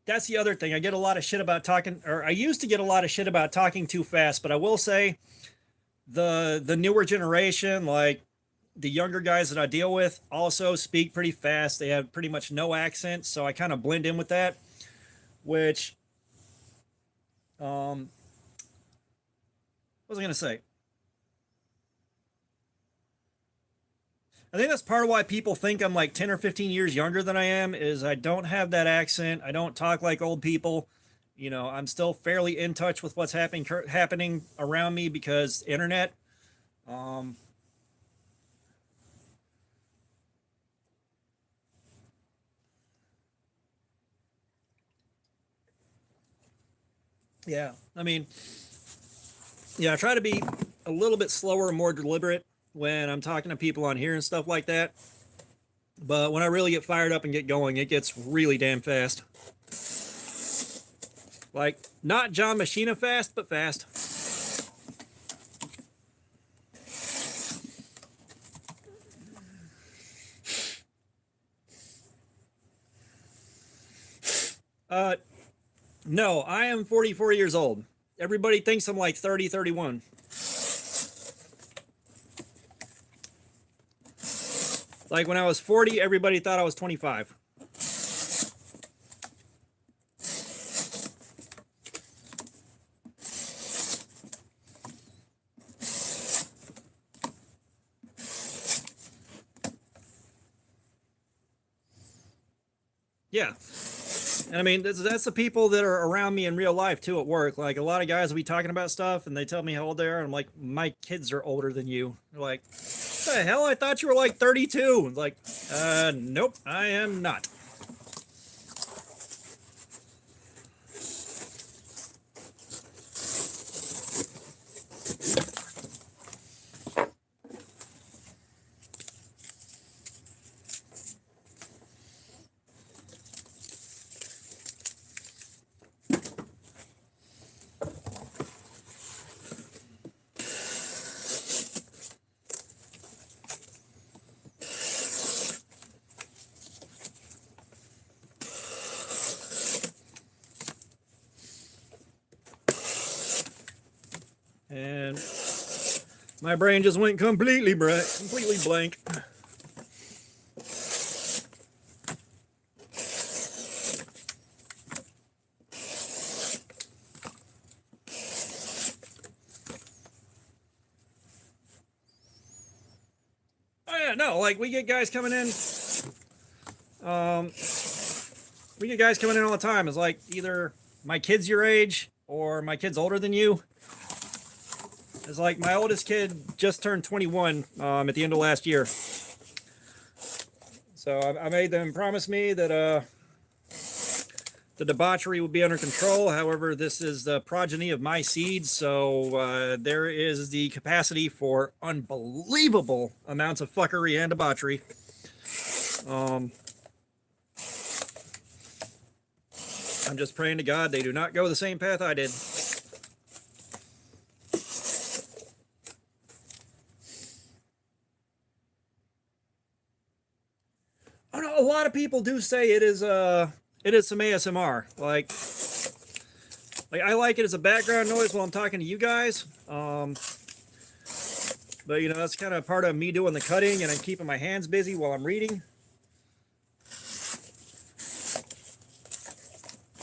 That's the other thing. I get a lot of shit about talking, or I used to get a lot of shit about talking too fast, but I will say the newer generation, like the younger guys that I deal with, also speak pretty fast. They have pretty much no accent, so I kind of blend in with that, which what was I gonna say? I think that's part of why people think I'm like 10 or 15 years younger than I am is I don't have that accent. I don't talk like old people. You know, I'm still fairly in touch with what's happening around me because internet. Um, yeah, I mean, yeah, I try to be a little bit slower and more deliberate when I'm talking to people on here and stuff like that. But when I really get fired up and get going, it gets really damn fast. Like, not John Machina fast, but fast. Uh, no, I am 44 years old. Everybody thinks I'm like 30, 31. Like when I was 40, everybody thought I was 25. Yeah. And I mean, that's the people that are around me in real life too at work. Like a lot of guys will be talking about stuff and they tell me how old they are. And I'm like, my kids are older than you. They're like, what the hell? I thought you were like 32. Like, nope, I am not. And my brain just went completely blank. Oh yeah, no, like we get guys coming in. Um, we get guys coming in all the time. It's like either my kid's your age or my kid's older than you. It's like my oldest kid just turned 21 at the end of last year. So I made them promise me that the debauchery will be under control. However, this is the progeny of my seeds, so there is the capacity for unbelievable amounts of fuckery and debauchery. I'm just praying to God they do not go the same path I did. I know a lot of people do say it is some ASMR. Like I like it as a background noise while I'm talking to you guys. But you know, that's kind of part of me doing the cutting, and I'm keeping my hands busy while I'm reading.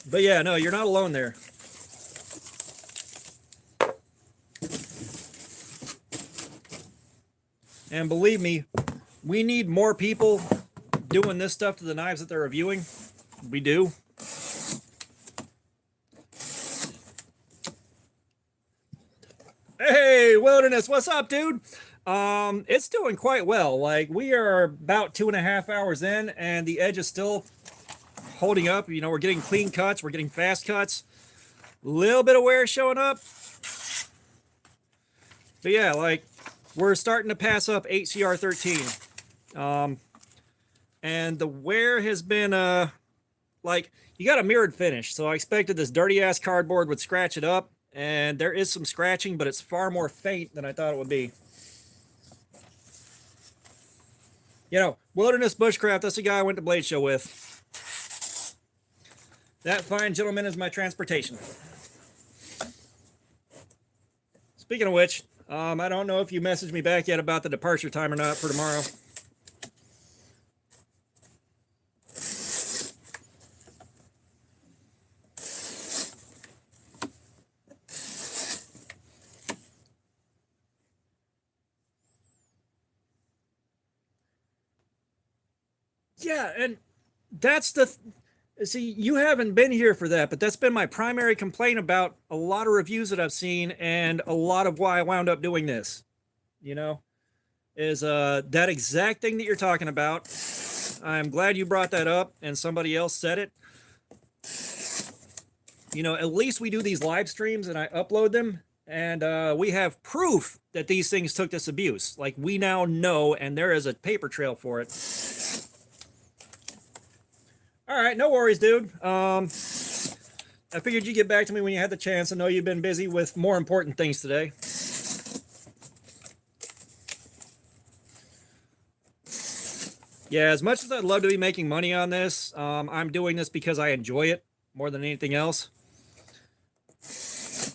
But yeah, no, you're not alone there. And believe me, we need more people doing this stuff to the knives that they're reviewing. We do. Hey, Wilderness, what's up, dude? It's doing quite well. Like, we are about 2.5 hours in, and the edge is still holding up. You know, we're getting clean cuts, we're getting fast cuts. A little bit of wear showing up. But yeah, like, we're starting to pass up 8CR13. And the wear has been, like, you got a mirrored finish. So I expected this dirty ass cardboard would scratch it up. And there is some scratching, but it's far more faint than I thought it would be. You know, Wilderness Bushcraft, that's the guy I went to Blade Show with. That fine gentleman is my transportation. Speaking of which, I don't know if you messaged me back yet about the departure time or not for tomorrow. Yeah, and that's see, you haven't been here for that, but that's been my primary complaint about a lot of reviews that I've seen, and a lot of why I wound up doing this, you know, is that exact thing that you're talking about. I'm glad you brought that up and somebody else said it. You know, at least we do these live streams and I upload them, and we have proof that these things took this abuse. Like, we now know, and there is a paper trail for it. All right, no worries, dude. I figured you'd get back to me when you had the chance. I know you've been busy with more important things today. Yeah, as much as I'd love to be making money on this, I'm doing this because I enjoy it more than anything else.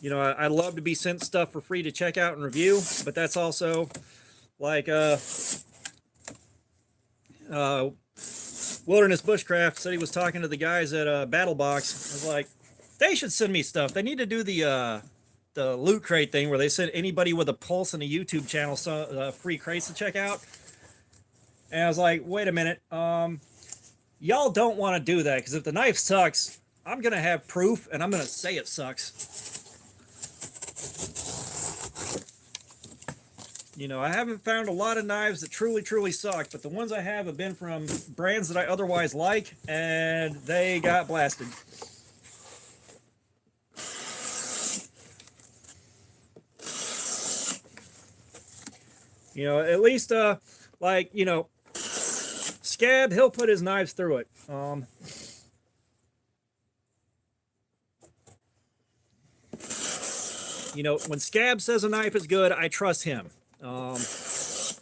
You know, I love to be sent stuff for free to check out and review, but that's also like Wilderness Bushcraft said he was talking to the guys at BattleBox. I was like, they should send me stuff. They need to do the loot crate thing where they send anybody with a pulse in a YouTube channel free crates to check out. And I was like, wait a minute, y'all don't want to do that, because if the knife sucks, I'm gonna have proof and I'm gonna say it sucks. You know, I haven't found a lot of knives that truly suck, but the ones I have been from brands that I otherwise like, and they got blasted. You know, at least, like, you know, Scab, he'll put his knives through it. You know, when Scab says a knife is good, I trust him.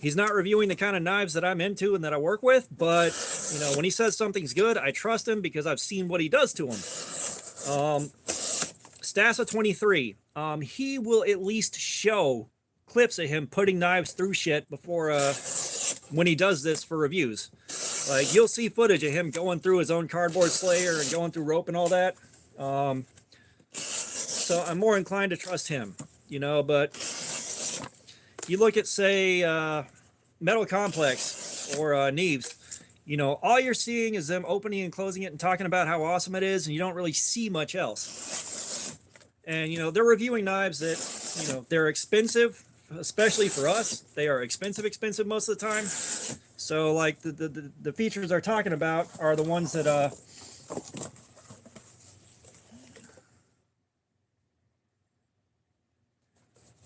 He's not reviewing the kind of knives that I'm into and that I work with, but, you know, when he says something's good, I trust him because I've seen what he does to them. Stassa23, he will at least show clips of him putting knives through shit before, when he does this for reviews. Like, you'll see footage of him going through his own cardboard slayer and going through rope and all that. So I'm more inclined to trust him, you know, but you look at, say, Metal Complex or Neves, you know, all you're seeing is them opening and closing it and talking about how awesome it is, and you don't really see much else. And, you know, they're reviewing knives that, you know, they're expensive, especially for us. They are expensive most of the time. So, like, the features they're talking about are the ones that,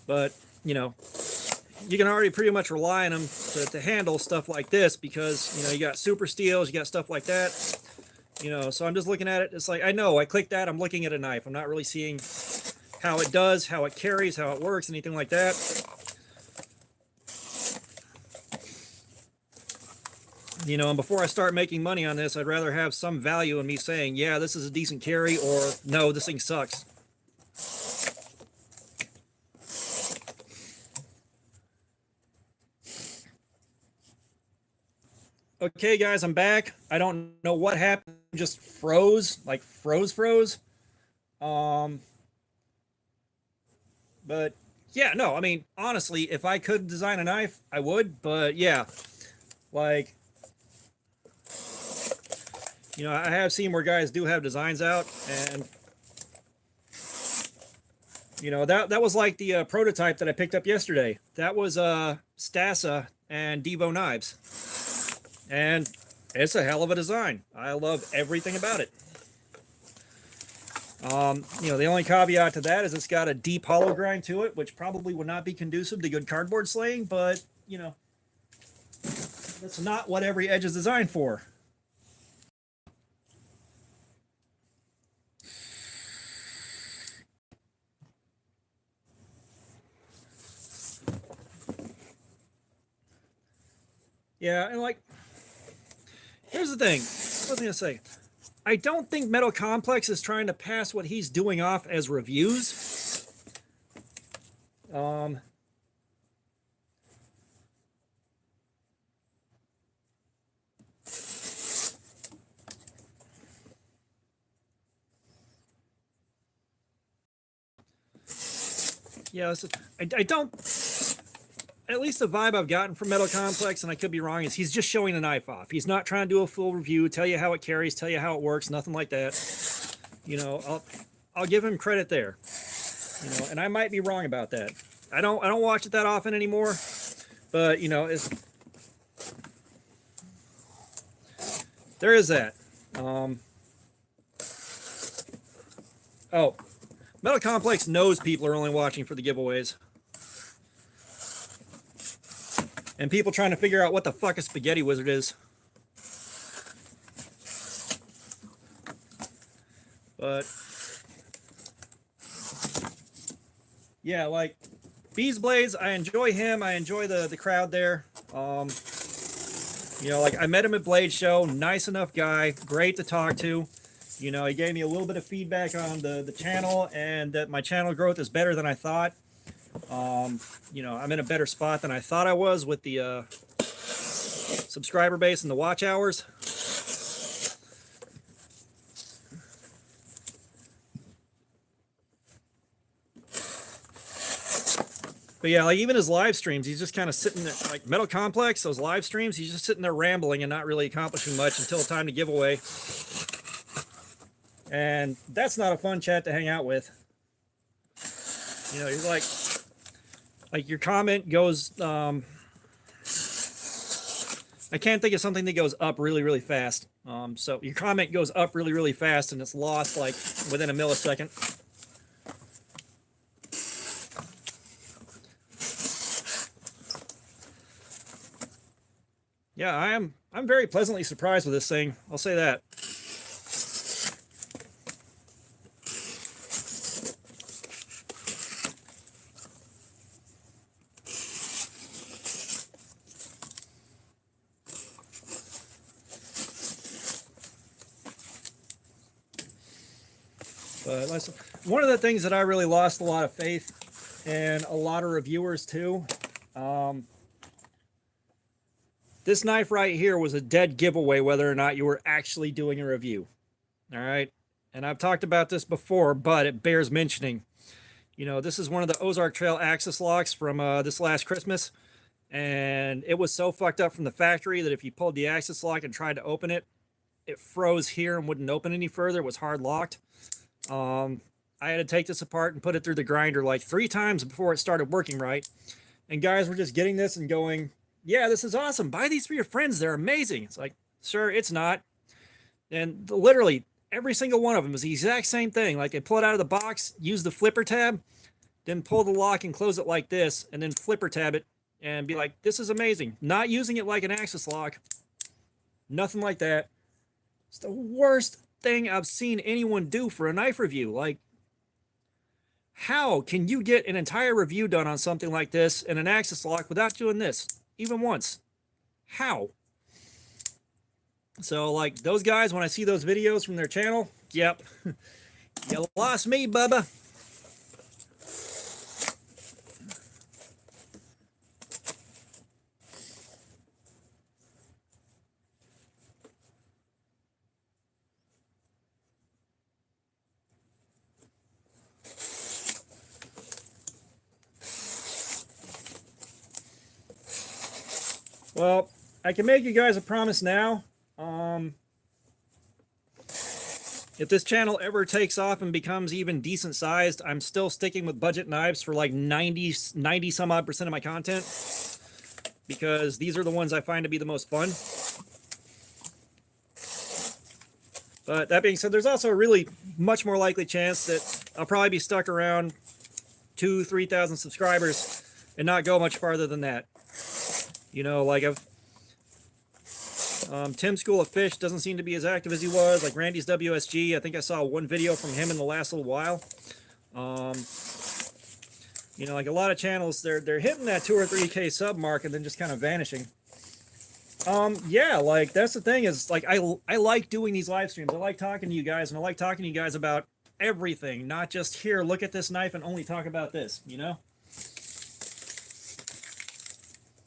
But, you know, you can already pretty much rely on them to handle stuff like this because, you know, you got super steels, you got stuff like that. You know, so I'm just looking at it. It's like, I know I clicked that. I'm looking at a knife. I'm not really seeing how it does, how it carries, how it works, anything like that. You know, and before I start making money on this, I'd rather have some value in me saying, yeah, this is a decent carry, or no, this thing sucks. Okay, guys, I'm back. I don't know what happened. Just froze, like froze. Um, but yeah, no, I mean, honestly, if I could design a knife, I would. But yeah, like, you know, I have seen where guys do have designs out, and you know, that was like the prototype that I picked up yesterday. That was Stasa and Devo knives, and it's a hell of a design. I love everything about it. You know, the only caveat to that is it's got a deep hollow grind to it, which probably would not be conducive to good cardboard slaying, but, you know, that's not what every edge is designed for. Yeah, and like, here's the thing. What was I going to say? I don't think Metal Complex is trying to pass what he's doing off as reviews. Yeah, I don't. At least the vibe I've gotten from Metal Complex, and I could be wrong, is he's just showing the knife off. He's not trying to do a full review, tell you how it carries, tell you how it works, nothing like that. You know, I'll give him credit there. You know, and I might be wrong about that. I don't watch it that often anymore, but you know, there is that. Oh, Metal Complex knows people are only watching for the giveaways. And people trying to figure out what the fuck a spaghetti wizard is. But yeah, like Bees Blades, I enjoy him. I enjoy the crowd there. You know, like I met him at Blade Show. Nice enough guy. Great to talk to. You know, he gave me a little bit of feedback on the channel and that my channel growth is better than I thought. You know, I'm in a better spot than I thought I was with the subscriber base and the watch hours. But yeah, like even his live streams, he's just kind of sitting there, like Metal Complex, those live streams, he's just sitting there rambling and not really accomplishing much until time to give away. And that's not a fun chat to hang out with. You know, he's like your comment goes, I can't think of something that goes up really, really fast. So your comment goes up really, really fast and it's lost like within a millisecond. Yeah, I'm very pleasantly surprised with this thing. I'll say that. But one of the things that I really lost a lot of faith in a lot of reviewers too. This knife right here was a dead giveaway whether or not you were actually doing a review. All right. And I've talked about this before, but it bears mentioning. You know, this is one of the Ozark Trail Axis locks from this last Christmas. And it was so fucked up from the factory that if you pulled the Axis lock and tried to open it, it froze here and wouldn't open any further. It was hard locked. I had to take this apart and put it through the grinder like 3 times before it started working right. And guys were just getting this and going, yeah, this is awesome. Buy these for your friends. They're amazing. It's like, sir, it's not. And literally every single one of them is the exact same thing. Like they pull it out of the box, use the flipper tab, then pull the lock and close it like this, and then flipper tab it and be like, this is amazing. Not using it like an Axis lock. Nothing like that. It's the worst thing I've seen anyone do for a knife review. Like, how can you get an entire review done on something like this in an Axis lock without doing this, even once? How? So, like, those guys, when I see those videos from their channel, yep, you lost me, Bubba. Well, I can make you guys a promise now. If this channel ever takes off and becomes even decent sized, I'm still sticking with budget knives for like 90 some odd % of my content, because these are the ones I find to be the most fun. But that being said, there's also a really much more likely chance that I'll probably be stuck around 2,000-3,000 subscribers and not go much farther than that. You know, like Tim School of Fish doesn't seem to be as active as he was. Like Randy's WSG, I think I saw one video from him in the last little while. You know, like a lot of channels, they're hitting that 2 or 3K sub mark and then just kind of vanishing. Yeah, like that's the thing is, like, I like doing these live streams. I like talking to you guys, and I like talking to you guys about everything, not just here, look at this knife and only talk about this, you know?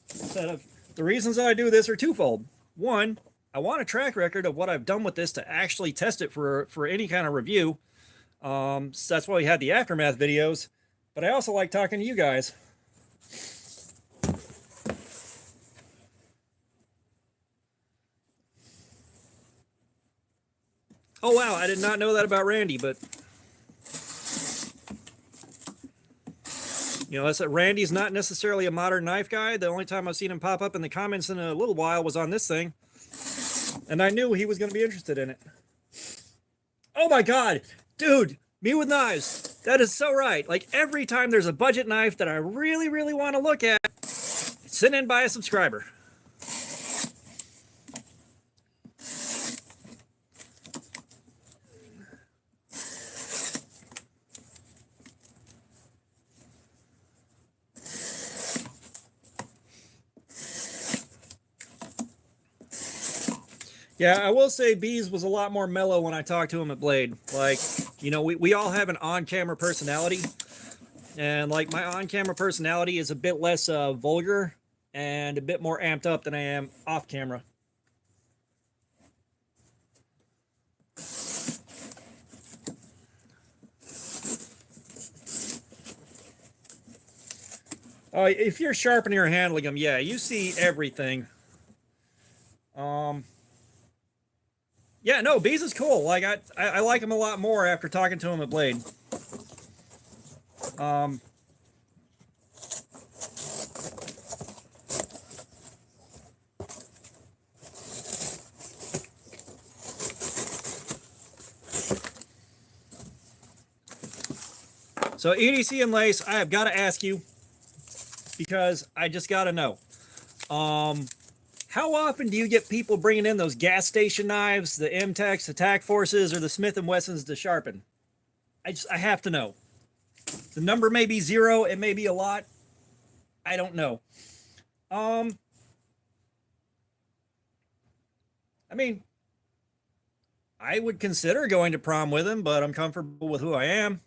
So the reasons I do this are twofold. One, I want a track record of what I've done with this to actually test it for any kind of review. So that's why we had the aftermath videos. But I also like talking to you guys. Oh wow, I did not know that about Randy, but you know, that's that Randy's not necessarily a modern knife guy. The only time I've seen him pop up in the comments in a little while was on this thing. And I knew he was going to be interested in it. Oh my god, dude, me with knives. That is so right. Like every time there's a budget knife that I really, really want to look at, it's sent in by a subscriber. Yeah, I will say Bees was a lot more mellow when I talked to him at Blade. Like, you know, we all have an on-camera personality. And, like, my on-camera personality is a bit less vulgar and a bit more amped up than I am off-camera. If you're sharpening or handling them, yeah, you see everything. Yeah, no, Bees is cool. Like I like him a lot more after talking to him at Blade. So EDC and Lace, I have got to ask you, because I just got to know. How often do you get people bringing in those gas station knives, the M-Tex, the TAC Forces, or the Smith & Wessons to sharpen? I have to know. The number may be 0, it may be a lot. I don't know. I mean, I would consider going to prom with him, but I'm comfortable with who I am.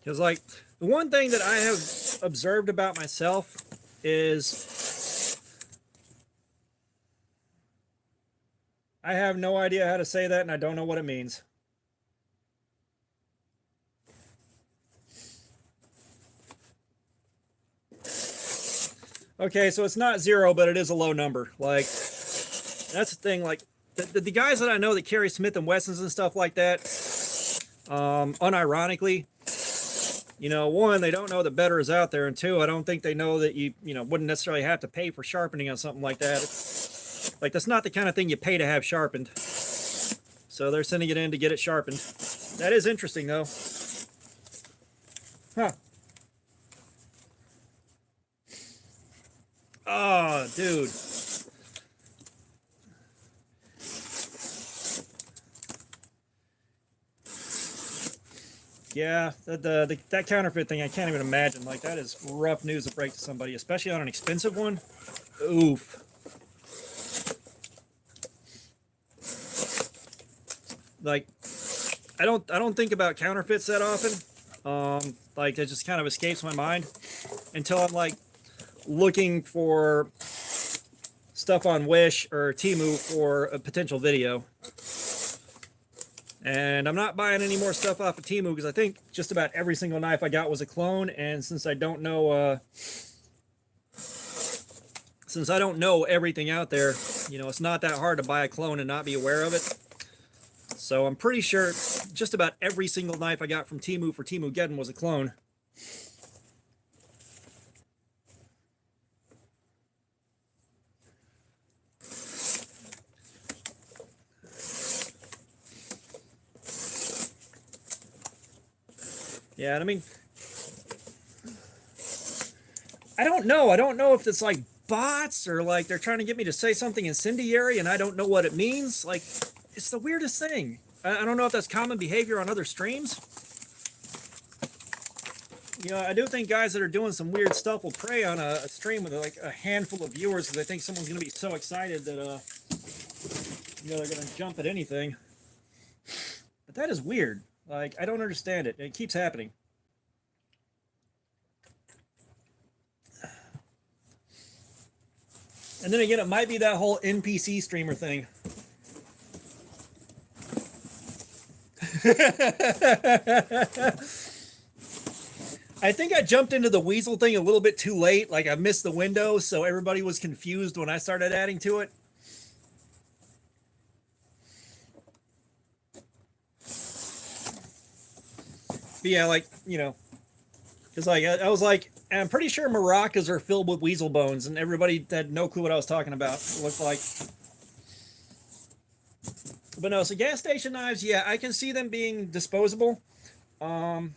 Because, like, the one thing that I have observed about myself is I have no idea how to say that, and I don't know what it means. Okay, so it's not 0, but it is a low number. Like, that's the thing. Like, the guys that I know that carry Smith and Wessons and stuff like that, unironically, you know, one, they don't know that better is out there, and two, I don't think they know that you know, wouldn't necessarily have to pay for sharpening on something like that. Like, that's not the kind of thing you pay to have sharpened. So they're sending it in to get it sharpened. That is interesting, though. Huh. Oh, dude. Yeah, that counterfeit thing, I can't even imagine. Like, that is rough news to break to somebody, especially on an expensive one. Oof. Like, I don't think about counterfeits that often. Like, it just kind of escapes my mind until I'm like looking for stuff on Wish or Temu for a potential video. And I'm not buying any more stuff off of Temu because I think just about every single knife I got was a clone. And since I don't know, everything out there, you know, it's not that hard to buy a clone and not be aware of it. So I'm pretty sure just about every single knife I got from Temu for Temugeddon was a clone. Yeah, and I mean, I don't know. I don't know if it's like bots or like they're trying to get me to say something incendiary and I don't know what it means. Like, it's the weirdest thing. I don't know if that's common behavior on other streams. You know, I do think guys that are doing some weird stuff will prey on a stream with like a handful of viewers because they think someone's going to be so excited that, you know, they're going to jump at anything. But that is weird. Like, I don't understand it. It keeps happening. And then again, it might be that whole NPC streamer thing. I think I jumped into the weasel thing a little bit too late. Like, I missed the window, so everybody was confused when I started adding to it. But yeah, like, you know, because like I was like, I'm pretty sure maracas are filled with weasel bones, and everybody had no clue what I was talking about. It looked like. But no, so gas station knives, yeah, I can see them being disposable. Oh,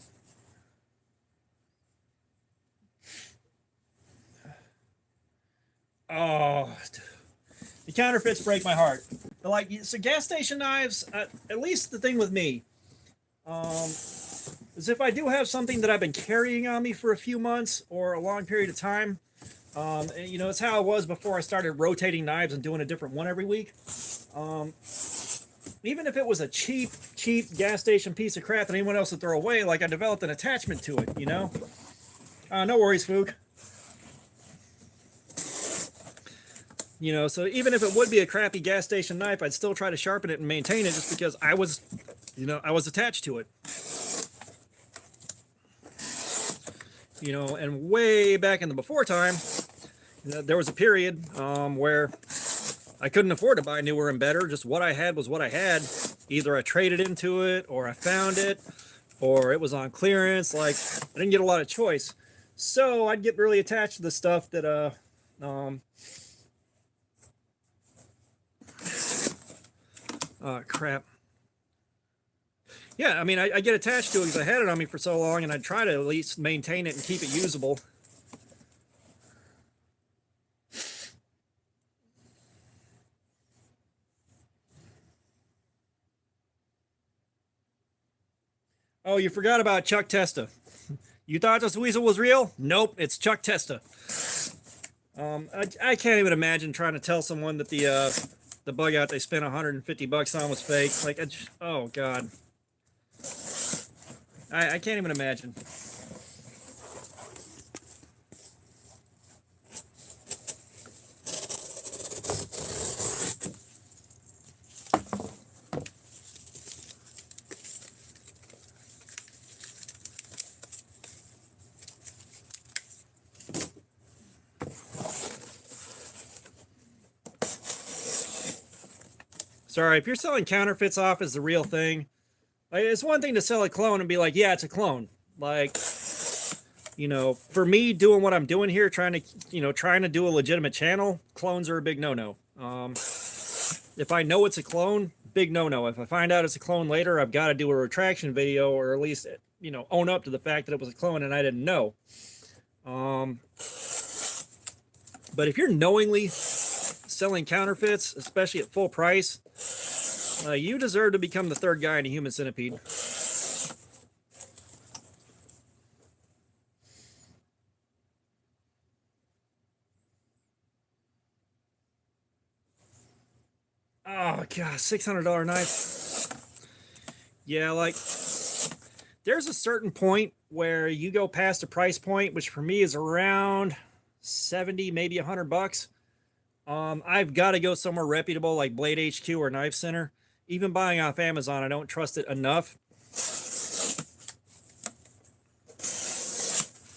the counterfeits break my heart. But like, so gas station knives, at least the thing with me, is if I do have something that I've been carrying on me for a few months or a long period of time, and, you know, it's how it was before I started rotating knives and doing a different one every week. Even if it was a cheap gas station piece of crap that anyone else would throw away, like I developed an attachment to it, you know? No worries, Fook. You know, so even if it would be a crappy gas station knife, I'd still try to sharpen it and maintain it just because I was, you know, I was attached to it. You know, and way back in the before time, there was a period where I couldn't afford to buy newer and better. Just what I had was what I had. Either I traded into it, or I found it, or it was on clearance. Like, I didn't get a lot of choice. So I'd get really attached to the stuff that, crap. Yeah, I mean, I get attached to it because I had it on me for so long, and I'd try to at least maintain it and keep it usable. Oh, you forgot about Chuck Testa. You thought this weasel was real? Nope, it's Chuck Testa. I can't even imagine trying to tell someone that the bug out they spent $150 on was fake. Like, oh god, I can't even imagine. Sorry, if you're selling counterfeits off as the real thing, like, it's one thing to sell a clone and be like, yeah, it's a clone. Like, you know, for me doing what I'm doing here, trying to do a legitimate channel, clones are a big no-no. If I know it's a clone, big no-no. If I find out it's a clone later, I've got to do a retraction video, or at least, you know, own up to the fact that it was a clone and I didn't know. But if you're knowingly selling counterfeits, especially at full price, you deserve to become the third guy in a Human Centipede. Oh, God, $600 knife. Yeah, like, there's a certain point where you go past a price point, which for me is around 70, maybe $100. I've got to go somewhere reputable like Blade HQ or Knife Center. Even buying off Amazon, I don't trust it enough.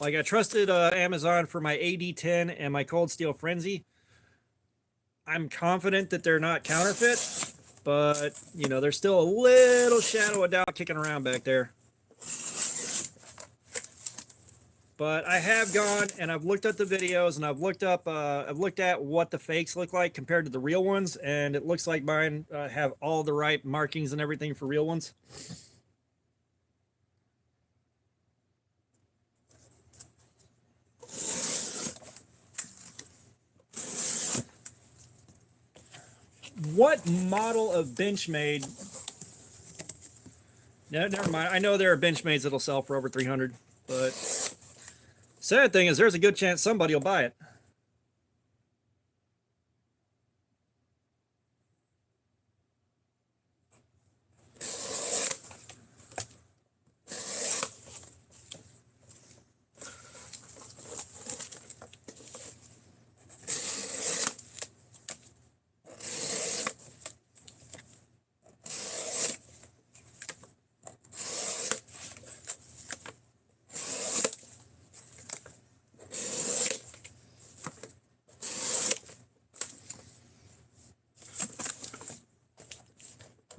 Like, I trusted Amazon for my AD10 and my Cold Steel Frenzy. I'm confident that they're not counterfeit, but, you know, there's still a little shadow of doubt kicking around back there. But I have gone and I've looked at the videos and I've looked at what the fakes look like compared to the real ones, and it looks like mine have all the right markings and everything for real ones. What model of Benchmade? No, never mind. I know there are Benchmades that'll sell for over 300, but sad thing is there's a good chance somebody will buy it.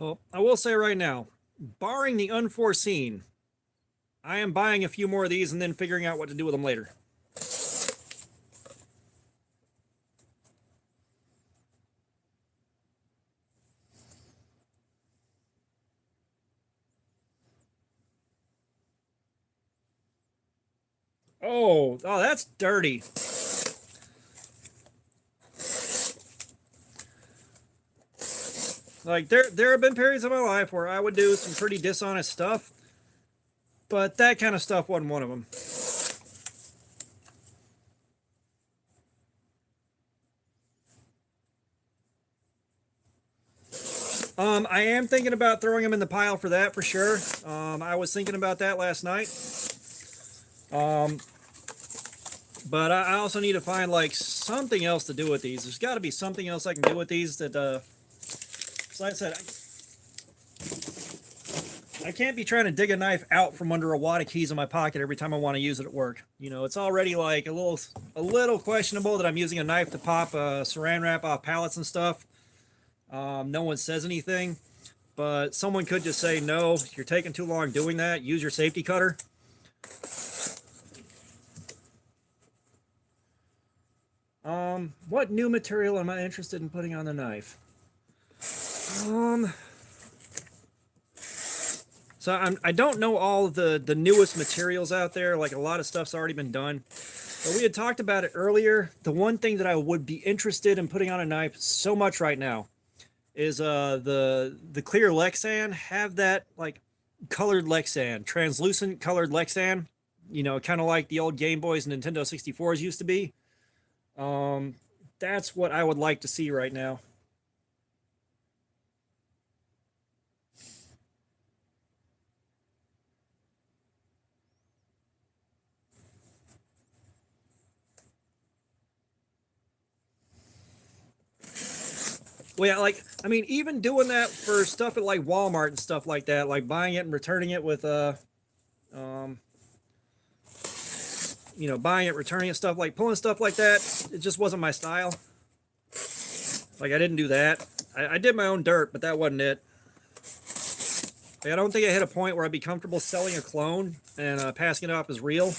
Well, I will say right now, barring the unforeseen, I am buying a few more of these and then figuring out what to do with them later. Oh, that's dirty. Like, there have been periods of my life where I would do some pretty dishonest stuff, but that kind of stuff wasn't one of them. I am thinking about throwing them in the pile for that, for sure. I was thinking about that last night. But I also need to find, like, something else to do with these. There's got to be something else I can do with these that, so like I said, I can't be trying to dig a knife out from under a wad of keys in my pocket every time I want to use it at work. You know, it's already like a little questionable that I'm using a knife to pop saran wrap off pallets and stuff. No one says anything, but someone could just say, no, you're taking too long doing that. Use your safety cutter. What new material am I interested in putting on the knife? So I don't know all of the newest materials out there. Like, a lot of stuff's already been done. But we had talked about it earlier. The one thing that I would be interested in putting on a knife so much right now is the clear Lexan. Have that, like, colored Lexan, translucent colored Lexan. You know, kind of like the old Game Boys and Nintendo 64s used to be. That's what I would like to see right now. Well, yeah, like, I mean, even doing that for stuff at, like, Walmart and stuff like that, like buying it and returning it with you know, buying it, returning it, stuff like pulling stuff like that, it just wasn't my style. Like, I didn't do that. I did my own dirt, but that wasn't it. I don't think I hit a point where I'd be comfortable selling a clone and passing it off as real,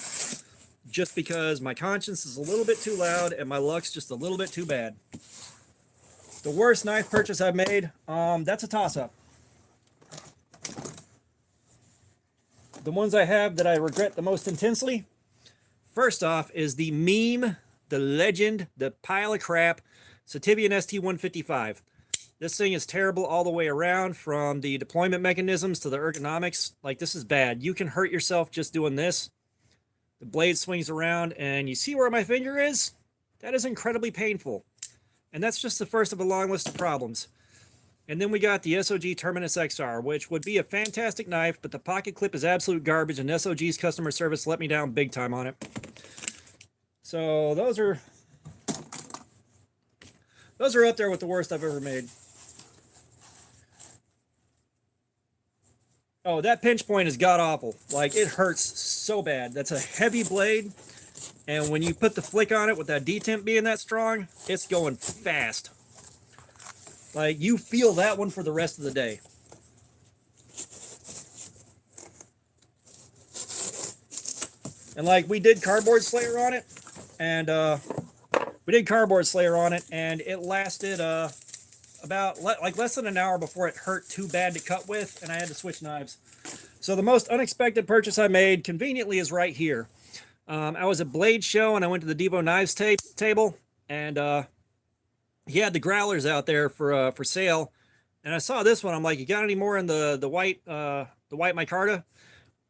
just because my conscience is a little bit too loud and my luck's just a little bit too bad. The worst knife purchase I've made, that's a toss-up. The ones I have that I regret the most intensely, first off, is the meme, the legend, the pile of crap, Sativian ST-155. This thing is terrible all the way around, from the deployment mechanisms to the ergonomics. Like, this is bad. You can hurt yourself just doing this. The blade swings around, and you see where my finger is? That is incredibly painful. And that's just the first of a long list of problems. And then we got the SOG Terminus XR, which would be a fantastic knife, but the pocket clip is absolute garbage, and SOG's customer service let me down big time on it. So those are up there with the worst I've ever made. Oh, that pinch point is god-awful. Like, it hurts so bad. That's a heavy blade, and when you put the flick on it with that detemp being that strong, it's going fast. Like, you feel that one for the rest of the day. And like, we did Cardboard Slayer on it, and it lasted about like less than an hour before it hurt too bad to cut with, and I had to switch knives. So the most unexpected purchase I made, conveniently, is right here. I was at Blade Show, and I went to the Devo Knives table, and he had the growlers out there for sale, and I saw this one. I'm like, you got any more in the white micarta?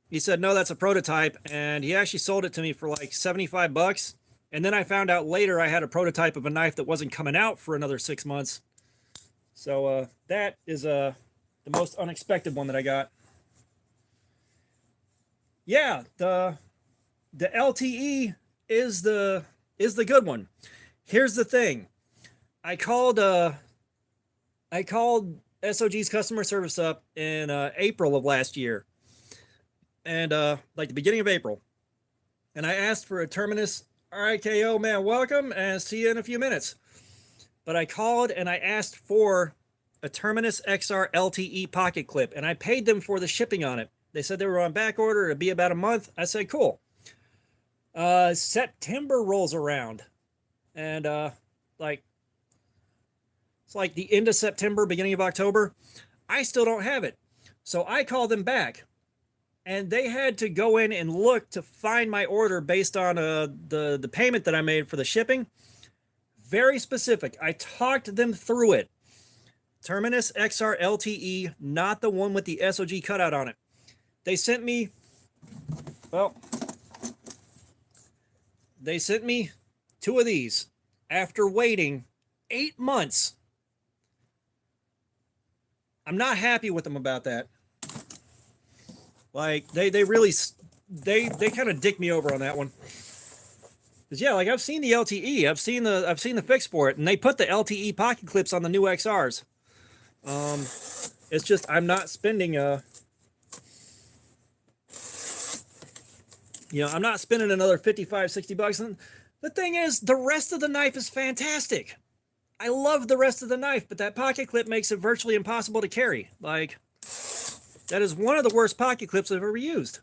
He said, no, that's a prototype, and he actually sold it to me for like 75 bucks. And then I found out later I had a prototype of a knife that wasn't coming out for another 6 months. So that is the most unexpected one that I got. Yeah, the LTE is the good one. Here's the thing. I called SOG's customer service up in April of last year, and like the beginning of April, and I asked for a Terminus RIKO, man, welcome, and see you in a few minutes. But I called and I asked for a Terminus XR LTE pocket clip, and I paid them for the shipping on it. They said they were on back order. It'd be about a month. I said, cool. September rolls around, and like, it's like the end of September, beginning of October. I still don't have it. So I called them back, and they had to go in and look to find my order based on the payment that I made for the shipping. Very specific. I talked them through it. Terminus XR LTE, not the one with the SOG cutout on it. They sent me, well, they sent me 2 of these after waiting 8 months. I'm not happy with them about that. Like, they really, they kind of dick me over on that one. Cause yeah, like, I've seen the LTE, I've seen the fix for it, and they put the LTE pocket clips on the new XRs. It's just, I'm not spending I'm not spending another 55, 60 bucks. And the thing is, the rest of the knife is fantastic. I love the rest of the knife, but that pocket clip makes it virtually impossible to carry. Like, that is one of the worst pocket clips I've ever used.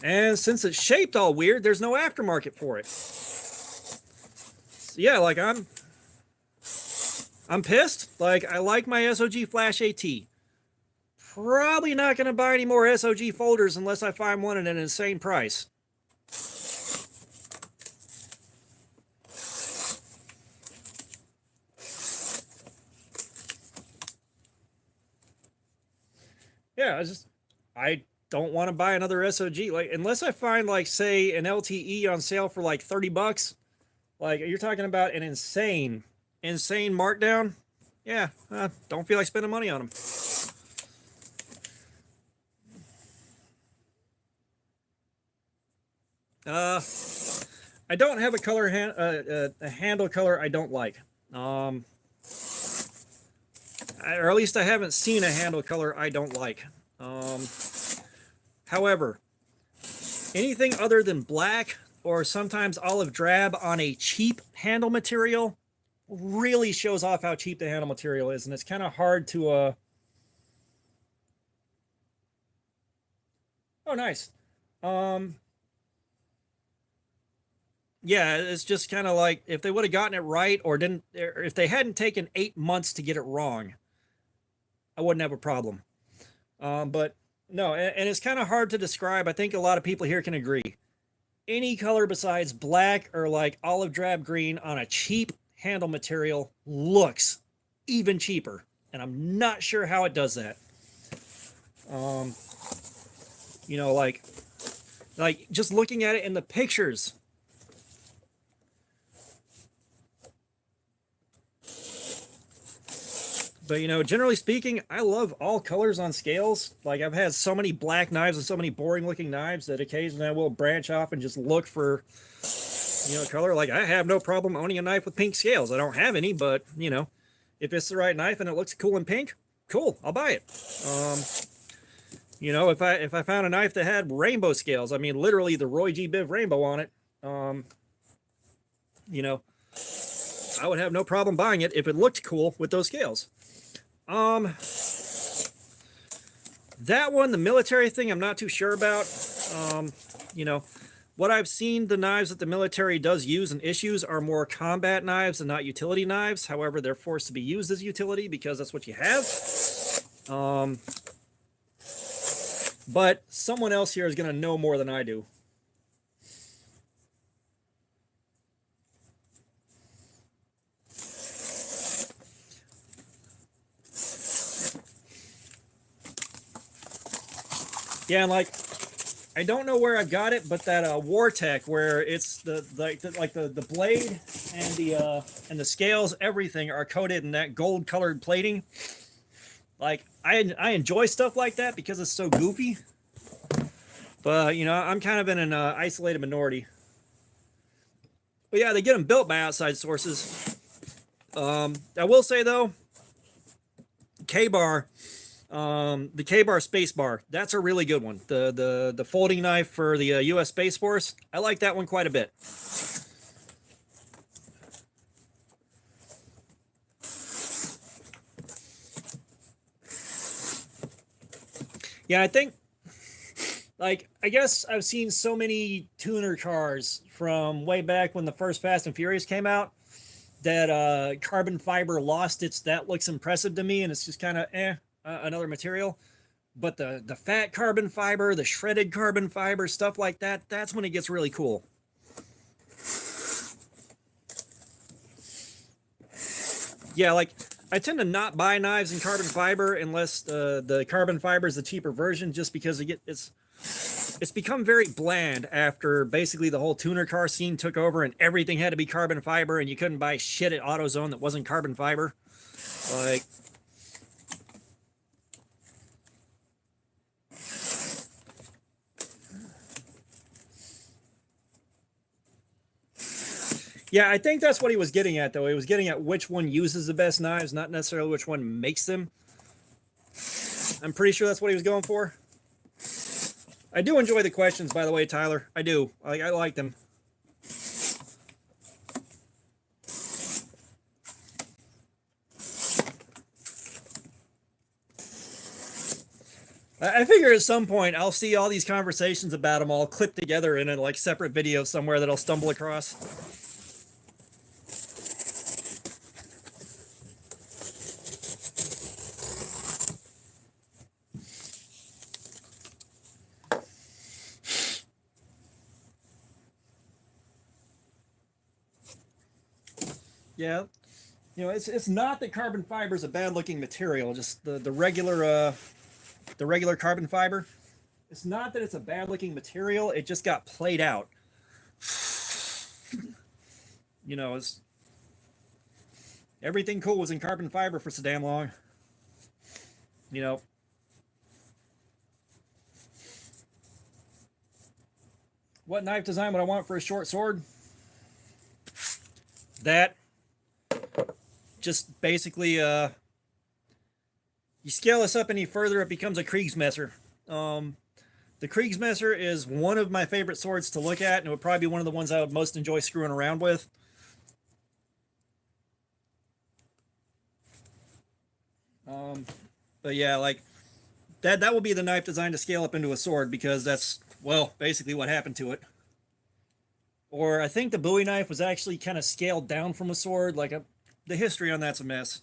And since it's shaped all weird, there's no aftermarket for it. So yeah, like, I'm pissed. Like, I like my SOG Flash AT. Probably not going to buy any more SOG folders unless I find one at an insane price. Yeah, I don't want to buy another SOG. Like, unless I find, like, say, an LTE on sale for like 30 bucks. Like, you're talking about an insane markdown. Yeah, don't feel like spending money on them. I don't have a color a handle color I don't like. Or at least I haven't seen a handle color I don't like. However, anything other than black or sometimes olive drab on a cheap handle material really shows off how cheap the handle material is, and it's kind of hard to oh nice. um yeah, it's just kind of like if they would have gotten it right, or didn't, or if they hadn't taken 8 months to get it wrong, I wouldn't have a problem. But no, and it's kind of hard to describe. I think a lot of people here can agree. Any color besides black or like olive drab green on a cheap handle material looks even cheaper, and I'm not sure how it does that. Um, you know, like just looking at it in the pictures. But you know, generally speaking, I love all colors on scales. Like I've had so many black knives and so many boring looking knives that occasionally I will branch off and just look for, you know, color. Like I have no problem owning a knife with pink scales. I don't have any, but you know, if it's the right knife and it looks cool in pink, cool, I'll buy it. Um, you know, if I found a knife that had rainbow scales, I mean literally the Roy G. Biv rainbow on it, you know, I would have no problem buying it if it looked cool with those scales. Um, that one, the military thing, I'm not too sure about. You know, what I've seen, the knives that the military does use in issues are more combat knives and not utility knives. However, they're forced to be used as utility because that's what you have. Um, but someone else here is going to know more than I do. Yeah, and like I don't know where I've got it, but that Wartech, where it's the blade and the scales, everything are coated in that gold colored plating. Like I enjoy stuff like that because it's so goofy. But you know, I'm kind of in an isolated minority. But yeah, they get them built by outside sources. I will say though, K-Bar, the K-Bar Space Bar, that's a really good one. The folding knife for the U.S. Space Force, I like that one quite a bit. Yeah, I think, like, I guess I've seen so many tuner cars from way back when the first Fast and Furious came out that carbon fiber lost its that looks impressive to me, and it's just kind of another material. But the fat carbon fiber, the shredded carbon fiber, stuff like that, that's when it gets really cool. Yeah, like I tend to not buy knives in carbon fiber unless the carbon fiber is the cheaper version, just because it's become very bland after basically the whole tuner car scene took over and everything had to be carbon fiber, and you couldn't buy shit at AutoZone that wasn't carbon fiber. Like, yeah, I think that's what he was getting at, though. He was getting at which one uses the best knives, not necessarily which one makes them. I'm pretty sure that's what he was going for. I do enjoy the questions, by the way, Tyler. I do. I like them. I figure at some point I'll see all these conversations about them all clipped together in a like separate video somewhere that I'll stumble across. Yeah, you know, it's not that carbon fiber is a bad looking material. Just the regular carbon fiber. It's not that it's a bad looking material. It just got played out. You know, it's everything cool was in carbon fiber for so damn long. You know, what knife design would I want for a short sword? That just basically you scale this up any further, it becomes a Kriegsmesser. The Kriegsmesser is one of my favorite swords to look at, and it would probably be one of the ones I would most enjoy screwing around with. But yeah, like that will be the knife designed to scale up into a sword, because that's, well, basically what happened to it. Or I think the Bowie knife was actually kind of scaled down from a sword. The history on that's a mess.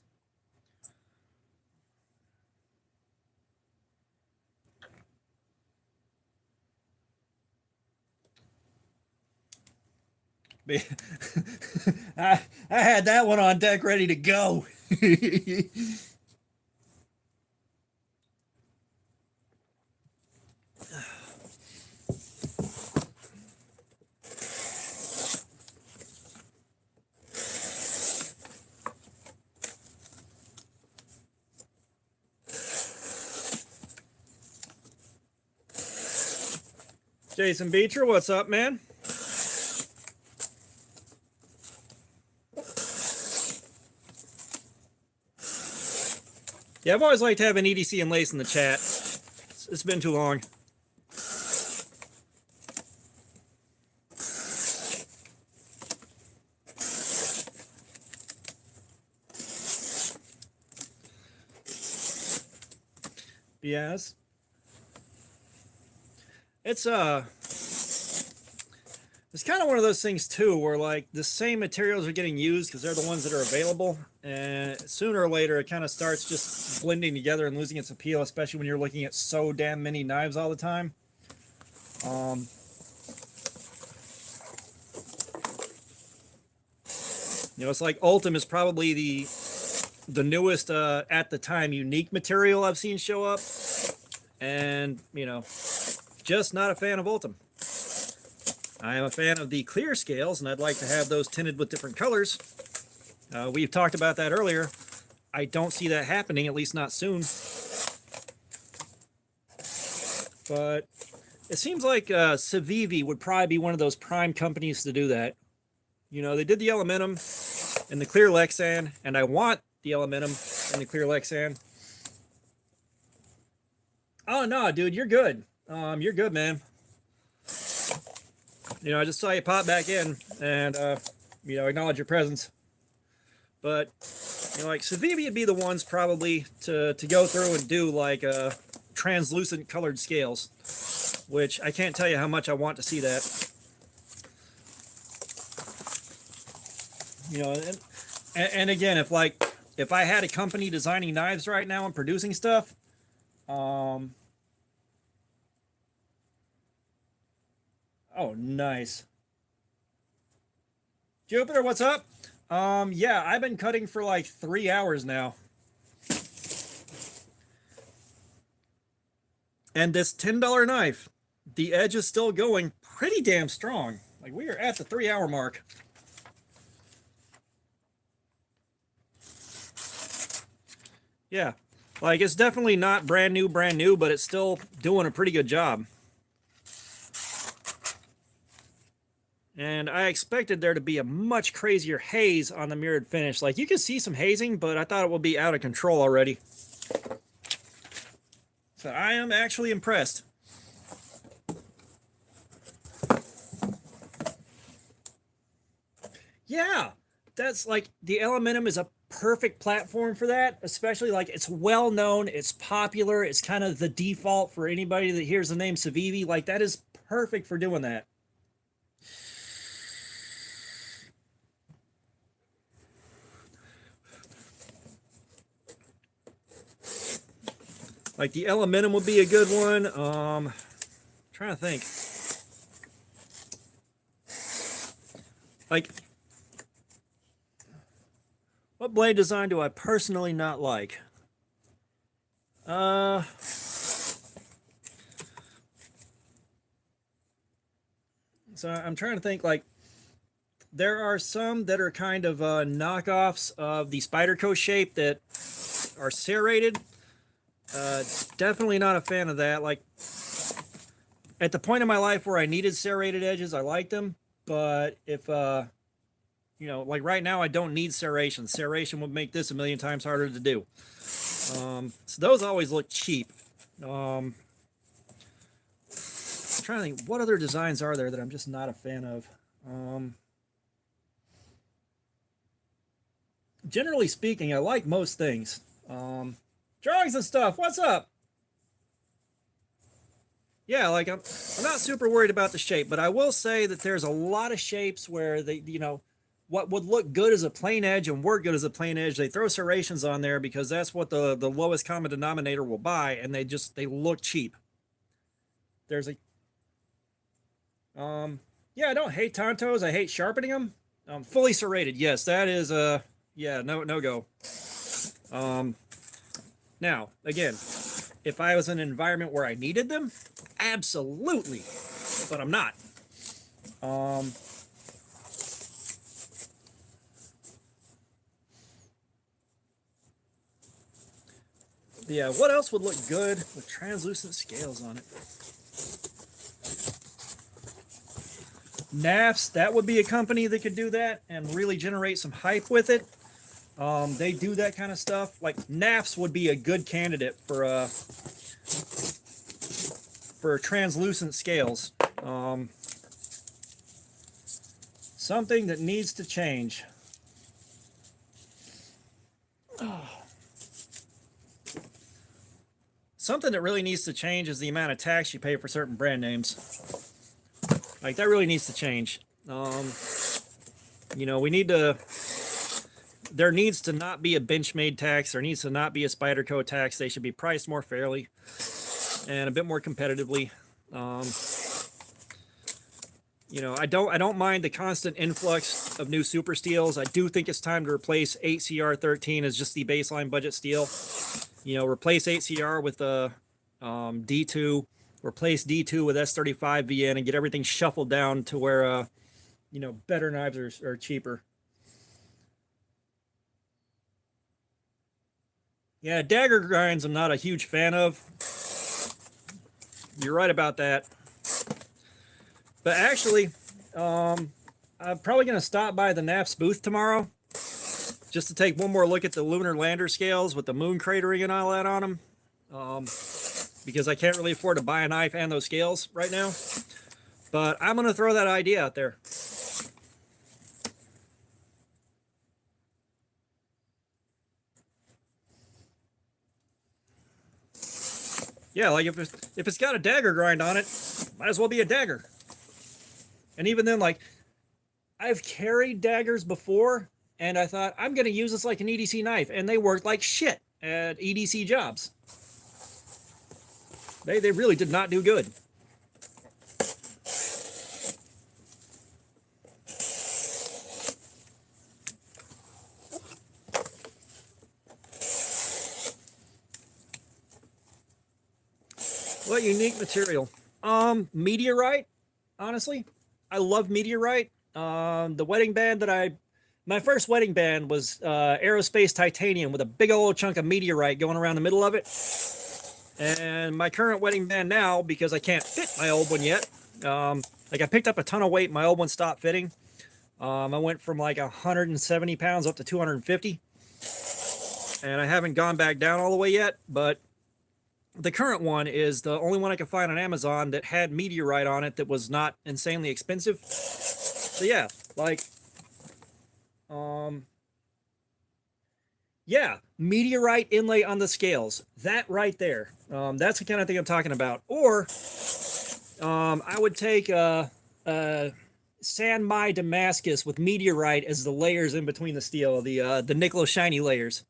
I had that one on deck ready to go. Jason Beecher, what's up, man? Yeah, I've always liked having EDC and Lace in the chat. It's been too long. Yes. It's kind of one of those things too, where like the same materials are getting used because they're the ones that are available, and sooner or later it kind of starts just blending together and losing its appeal, especially when you're looking at so damn many knives all the time. It's like Ultem is probably the newest at the time unique material I've seen show up, and just not a fan of Ultem. I am a fan of the clear scales, and I'd like to have those tinted with different colors. We've talked about that earlier. I don't see that happening, at least not soon. But it seems like Civivi would probably be one of those prime companies to do that. They did the Elementum and the clear Lexan, and I want the Elementum and the clear Lexan. Oh, no, dude, you're good. You're good, man. I just saw you pop back in and, acknowledge your presence. But, like, Civivi would be the ones probably to go through and do, like, translucent colored scales, which I can't tell you how much I want to see that. And again, if I had a company designing knives right now and producing stuff, oh, nice. Jupiter, what's up? Yeah, I've been cutting for like 3 hours now. And this $10 knife, the edge is still going pretty damn strong. Like, we are at the 3-hour mark. Yeah, like, it's definitely not brand new, but it's still doing a pretty good job. And I expected there to be a much crazier haze on the mirrored finish. Like, you can see some hazing, but I thought it would be out of control already. So I am actually impressed. Yeah, that's like, the Elementum is a perfect platform for that, especially like it's well known, it's popular, it's kind of the default for anybody that hears the name Civivi. Like, that is perfect for doing that. Like, the Elementum would be a good one. Trying to think. Like, what blade design do I personally not like? So I'm trying to think, like, there are some that are kind of knockoffs of the Spyderco shape that are serrated. Definitely not a fan of that. Like, at the point in my life where I needed serrated edges, I liked them. But if, like right now, I don't need serration. Serration would make this a million times harder to do. So those always look cheap. trying to think, what other designs are there that I'm just not a fan of? Generally speaking, I like most things. Drawings and stuff, what's up? Yeah, like I'm not super worried about the shape, but I will say that there's a lot of shapes where they, what would look good as a plain edge and work good as a plain edge, they throw serrations on there because that's what the lowest common denominator will buy, and they look cheap. There's a yeah, I don't hate Tontos. I hate sharpening them. Fully serrated, yes, that is yeah, no go. Now again, if I was in an environment where I needed them, absolutely, but I'm not. Yeah, what else would look good with translucent scales on it? NAFS, that would be a company that could do that and really generate some hype with it. They do that kind of stuff. Like NAFS would be a good candidate for translucent scales. Something that needs to change. Something that really needs to change is the amount of tax you pay for certain brand names. Like, that really needs to change. We need to... There needs to not be a Benchmade tax. There needs to not be a Spyderco tax. They should be priced more fairly and a bit more competitively. I don't mind the constant influx of new super steels. I do think it's time to replace 8CR13 as just the baseline budget steel. Replace 8CR with a D2, replace D2 with S35 VN, and get everything shuffled down to where better knives are cheaper. Yeah, dagger grinds I'm not a huge fan of. You're right about that. But actually, I'm probably going to stop by the NAFS booth tomorrow just to take one more look at the lunar lander scales with the moon cratering and all that on them. Because I can't really afford to buy a knife and those scales right now. But I'm going to throw that idea out there. Yeah, like if it's got a dagger grind on it, might as well be a dagger. And even then, like, I've carried daggers before, and I thought, I'm going to use this like an EDC knife, and they worked like shit at EDC jobs. They really did not do good. What unique material? Meteorite, honestly. I love meteorite. The wedding band my first wedding band was aerospace titanium with a big old chunk of meteorite going around the middle of it. And my current wedding band now, because I can't fit my old one yet, like I picked up a ton of weight, my old one stopped fitting. I went from like 170 pounds up to 250. And I haven't gone back down all the way yet, but the current one is the only one I could find on Amazon that had meteorite on it that was not insanely expensive. So yeah, like, yeah, meteorite inlay on the scales. That right there. That's the kind of thing I'm talking about. Or, I would take San Mai Damascus with meteorite as the layers in between the steel, the nickel shiny layers.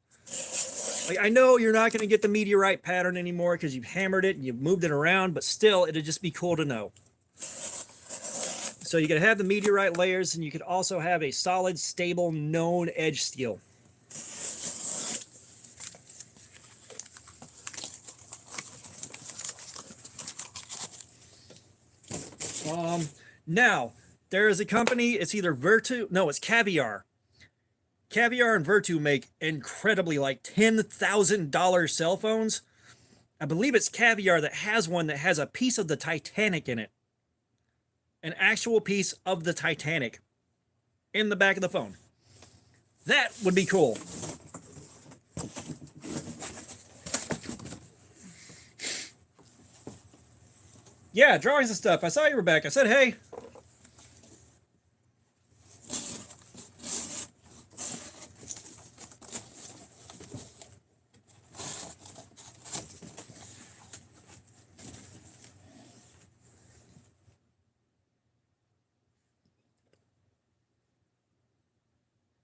Like, I know you're not going to get the meteorite pattern anymore because you've hammered it and you've moved it around, but still, it'd just be cool to know. So you could have the meteorite layers, and you could also have a solid, stable, known edge steel. Now, there is a company, it's either Vertu, no, it's Caviar. Caviar and Vertu make incredibly, like, $10,000 cell phones. I believe it's Caviar that has one that has a piece of the Titanic in it. An actual piece of the Titanic in the back of the phone. That would be cool. Yeah, drawings and stuff. I saw you were back. I said, hey.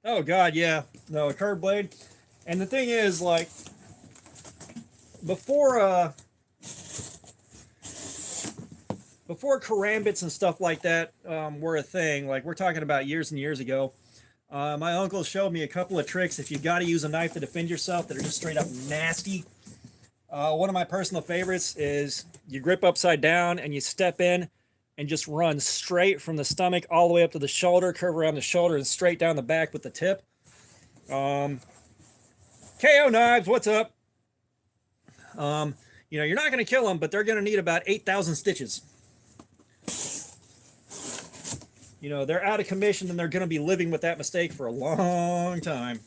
Oh God, yeah. No, a curved blade. And the thing is, like, before before karambits and stuff like that were a thing, like we're talking about years and years ago, my uncle showed me a couple of tricks if you've got to use a knife to defend yourself that are just straight up nasty. One of my personal favorites is you grip upside down and you step in and just run straight from the stomach all the way up to the shoulder, curve around the shoulder, and straight down the back with the tip. KO Knives, what's up? You know, you're not going to kill them, but they're going to need about 8,000 stitches. You know, they're out of commission and they're going to be living with that mistake for a long time.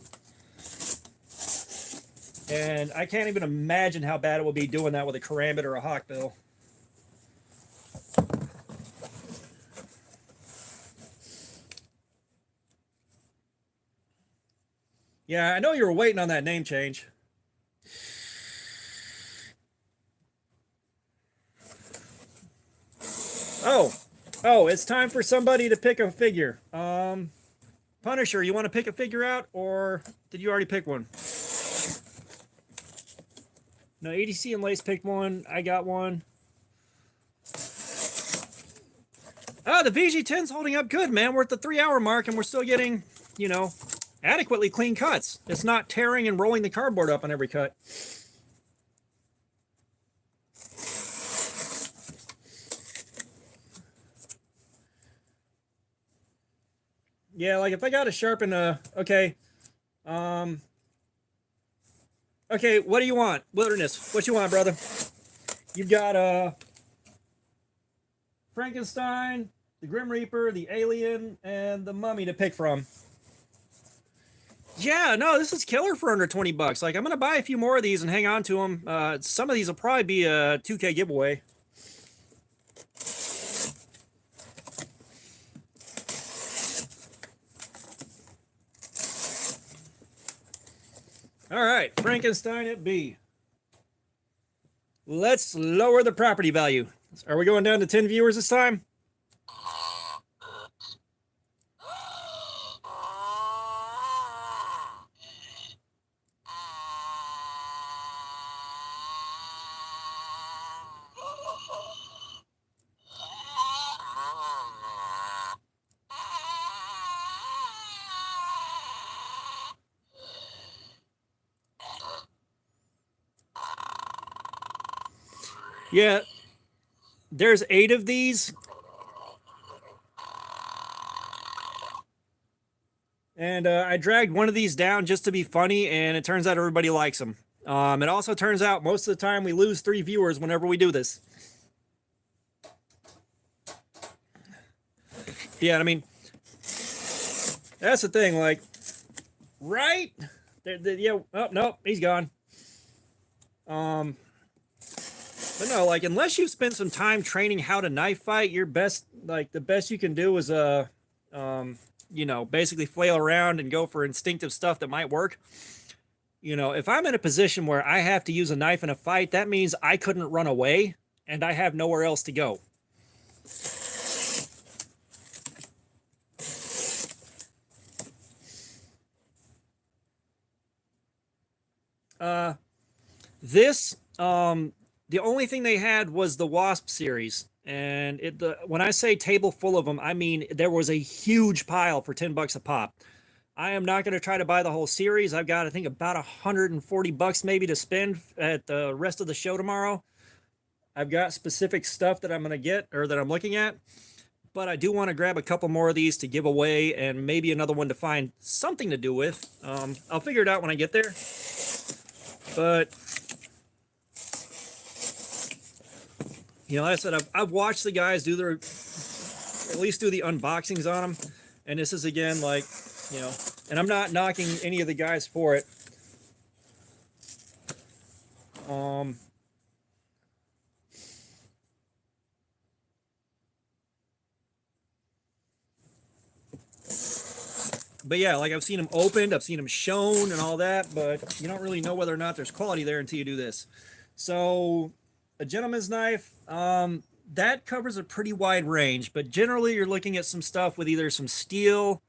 And I can't even imagine how bad it will be doing that with a karambit or a hawkbill. Yeah, I know you were waiting on that name change. Oh, it's time for somebody to pick a figure. Punisher, you want to pick a figure out, or did you already pick one? No, EDC and Lace picked one. I got one. Oh, the VG10's holding up good, man. We're at the 3-hour mark, and we're still getting, you know, adequately clean cuts. It's not tearing and rolling the cardboard up on every cut. Yeah, like if I got to sharpen a... Okay. Okay, what do you want? Wilderness. What you want, brother? You've got Frankenstein, the Grim Reaper, the Alien, and the Mummy to pick from. Yeah, no, this is killer for under 20 bucks. Like, I'm going to buy a few more of these and hang on to them. Some of these will probably be a 2K giveaway. All right, Frankenstein at B. Let's lower the property value. Are we going down to 10 viewers this time? Yeah, there's 8 of these. And I dragged one of these down just to be funny, and it turns out everybody likes them. It also turns out most of the time we lose 3 viewers whenever we do this. Yeah, I mean, that's the thing, like, right? Yeah, oh, no, he's gone. But no, like, unless you've spent some time training how to knife fight, your best, like, the best you can do is, you know, basically flail around and go for instinctive stuff that might work. You know, if I'm in a position where I have to use a knife in a fight, that means I couldn't run away and I have nowhere else to go. The only thing they had was the Wasp series. And when I say table full of them, I mean there was a huge pile for 10 bucks a pop. I am not going to try to buy the whole series. I've got, I think, about 140 bucks maybe to spend at the rest of the show tomorrow. I've got specific stuff that I'm going to get, or that I'm looking at. But I do want to grab a couple more of these to give away, and maybe another one to find something to do with. I'll figure it out when I get there. But, you know, like I said, I've watched the guys do their, at least do the unboxings on them. And this is, again, like, you know, and I'm not knocking any of the guys for it. But yeah, like I've seen them opened, I've seen them shown and all that, but you don't really know whether or not there's quality there until you do this. So a gentleman's knife, that covers a pretty wide range, but generally you're looking at some stuff with either some steel,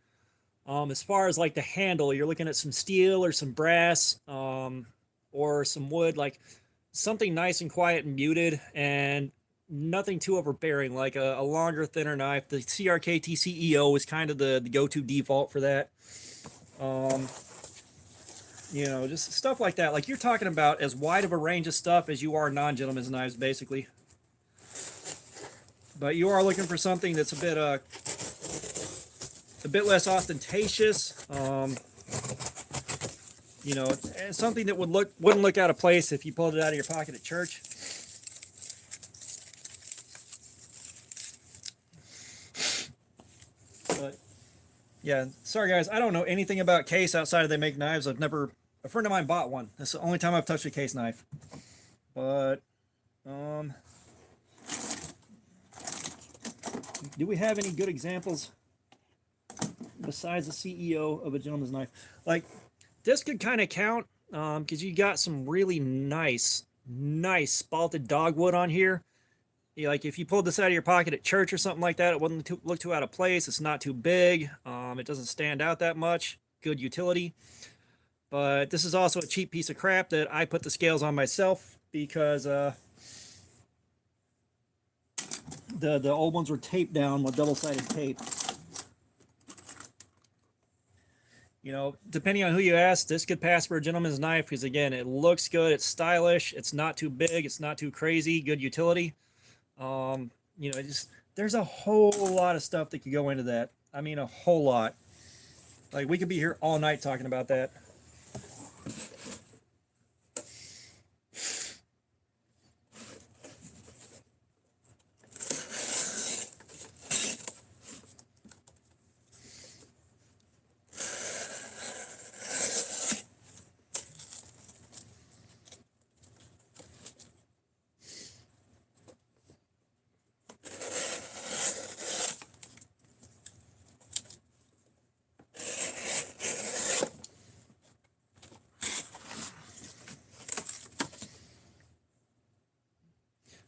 as far as like the handle, you're looking at some steel or some brass, or some wood, like something nice and quiet and muted, and nothing too overbearing, like a longer, thinner knife. The CRKT CEO is kind of the go-to default for that. Um, just stuff like that. Like you're talking about as wide of a range of stuff as you are non-gentleman's knives, basically. But you are looking for something that's a bit less ostentatious. And something that wouldn't look out of place if you pulled it out of your pocket at church. But yeah, sorry guys, I don't know anything about Case outside of they make knives. A friend of mine bought one. That's the only time I've touched a Case knife. But do we have any good examples besides the CEO of a gentleman's knife? Like this could kind of count, because you got some really nice spalted dogwood on here. Like if you pulled this out of your pocket at church or something like that, it wouldn't look too out of place. It's not too big. It doesn't stand out that much. Good utility. But this is also a cheap piece of crap that I put the scales on myself because the old ones were taped down with double-sided tape. Depending on who you ask, this could pass for a gentleman's knife because, again, it looks good, it's stylish, it's not too big, it's not too crazy, good utility. There's a whole lot of stuff that could go into that. I mean, a whole lot. Like, we could be here all night talking about that.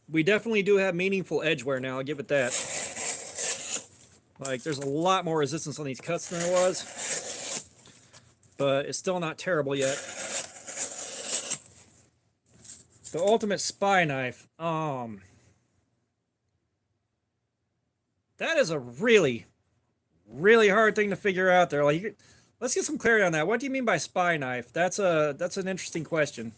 We definitely do have meaningful edge wear now, I'll give it that. Like, there's a lot more resistance on these cuts than there was, but it's still not terrible yet. The Ultimate Spy Knife, that is a really, really hard thing to figure out there. Like, let's get some clarity on that. What do you mean by spy knife? That's an interesting question.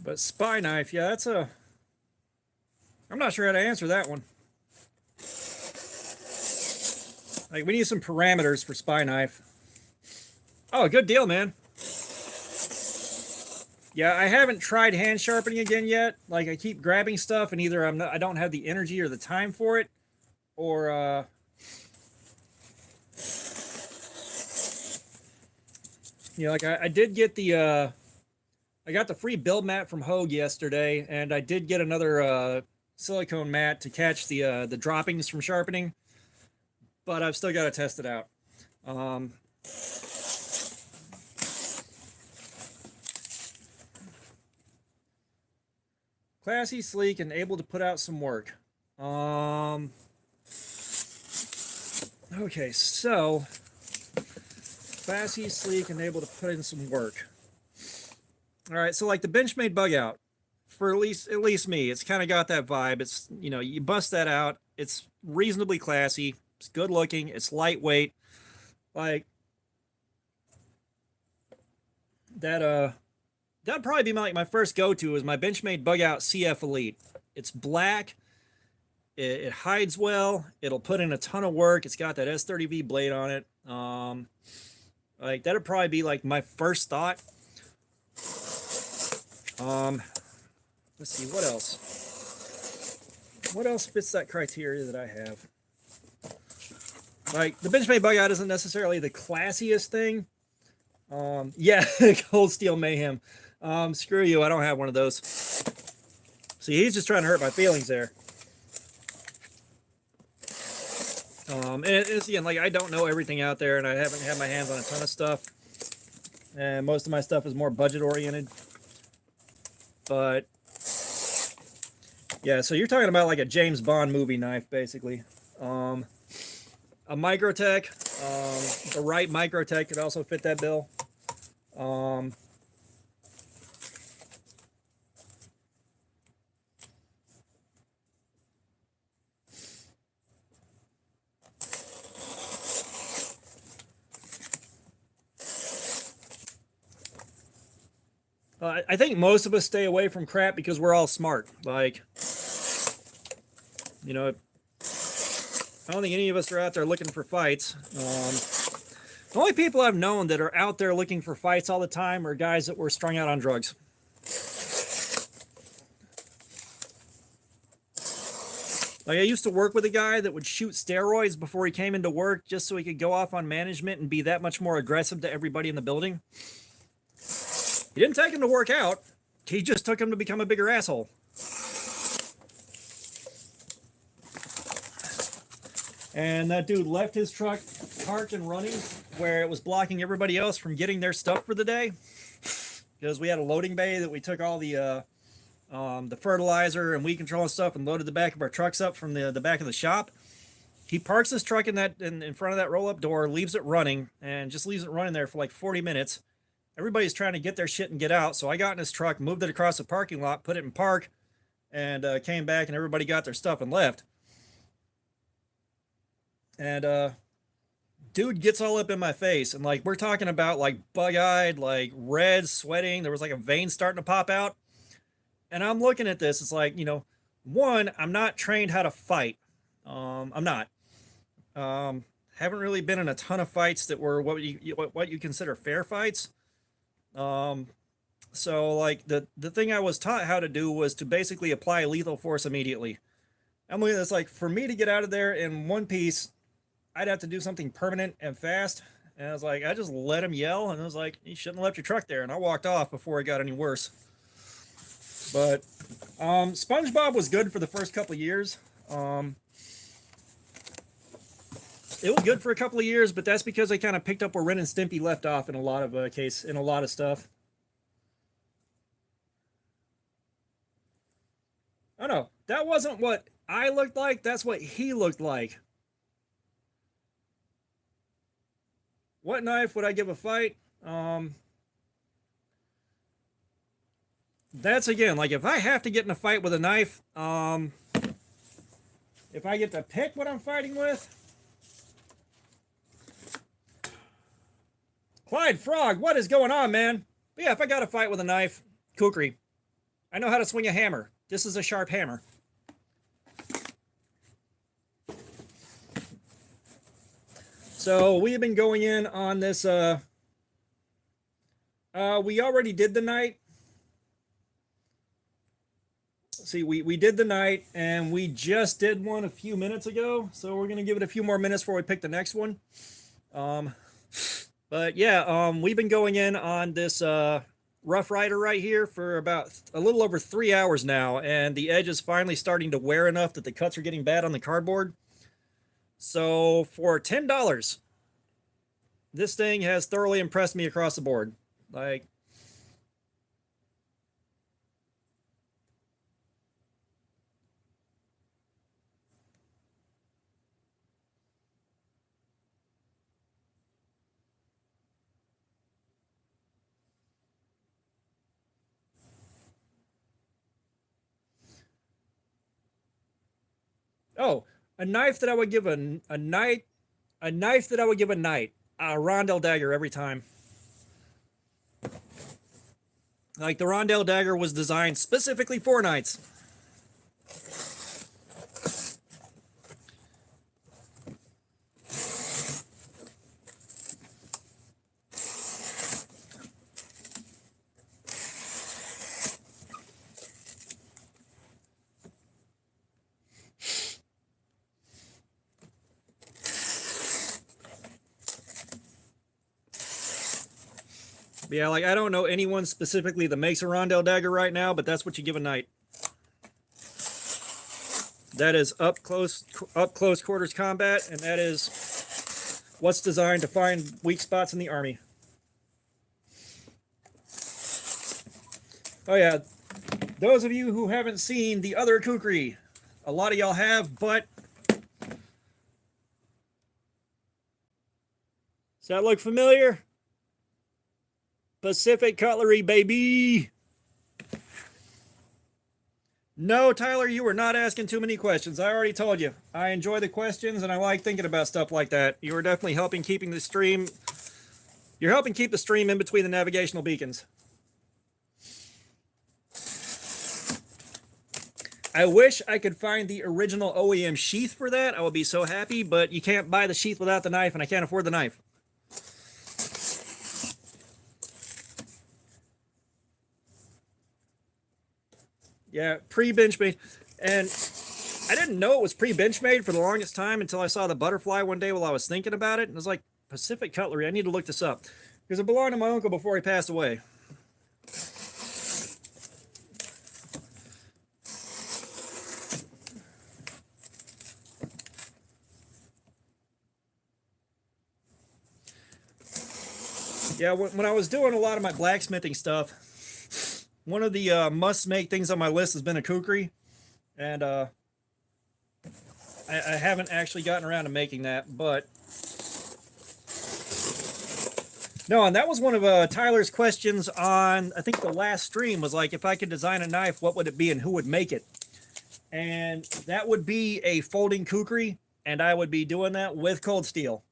But spy knife, yeah, I'm not sure how to answer that one. Like, we need some parameters for spy knife. Oh, good deal, man. Yeah, I haven't tried hand sharpening again yet. Like, I keep grabbing stuff and either I don't have the energy or the time for it, or like I did get I got the free build mat from Hogue yesterday, and I did get another silicone mat to catch the droppings from sharpening, but I've still got to test it out. Classy, sleek, and able to put out some work. Okay, so classy, sleek, and able to put in some work. All right, so like the Benchmade bug out, for at least me, it's kind of got that vibe. It's, you bust that out. It's reasonably classy. It's good looking. It's lightweight. Like that'd probably be my first go-to is my Benchmade bug out CF Elite. It's black. It hides well. It'll put in a ton of work. It's got that S30V blade on it. Like that'd probably be like my first thought. Let's see, what else? What else fits that criteria that I have? Like, the Benchmade bug out isn't necessarily the classiest thing. Yeah, Cold Steel Mayhem. Screw you, I don't have one of those. See, he's just trying to hurt my feelings there. And it's, again, like, I don't know everything out there, and I haven't had my hands on a ton of stuff. And most of my stuff is more budget-oriented. But, yeah, so you're talking about, like, a James Bond movie knife, basically. A Microtech, the right Microtech could also fit that bill. I think most of us stay away from crap because we're all smart. Like, you know, I don't think any of us are out there looking for fights. The only people I've known that are out there looking for fights all the time are guys that were strung out on drugs. Like, I used to work with a guy that would shoot steroids before he came into work just so he could go off on management and be that much more aggressive to everybody in the building. He didn't take him to work out. He just took him to become a bigger asshole. And that dude left his truck parked and running where it was blocking everybody else from getting their stuff for the day. Because we had a loading bay that we took all the fertilizer and weed control and stuff and loaded the back of our trucks up from the back of the shop. He parks his truck in front of that roll-up door, leaves it running, and just leaves it running there for like 40 minutes. Everybody's trying to get their shit and get out, so I got in his truck, moved it across the parking lot, put it in park, and came back, and everybody got their stuff and left. And dude gets all up in my face, and like, we're talking about like bug-eyed, like red, sweating. There was like a vein starting to pop out. And I'm looking at this, it's like, you know, one, I'm not trained how to fight. I'm not. Haven't really been in a ton of fights that were what you consider fair fights. So like the thing I was taught how to do was to basically apply lethal force immediately. I'm looking at this, like, for me to get out of there in one piece, I'd have to do something permanent and fast. And I was like, I just let him yell, and I was like, you shouldn't have left your truck there. And I walked off before it got any worse. But SpongeBob was good for the first couple of years. It was good for a couple of years, but that's because I kind of picked up where Ren and Stimpy left off in a lot of in a lot of stuff. Oh no, that wasn't what I looked like. That's what he looked like. What knife would I give a fight? That's, again, like, if I have to get in a fight with a knife, if I get to pick what I'm fighting with, Clyde Frog, what is going on, man? But yeah, if I got to fight with a knife, kukri. I know how to swing a hammer. This is a sharp hammer. So we have been going in on this. We already did the night. See, we did the night, and we just did one a few minutes ago. So we're gonna give it a few more minutes before we pick the next one. But yeah, we've been going in on this Rough Rider right here for about a little over 3 hours now, and the edge is finally starting to wear enough that the cuts are getting bad on the cardboard. So for $10, this thing has thoroughly impressed me across the board. Like, oh, a knife that I would give a knight, a knife that I would give a knight, a Rondell dagger every time. Like, the Rondell dagger was designed specifically for knights. Yeah, like I don't know anyone specifically that makes a Rondell dagger right now, but that's what you give a knight. That is up close quarters combat, and that is what's designed to find weak spots in the army. Oh yeah, those of you who haven't seen the other kukri, a lot of y'all have, but does that look familiar? Pacific Cutlery, baby. No, Tyler, you were not asking too many questions. I already told you. I enjoy the questions and I like thinking about stuff like that. You are definitely helping keeping the stream. You're helping keep the stream in between the navigational beacons. I wish I could find the original OEM sheath for that. I would be so happy, but you can't buy the sheath without the knife, and I can't afford the knife. Yeah, pre-bench made. And I didn't know it was pre-bench made for the longest time until I saw the butterfly one day while I was thinking about it. And I was like, Pacific Cutlery, I need to look this up. Because it belonged to my uncle before he passed away. Yeah, when I was doing a lot of my blacksmithing stuff, one of the must-make things on my list has been a kukri, and I haven't actually gotten around to making that, but no, and that was one of Tyler's questions on, I think the last stream was like, if I could design a knife, what would it be and who would make it? And that would be a folding kukri, and I would be doing that with cold steel.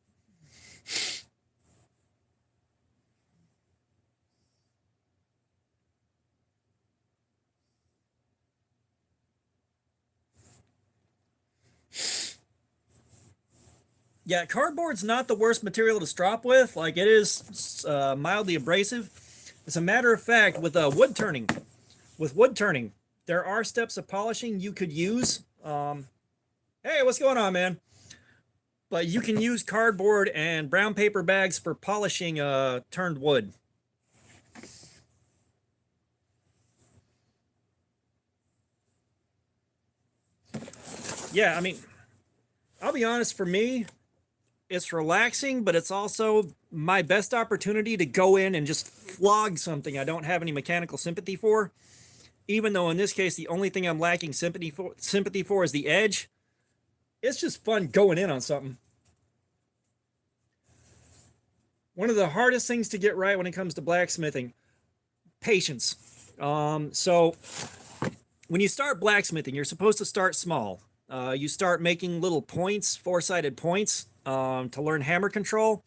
Yeah, cardboard's not the worst material to strop with. Like, it is mildly abrasive. As a matter of fact, with wood turning, there are steps of polishing you could use. Hey, what's going on, man? But you can use cardboard and brown paper bags for polishing turned wood. Yeah, I mean, I'll be honest, for me, it's relaxing, but it's also my best opportunity to go in and just flog something I don't have any mechanical sympathy for. Even though in this case, the only thing I'm lacking sympathy for is the edge. It's just fun going in on something. One of the hardest things to get right when it comes to blacksmithing, patience. So when you start blacksmithing, you're supposed to start small. You start making little points, four-sided points, to learn hammer control.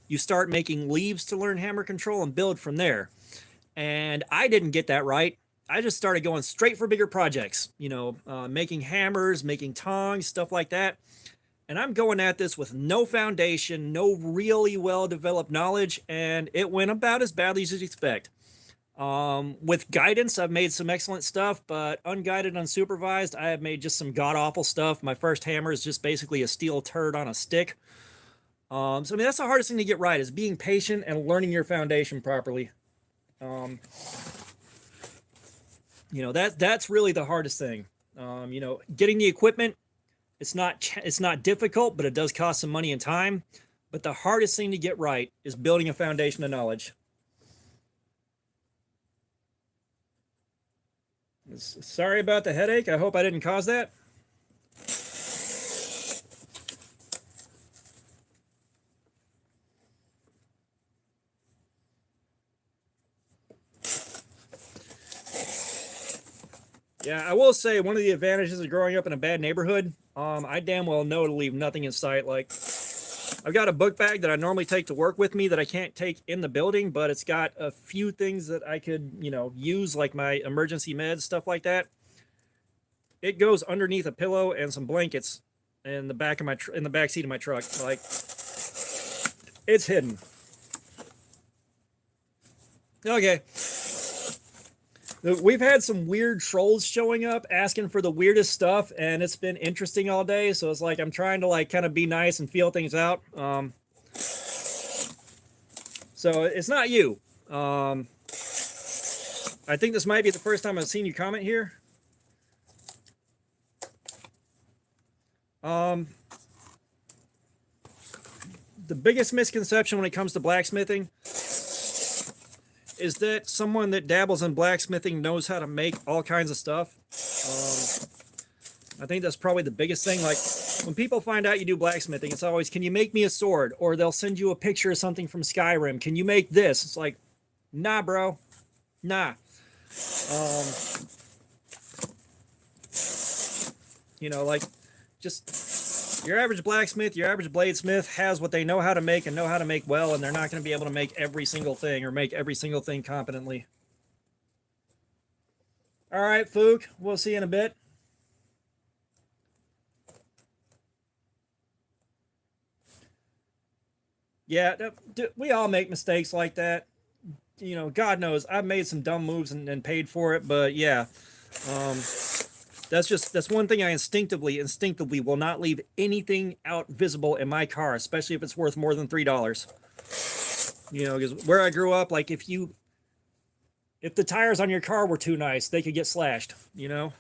You start making leaves to learn hammer control and build from there. And I didn't get that right. I just started going straight for bigger projects, you know, making hammers, making tongs, stuff like that. And I'm going at this with no foundation, no really well-developed knowledge, and it went about as badly as you'd expect. With guidance, I've made some excellent stuff, but unguided, unsupervised, I have made just some god-awful stuff. My first hammer is just basically a steel turd on a stick. So, I mean, that's the hardest thing to get right, is being patient and learning your foundation properly. You know, that's really the hardest thing. You know, getting the equipment, it's not difficult, but it does cost some money and time. But the hardest thing to get right is building a foundation of knowledge. Sorry about the headache. I hope I didn't cause that. Yeah, I will say one of the advantages of growing up in a bad neighborhood, I damn well know to leave nothing in sight. Like, I've got a book bag that I normally take to work with me that I can't take in the building, but it's got a few things that I could, you know, use, like my emergency meds, stuff like that. It goes underneath a pillow and some blankets in the back of my in the back seat of my truck. Like, it's hidden. Okay. We've had some weird trolls showing up asking for the weirdest stuff, and it's been interesting all day. So it's like I'm trying to like kind of be nice and feel things out. So it's not you. I think this might be the first time I've seen you comment here. The biggest misconception when it comes to blacksmithing is that someone that dabbles in blacksmithing knows how to make all kinds of stuff. I think that's probably the biggest thing. Like, when people find out you do blacksmithing, it's always, can you make me a sword? Or they'll send you a picture of something from Skyrim. Can you make this? It's like, nah, bro. Nah. You know, like, just your average blacksmith, your average bladesmith has what they know how to make and know how to make well, and they're not going to be able to make every single thing or make every single thing competently. All right, Fook, we'll see you in a bit. Yeah, we all make mistakes like that. You know, God knows I've made some dumb moves and paid for it, but yeah. That's one thing I instinctively will not leave anything out visible in my car, especially if it's worth more than $3. You know, because where I grew up, like, if the tires on your car were too nice, they could get slashed, you know?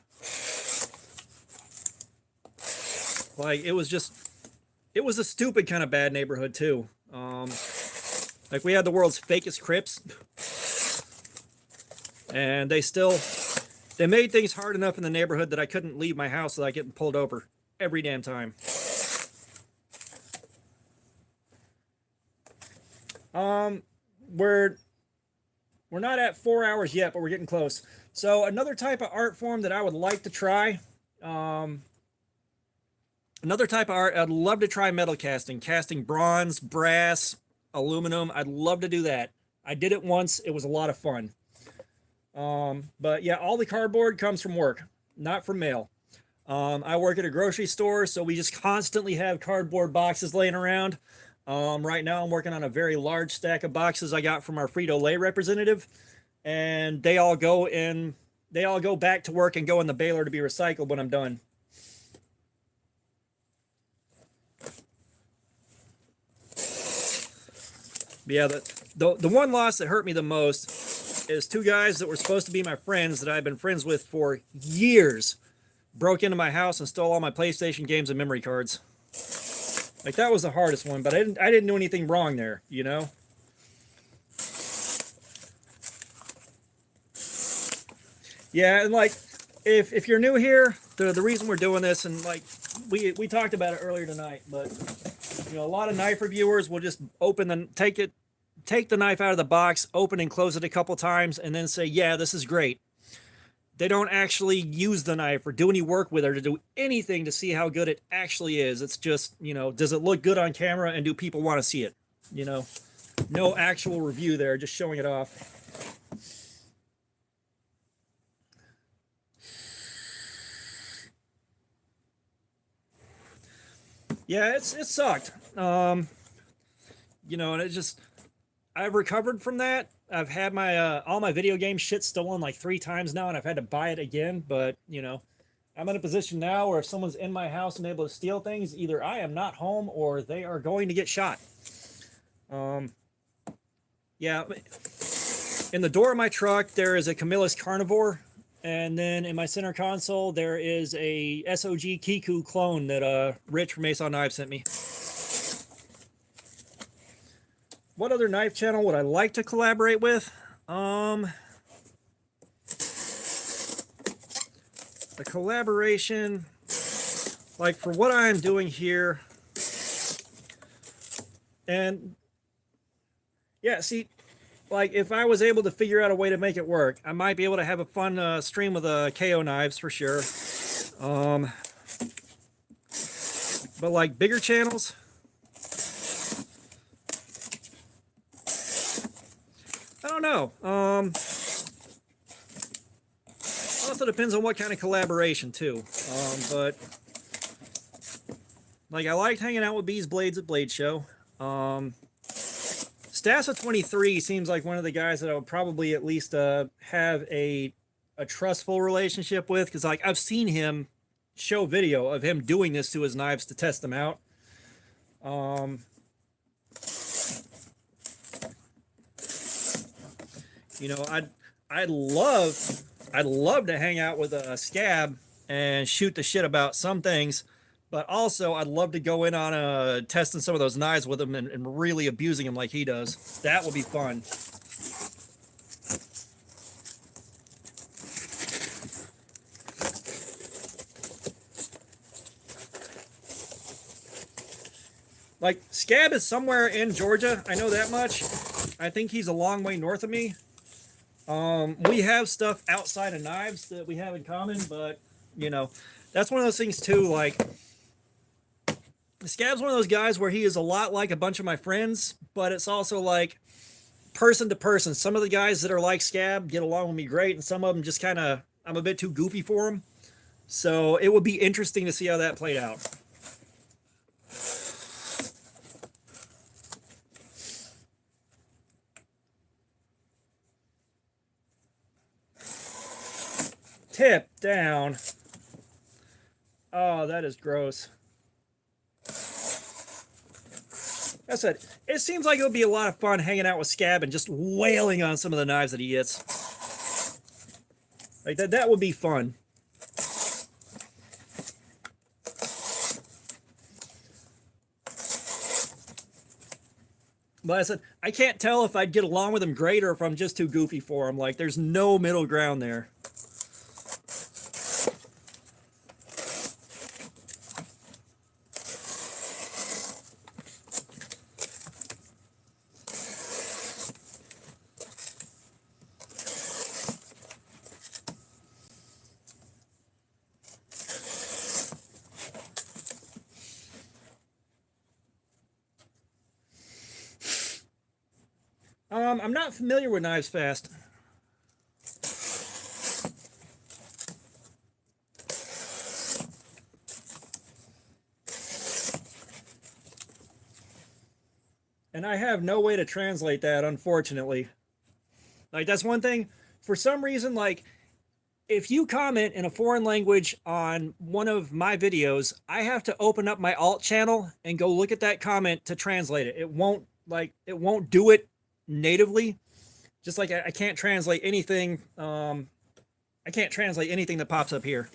Like, it was a stupid kind of bad neighborhood too. Like, we had the world's fakest Crips, and they made things hard enough in the neighborhood that I couldn't leave my house without getting pulled over every damn time. We're not at 4 hours yet, but we're getting close. So another type of art form that I would like to try, another type of art, I'd love to try metal casting bronze, brass, aluminum. I'd love to do that. I did it once. It was a lot of fun. But yeah, all the cardboard comes from work, not from mail. I work at a grocery store, so we just constantly have cardboard boxes laying around. Right now I'm working on a very large stack of boxes I got from our Frito-Lay representative, and they all go back to work and go in the baler to be recycled when I'm done. But yeah, the one loss that hurt me the most is two guys that were supposed to be my friends that I've been friends with for years broke into my house and stole all my PlayStation games and memory cards. Like, that was the hardest one, but I didn't do anything wrong there, you know? Yeah, and like, if you're new here, the reason we're doing this, and like, we talked about it earlier tonight, but you know, a lot of knife reviewers will just take the knife out of the box, open and close it a couple times, and then say, yeah, this is great. They don't actually use the knife or do any work with it or do anything to see how good it actually is. It's just, you know, does it look good on camera and do people want to see it? You know, no actual review there, just showing it off. Yeah, it sucked. You know, and it just, I've recovered from that. I've had my all my video game shit stolen like 3 times now, and I've had to buy it again. But you know, I'm in a position now where if someone's in my house and able to steal things, either I am not home or they are going to get shot. Yeah, in the door of my truck there is a Camillus Carnivore, and then in my center console there is a SOG Kiku clone that Rich from Ace on Knives sent me. What other knife channel would I like to collaborate with? The collaboration, like for what I'm doing here, and yeah, see, like if I was able to figure out a way to make it work, I might be able to have a fun stream with KO knives for sure. But like bigger channels, I don't know. Also depends on what kind of collaboration too. But like I liked hanging out with Bees Blades at Blade Show. Stassa23 seems like one of the guys that I would probably at least have a trustful relationship with, because like I've seen him show video of him doing this to his knives to test them out. You know, I'd love to hang out with a scab and shoot the shit about some things, but also I'd love to go in on testing some of those knives with him and really abusing him like he does. That would be fun. Like, Scab is somewhere in Georgia. I know that much. I think he's a long way north of me. We have stuff outside of knives that we have in common, but, you know, that's one of those things, too. Like, Scab's one of those guys where he is a lot like a bunch of my friends, but it's also like person to person. Some of the guys that are like Scab get along with me great, and some of them just kind of, I'm a bit too goofy for them. So it would be interesting to see how that played out. Tip down. Oh, that is gross. That's it. It seems like it would be a lot of fun hanging out with Scab and just wailing on some of the knives that he gets. Like that would be fun. But I said, I can't tell if I'd get along with him great or if I'm just too goofy for him. Like, there's no middle ground there. I'm not familiar with Knives Fast. And I have no way to translate that, unfortunately. Like, that's one thing. For some reason, like, if you comment in a foreign language on one of my videos, I have to open up my alt channel and go look at that comment to translate it. It won't do it natively. Just like I can't translate anything. I can't translate anything that pops up here.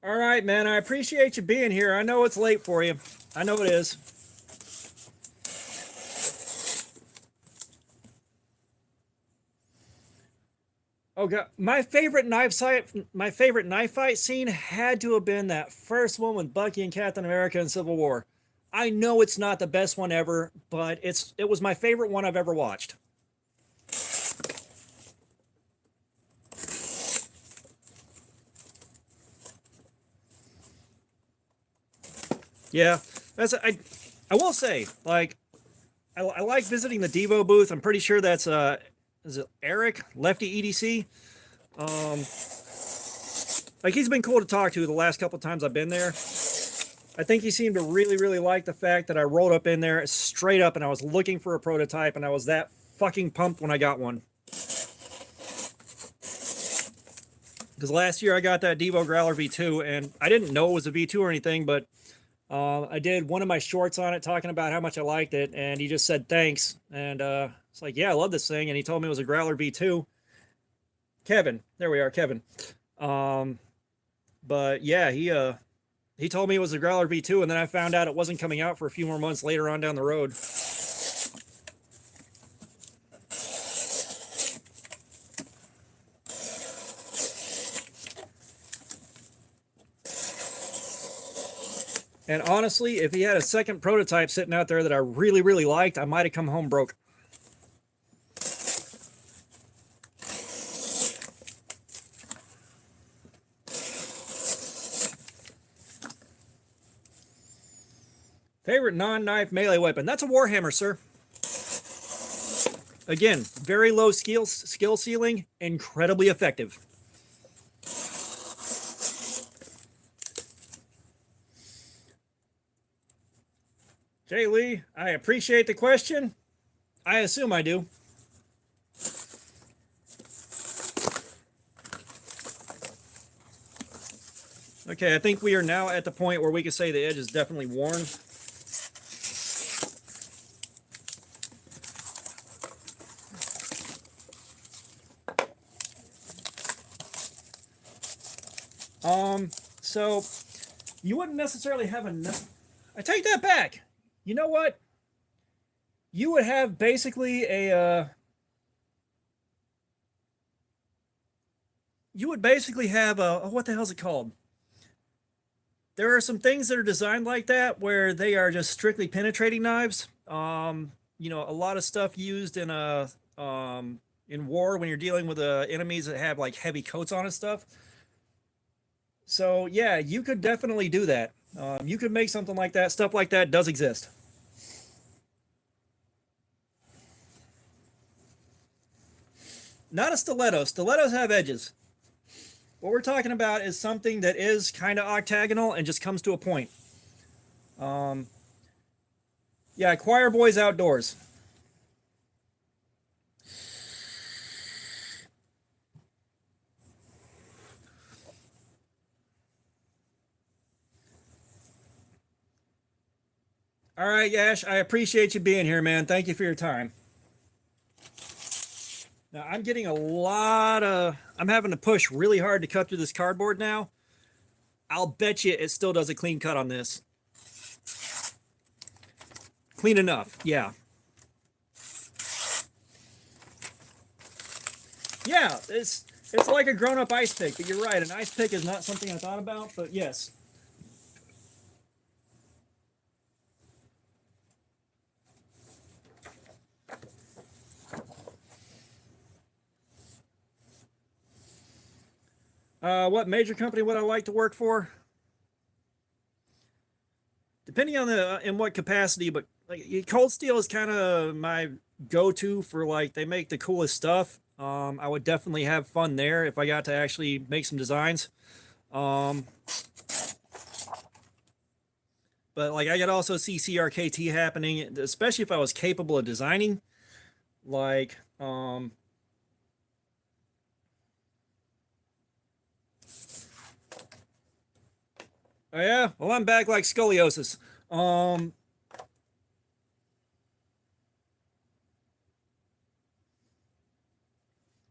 All right, man. I appreciate you being here. I know it's late for you. I know it is. Oh god, my favorite knife fight scene had to have been that first one with Bucky and Captain America in Civil War. I know it's not the best one ever, but it was my favorite one I've ever watched. Yeah, I will say, like, I like visiting the Devo booth. I'm pretty sure that's is it Eric Lefty EDC? Like, he's been cool to talk to the last couple times I've been there. I think he seemed to really like the fact that I rolled up in there straight up and I was looking for a prototype, and I was that fucking pumped when I got one. Because last year I got that Devo Growler V2 and I didn't know it was a V2 or anything, but I did one of my shorts on it talking about how much I liked it, and he just said thanks. And it's like, yeah, I love this thing. And he told me it was a Growler V2. Kevin, there we are, Kevin. But yeah, he told me it was a Growler V2, and then I found out it wasn't coming out for a few more months later on down the road. And honestly, if he had a second prototype sitting out there that I really liked, I might have come home broke. Favorite non-knife melee weapon? That's a Warhammer, sir. Again, very low skill ceiling, incredibly effective. Okay, Lee, I appreciate the question. I assume I do. Okay, I think we are now at the point where we can say the edge is definitely worn. So you wouldn't necessarily have enough. I take that back. You know what? You would have basically you would basically have a, what the hell's it called? There are some things that are designed like that where they are just strictly penetrating knives. You know, a lot of stuff used in war when you're dealing with enemies that have like heavy coats on and stuff. So yeah, you could definitely do that. You could make something like that. Stuff like that does exist. Not a stiletto. Stilettos have edges. What we're talking about is something that is kind of octagonal and just comes to a point. Um, yeah, choir boys outdoors. All right, Yash, I appreciate you being here, man. Thank you for your time. Now, I'm getting a lot of, I'm having to push really hard to cut through this cardboard now. I'll bet you it still does a clean cut on this. Clean enough, yeah. Yeah, it's like a grown-up ice pick, but you're right. An ice pick is not something I thought about, but yes. What major company would I like to work for? Depending on the in what capacity, but like Cold Steel is kind of my go-to for like they make the coolest stuff. I would definitely have fun there if I got to actually make some designs. Um, but like I could also see CRKT happening, especially if I was capable of designing. Like, oh yeah, well I'm back like scoliosis. Um,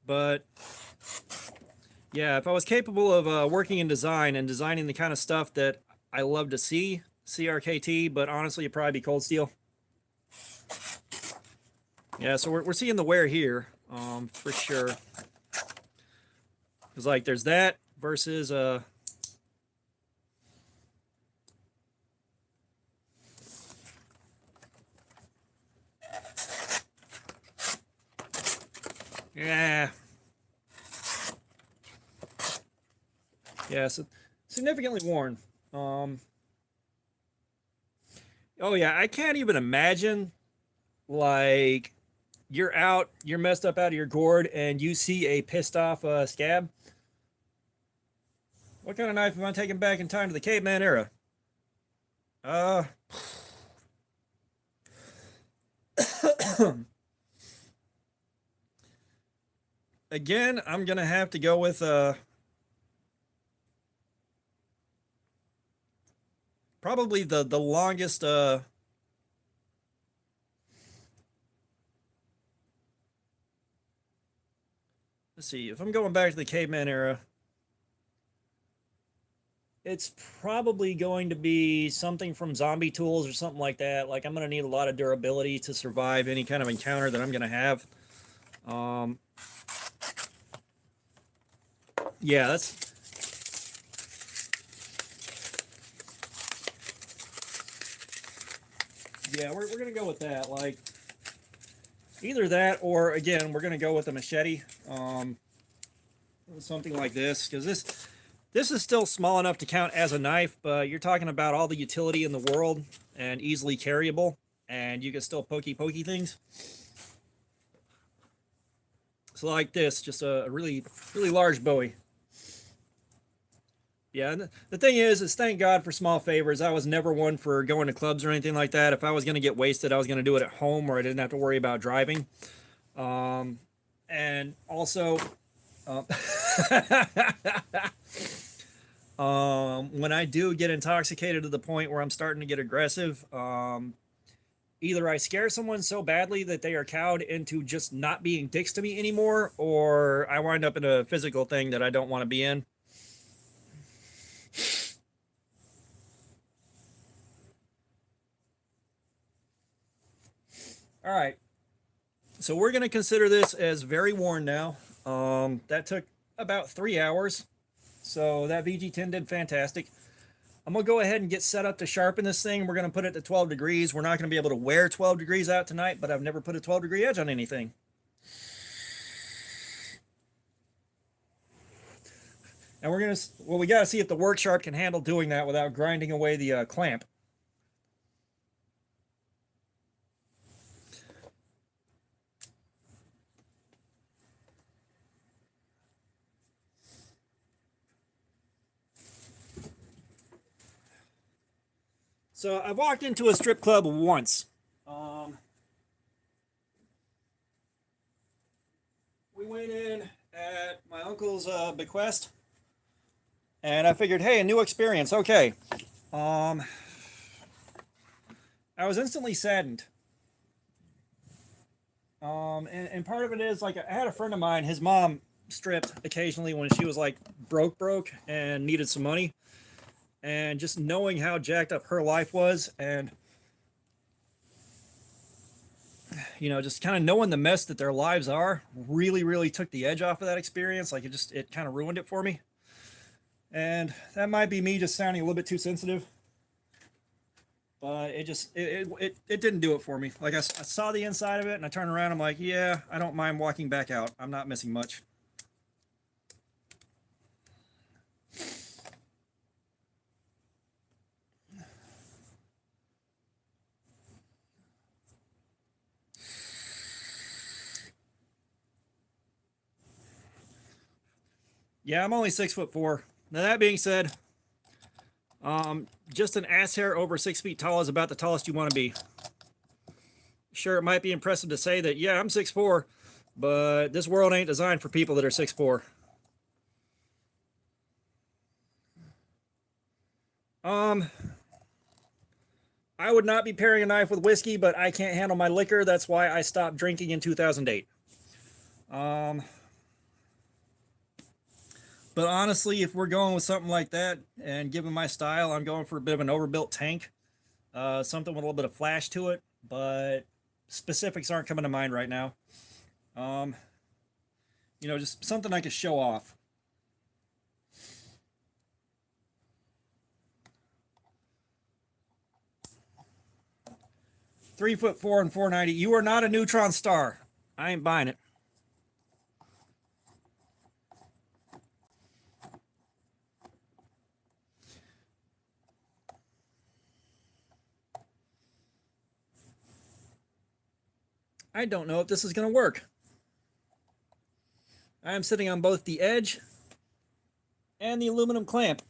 but yeah, if I was capable of working in design and designing the kind of stuff that I love to see, CRKT, but honestly, it'd probably be Cold Steel. Yeah, so we're seeing the wear here, for sure. Because like there's that versus yeah. Yeah, so significantly worn. Um oh yeah, I can't even imagine like you're out, you're messed up out of your gourd, and you see a pissed off scab. What kind of knife am I taking back in time to the caveman era? Uh, again, I'm gonna have to go with probably the longest let's see, if I'm going back to the caveman era, it's probably going to be something from Zombie Tools or something like that. Like I'm going to need a lot of durability to survive any kind of encounter that I'm going to have. Um, yeah, that's yeah. We're going to go with that. Like either that or again, we're going to go with a machete. Something like this because this is still small enough to count as a knife, but you're talking about all the utility in the world and easily carryable, and you can still pokey things. So like this, just a really large Bowie. Yeah, and the thing is thank God for small favors. I was never one for going to clubs or anything like that. If I was going to get wasted, I was going to do it at home where I didn't have to worry about driving. Um, and also, um, when I do get intoxicated to the point where I'm starting to get aggressive, either I scare someone so badly that they are cowed into just not being dicks to me anymore, or I wind up in a physical thing that I don't want to be in. All right. So we're going to consider this as very worn now. That took about 3 hours. So that VG10 did fantastic. I'm going to go ahead and get set up to sharpen this thing. We're going to put it to 12 degrees. We're not going to be able to wear 12 degrees out tonight, but I've never put a 12-degree edge on anything. And we're going to, well, we got to see if the work sharp can handle doing that without grinding away the clamp. So I've walked into a strip club once. We went in at my uncle's bequest, and I figured, hey, a new experience. Okay. Um, I was instantly saddened. And part of it is like I had a friend of mine, his mom stripped occasionally when she was like broke and needed some money. And just knowing how jacked up her life was, and just kind of knowing the mess that their lives are, really took the edge off of that experience. Like it kind of ruined it for me. And that might be me just sounding a little bit too sensitive, but it didn't do it for me. Like I saw the inside of it and I turned around. I'm like, yeah, I don't mind walking back out. I'm not missing much. Yeah, I'm only 6'4". Now that being said, just an ass hair over 6 feet tall is about the tallest you want to be. Sure, it might be impressive to say that, yeah, I'm 6'4", but this world ain't designed for people that are 6'4". I would not be pairing a knife with whiskey, but I can't handle my liquor. That's why I stopped drinking in 2008. But honestly, if we're going with something like that, and given my style, I'm going for a bit of an overbuilt tank. Something with a little bit of flash to it, but specifics aren't coming to mind right now. Um, just something I could show off. 3'4" and 490. You are not a neutron star. I ain't buying it. I don't know if this is going to work. I am sitting on both the edge and the aluminum clamp.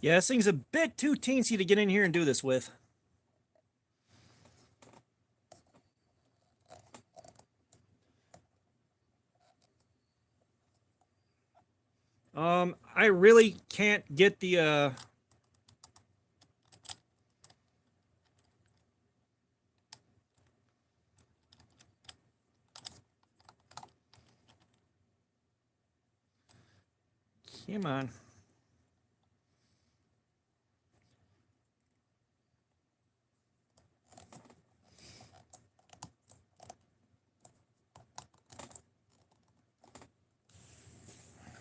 Yeah, this thing's a bit too teensy to get in here and do this with. I really can't get the come on.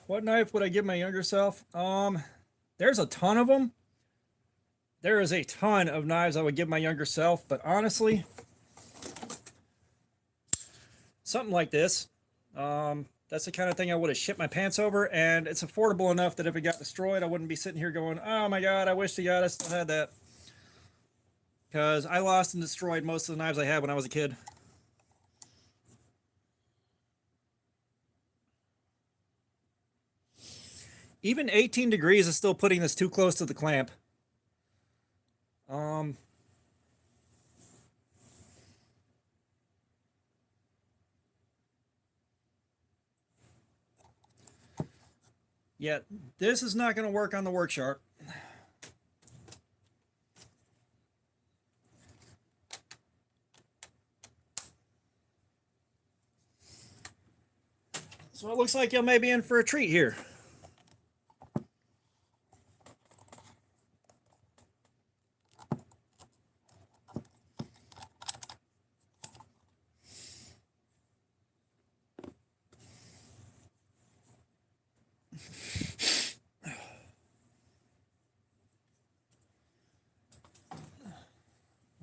What knife would I give my younger self? There's a ton of them. There is a ton of knives I would give my younger self, but honestly, something like this. That's the kind of thing I would have shit my pants over, and it's affordable enough that if it got destroyed, I wouldn't be sitting here going, oh my god, I wish to god I still had that. Because I lost and destroyed most of the knives I had when I was a kid. Even 18 degrees is still putting this too close to the clamp. Yeah, this is not going to work on the work shark. So it looks like you may be in for a treat here.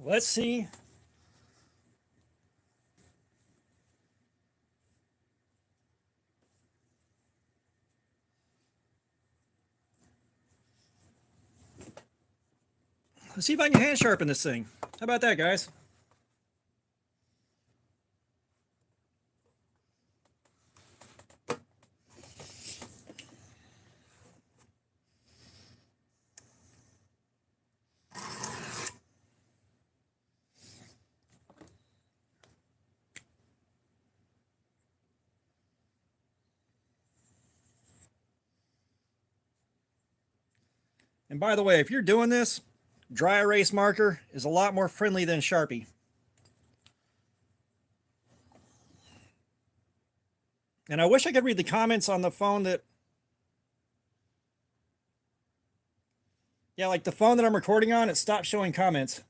Let's see. Let's see if I can hand sharpen this thing. How about that, guys? And by the way, if you're doing this, dry erase marker is a lot more friendly than Sharpie. And I wish I could read the comments on the phone that... Yeah, like the phone that I'm recording on, it stopped showing comments.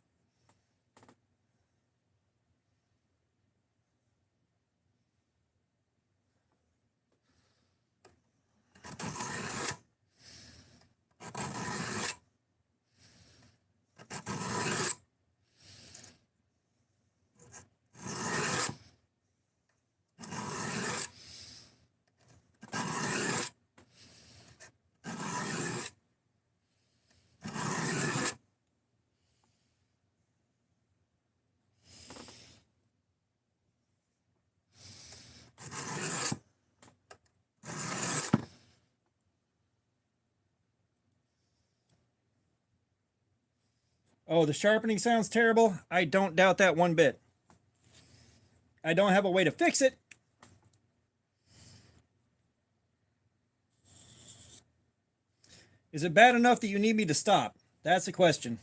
Oh, the sharpening sounds terrible? I don't doubt that one bit. I don't have a way to fix it. Is it bad enough that you need me to stop? That's the question.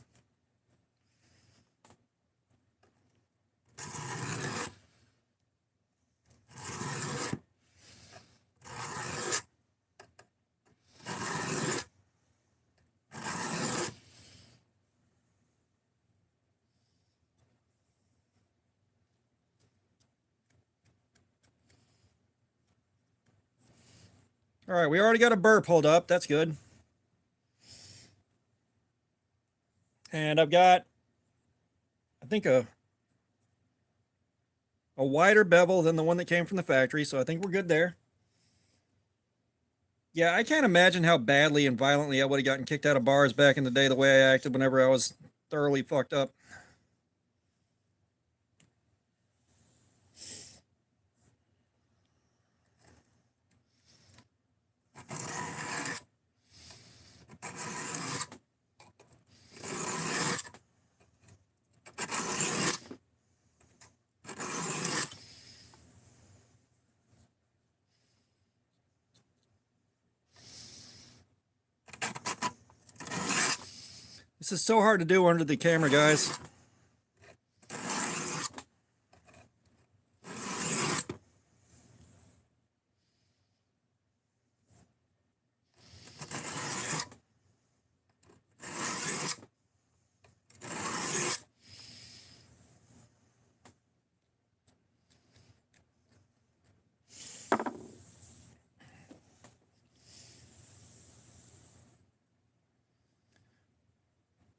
All right, we already got a burr pulled up. That's good. And I've got, I think, a wider bevel than the one that came from the factory, so I think we're good there. Yeah, I can't imagine how badly and violently I would have gotten kicked out of bars back in the day the way I acted whenever I was thoroughly fucked up. This is so hard to do under the camera, guys.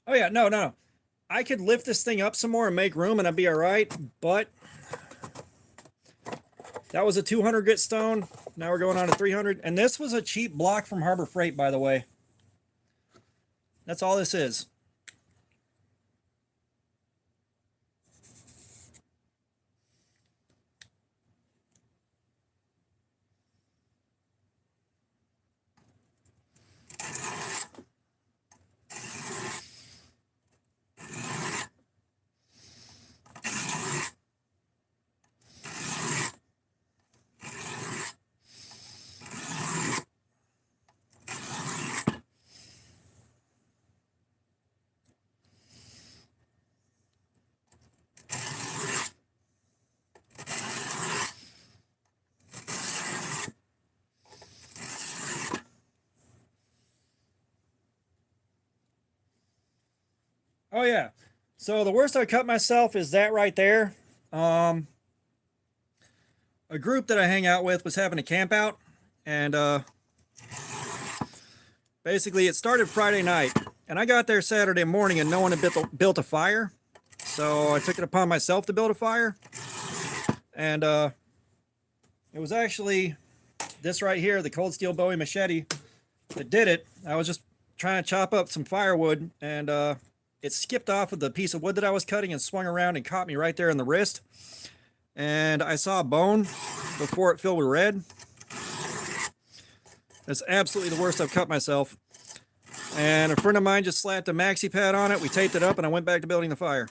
Oh yeah, no. I could lift this thing up some more and make room and I'd be all right, but that was a 200 grit stone. Now we're going on to 300. And this was a cheap block from Harbor Freight, by the way. That's all this is. Oh yeah. So the worst I cut myself is that right there. Um, a group that I hang out with was having a camp out, and basically it started Friday night, and I got there Saturday morning, and no one had built a fire, so I took it upon myself to build a fire, and it was actually this right here, the Cold Steel Bowie machete, that did it. I was just trying to chop up some firewood, and it skipped off of the piece of wood that I was cutting and swung around and caught me right there in the wrist. And I saw a bone before it filled with red. That's absolutely the worst I've cut myself. And a friend of mine just slapped a maxi pad on it. We taped it up, and I went back to building the fire.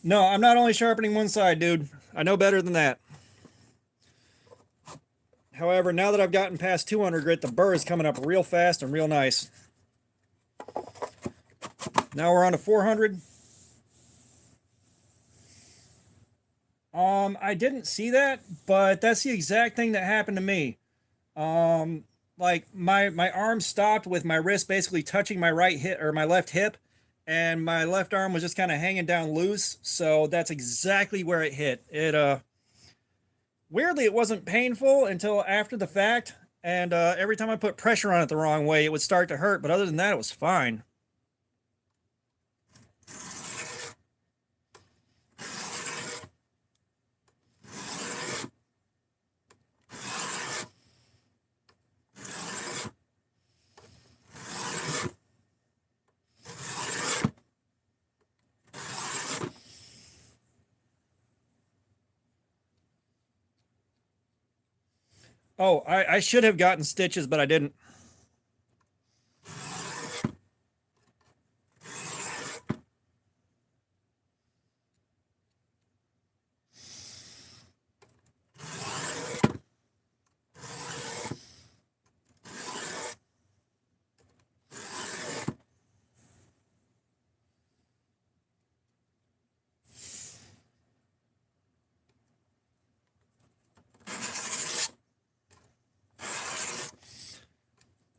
No, I'm not only sharpening one side, dude. I know better than that. However, now that I've gotten past 200 grit, the burr is coming up real fast and real nice. Now we're on to 400. I didn't see that, but that's the exact thing that happened to me. Like my arm stopped with my wrist basically touching my right hip or my left hip, and my left arm was just kind of hanging down loose. So that's exactly where it hit. It weirdly it wasn't painful until after the fact, and every time I put pressure on it the wrong way, it would start to hurt. But other than that, it was fine. Oh, I should have gotten stitches, but I didn't.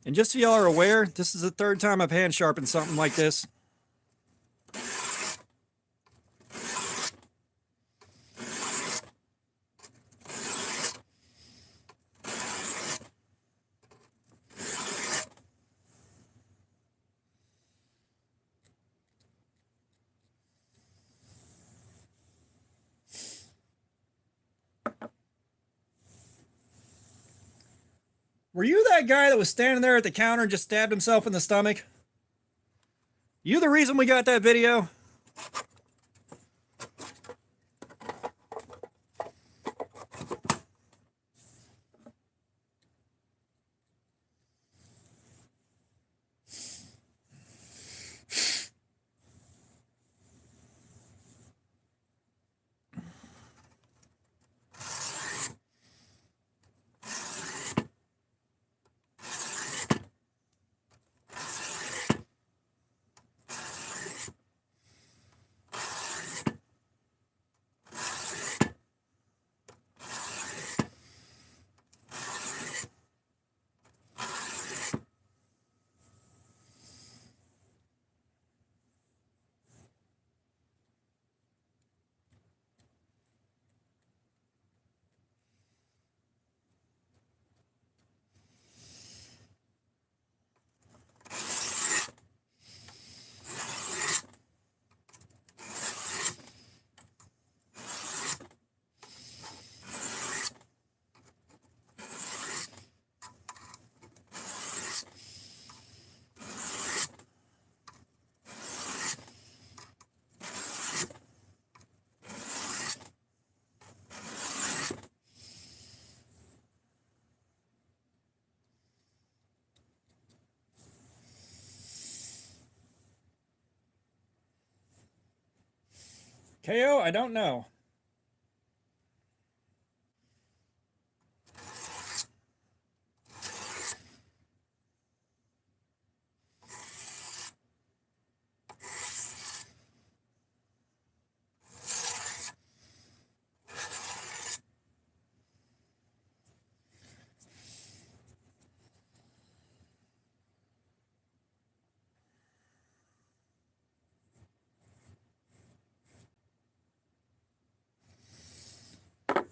And just so y'all are aware, this is the third time I've hand sharpened something like this. Were you that guy that was standing there at the counter and just stabbed himself in the stomach? You the reason we got that video? KO, I don't know.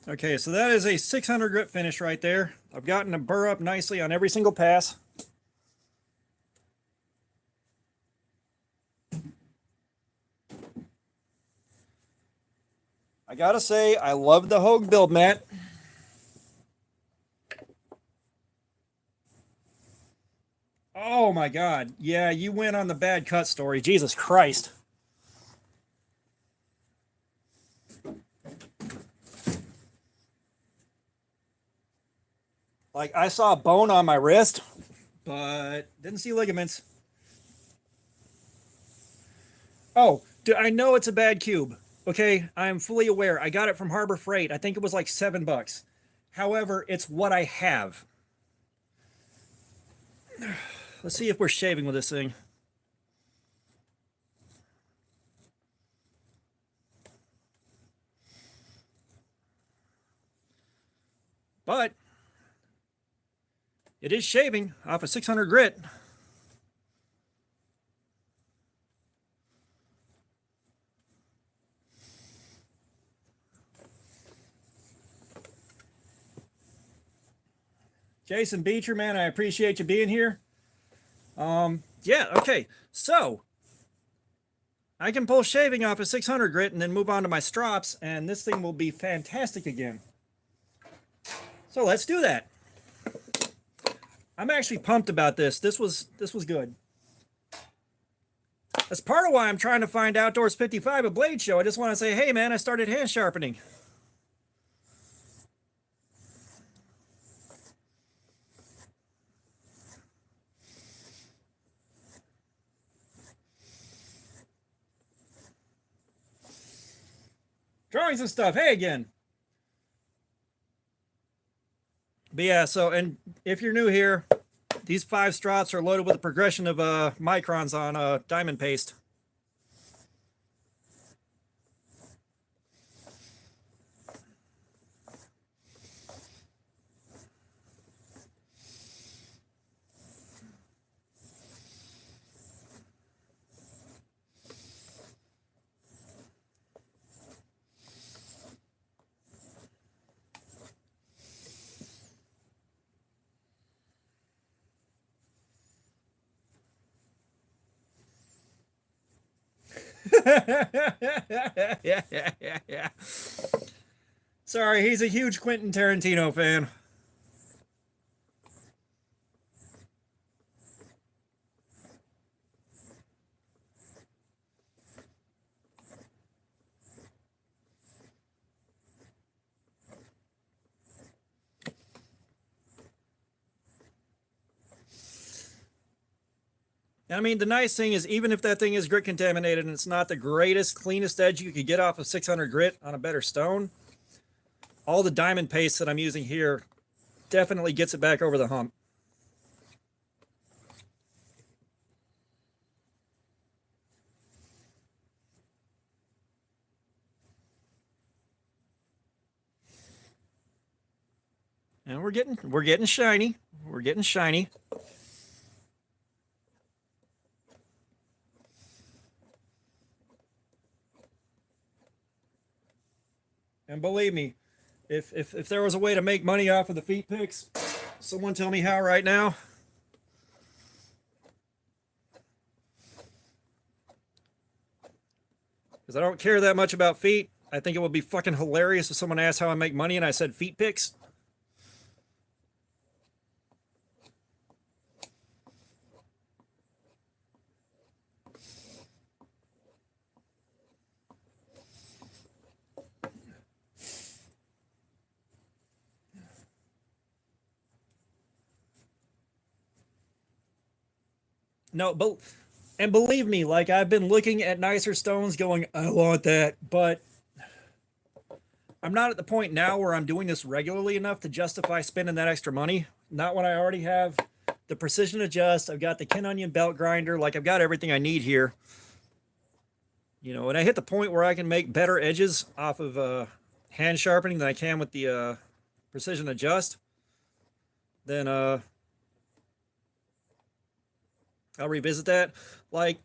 Okay, so that is a 600 grit finish right there. I've gotten the burr up nicely on every single pass. I gotta say, I love the Hogue build mat. Oh my God. Yeah, you went on the bad cut story. Jesus Christ. Like, I saw a bone on my wrist, but didn't see ligaments. Oh, I know it's a bad cube. Okay, I'm fully aware. I got it from Harbor Freight. I think it was like $7. However, it's what I have. Let's see if we're shaving with this thing. But it is shaving off a 600 grit. Jason Beecher, man, I appreciate you being here. Yeah, okay. So I can pull shaving off a 600 grit and then move on to my strops, and this thing will be fantastic again. So let's do that. I'm actually pumped about this. This was good. That's part of why I'm trying to find Outdoors 55 a blade show. I just want to say, hey man, I started hand sharpening. Drawings and stuff. Hey again. But yeah, so, and if you're new here, these 5 strops are loaded with a progression of microns on diamond paste. Yeah. Sorry, he's a huge Quentin Tarantino fan. I mean, the nice thing is, even if that thing is grit contaminated and it's not the greatest, cleanest edge you could get off of 600 grit on a better stone, all the diamond paste that I'm using here definitely gets it back over the hump. And we're getting shiny. We're getting shiny. And believe me, if there was a way to make money off of the feet picks, someone tell me how right now. Because I don't care that much about feet. I think it would be fucking hilarious if someone asked how I make money and I said feet picks. No, but And believe me, like I've been looking at nicer stones going, I want that, but I'm not at the point now where I'm doing this regularly enough to justify spending that extra money. Not when I already have the precision adjust. I've got the Ken Onion belt grinder. Like I've got everything I need here. You know, and I hit the point where I can make better edges off of hand sharpening than I can with the precision adjust. Then I'll revisit that. Like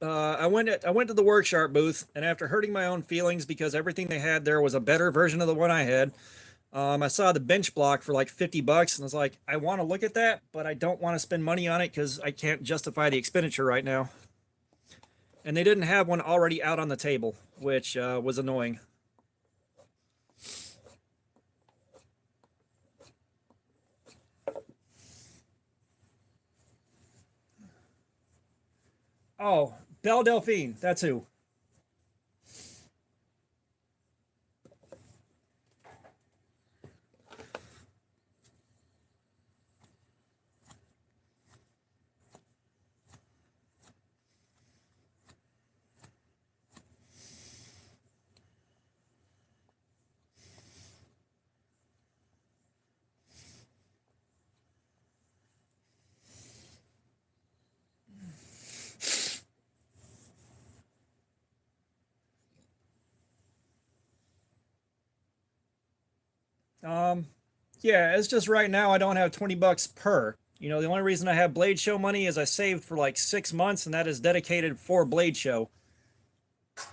I went to the Worksharp booth, and after hurting my own feelings because everything they had there was a better version of the one I had, I saw the bench block for like 50 bucks, and I was like, I want to look at that, but I don't want to spend money on it because I can't justify the expenditure right now. And they didn't have one already out on the table, which was annoying. Oh, Belle Delphine, that's who. Um, yeah, it's just right now I don't have 20 bucks per. You know, the only reason I have Blade Show money is I saved for like 6 months, and that is dedicated for Blade Show.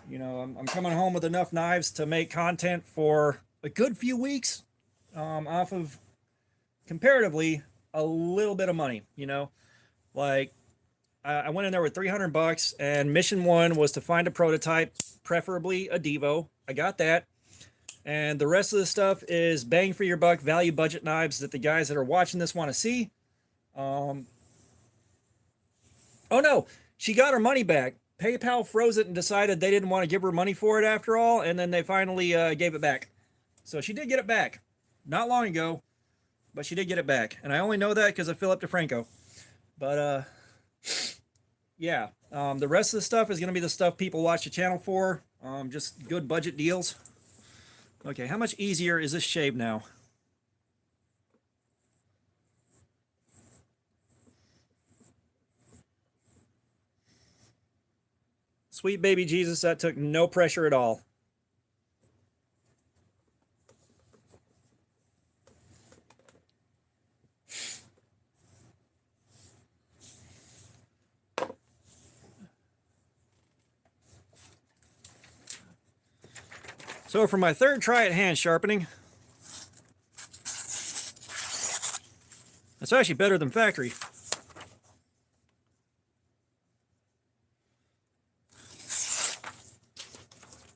You know, I'm coming home with enough knives to make content for a good few weeks off of comparatively a little bit of money. You know, like I went in there with 300 bucks, and mission one was to find a prototype, preferably a Devo. I got that. And the rest of the stuff is bang for your buck value budget knives that the guys that are watching this want to see. Um, oh no, she got her money back. PayPal froze it and decided they didn't want to give her money for it after all, and then they finally gave it back. So she did get it back, not long ago, but she did get it back, and I only know that because of Philip DeFranco. But yeah, the rest of the stuff is going to be the stuff people watch the channel for. Just good budget deals. Okay, how much easier is this shave now? Sweet baby Jesus, that took no pressure at all. So for my third try at hand sharpening, it's actually better than factory.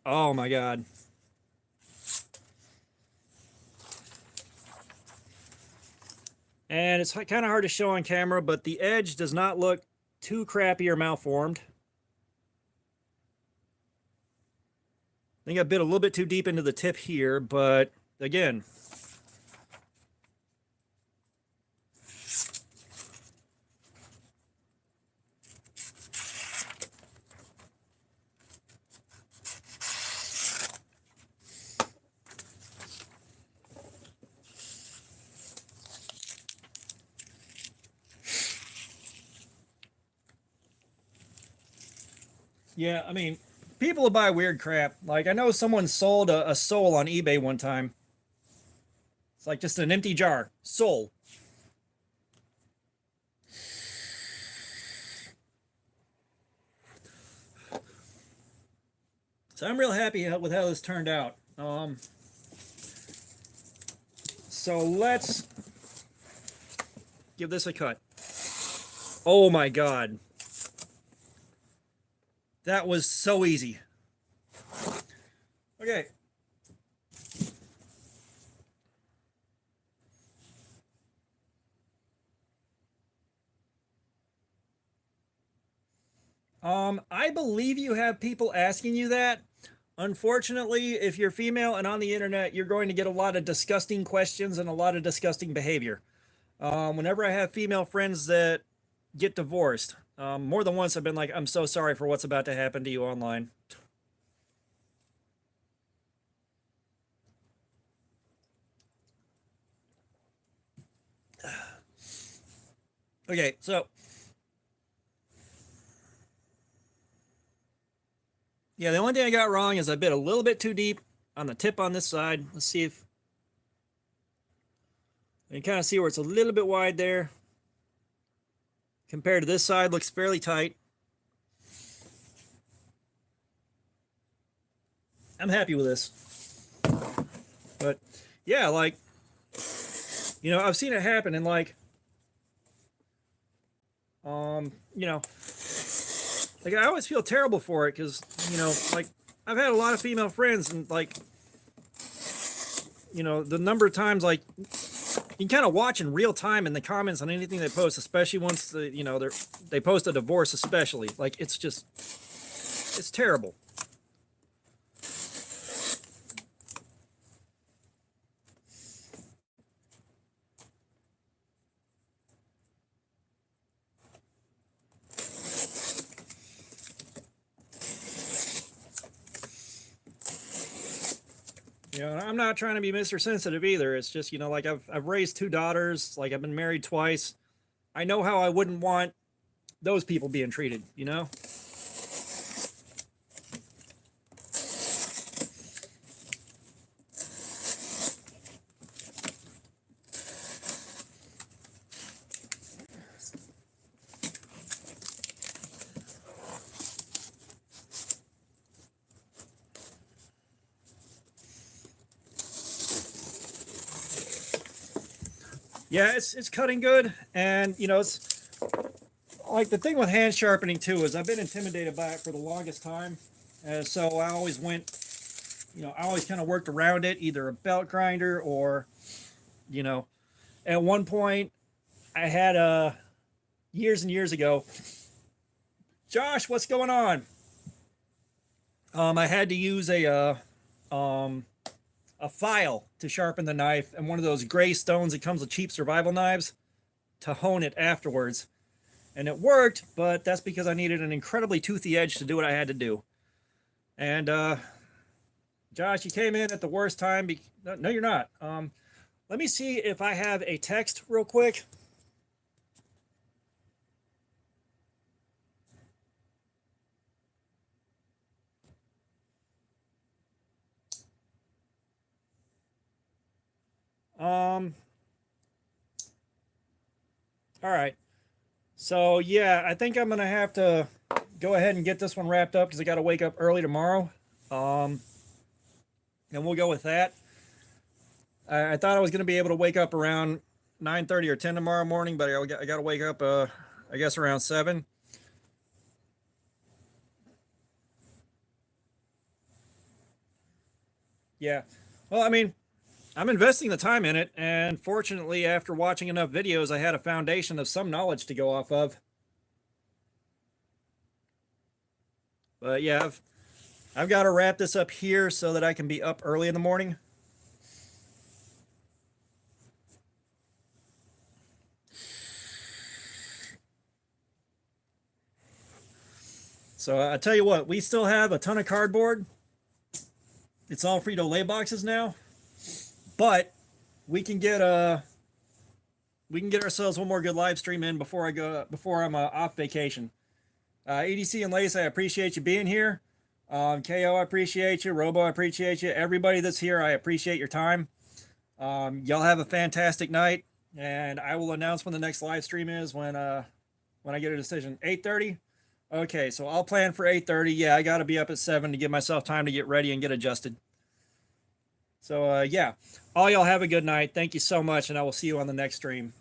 Oh my God. And it's kind of hard to show on camera, but the edge does not look too crappy or malformed. I think I bit a little bit too deep into the tip here, but again, yeah, I mean, people will buy weird crap. Like, I know someone sold a sole on eBay one time. It's like just an empty jar. Sole. So I'm real happy with how this turned out. So let's give this a cut. Oh my God. That was so easy. Okay. I believe you have people asking you that. Unfortunately, if you're female and on the internet, you're going to get a lot of disgusting questions and a lot of disgusting behavior. Whenever I have female friends that get divorced, More than once I've been like, I'm so sorry for what's about to happen to you online. Okay, so yeah, the only thing I got wrong is I bit a little bit too deep on the tip on this side. Let's see if you can kind of see where it's a little bit wide there. Compared to this side, looks fairly tight. I'm happy with this. But yeah, like, you know, I've seen it happen, and like, you know, like I always feel terrible for it because, you know, like I've had a lot of female friends, and like, you know, the number of times like you can kind of watch in real time in the comments on anything they post, especially once you know, they post a divorce, especially like it's just, it's terrible. You know, I'm not trying to be Mr. Sensitive either. It's just, you know, like I've raised two daughters, like I've been married twice. I know how I wouldn't want those people being treated, you know? Yeah, it's cutting good, and you know, it's like the thing with hand sharpening too is I've been intimidated by it for the longest time, and so I always went, you know, I always kind of worked around it, either a belt grinder or, you know, at one point I had years and years ago. Josh, what's going on? I had to use a file to sharpen the knife, and one of those gray stones that comes with cheap survival knives to hone it afterwards. And it worked, but that's because I needed an incredibly toothy edge to do what I had to do. And Josh, you came in at the worst time. No, you're not. Let me see if I have a text real quick. All right. So yeah, I think I'm gonna have to go ahead and get this one wrapped up because I got to wake up early tomorrow. Um, and we'll go with that. I thought I was gonna be able to wake up around 9:30 or 10 tomorrow morning, but I got to wake up I guess around 7. Yeah. Well, I mean, I'm investing the time in it, and fortunately, after watching enough videos, I had a foundation of some knowledge to go off of. But yeah, I've got to wrap this up here so that I can be up early in the morning. So I tell you what, we still have a ton of cardboard. It's all Frito-Lay boxes now, but we can get ourselves one more good live stream in before I'm off vacation. EDC and Lace, I appreciate you being here. KO, I appreciate you. Robo, I appreciate you. Everybody that's here, I appreciate your time. Y'all have a fantastic night, and I will announce when the next live stream is when I get a decision. 8:30. Okay, so I'll plan for 8:30. Yeah, I got to be up at 7 to give myself time to get ready and get adjusted. So yeah, all y'all have a good night. Thank you so much, and I will see you on the next stream.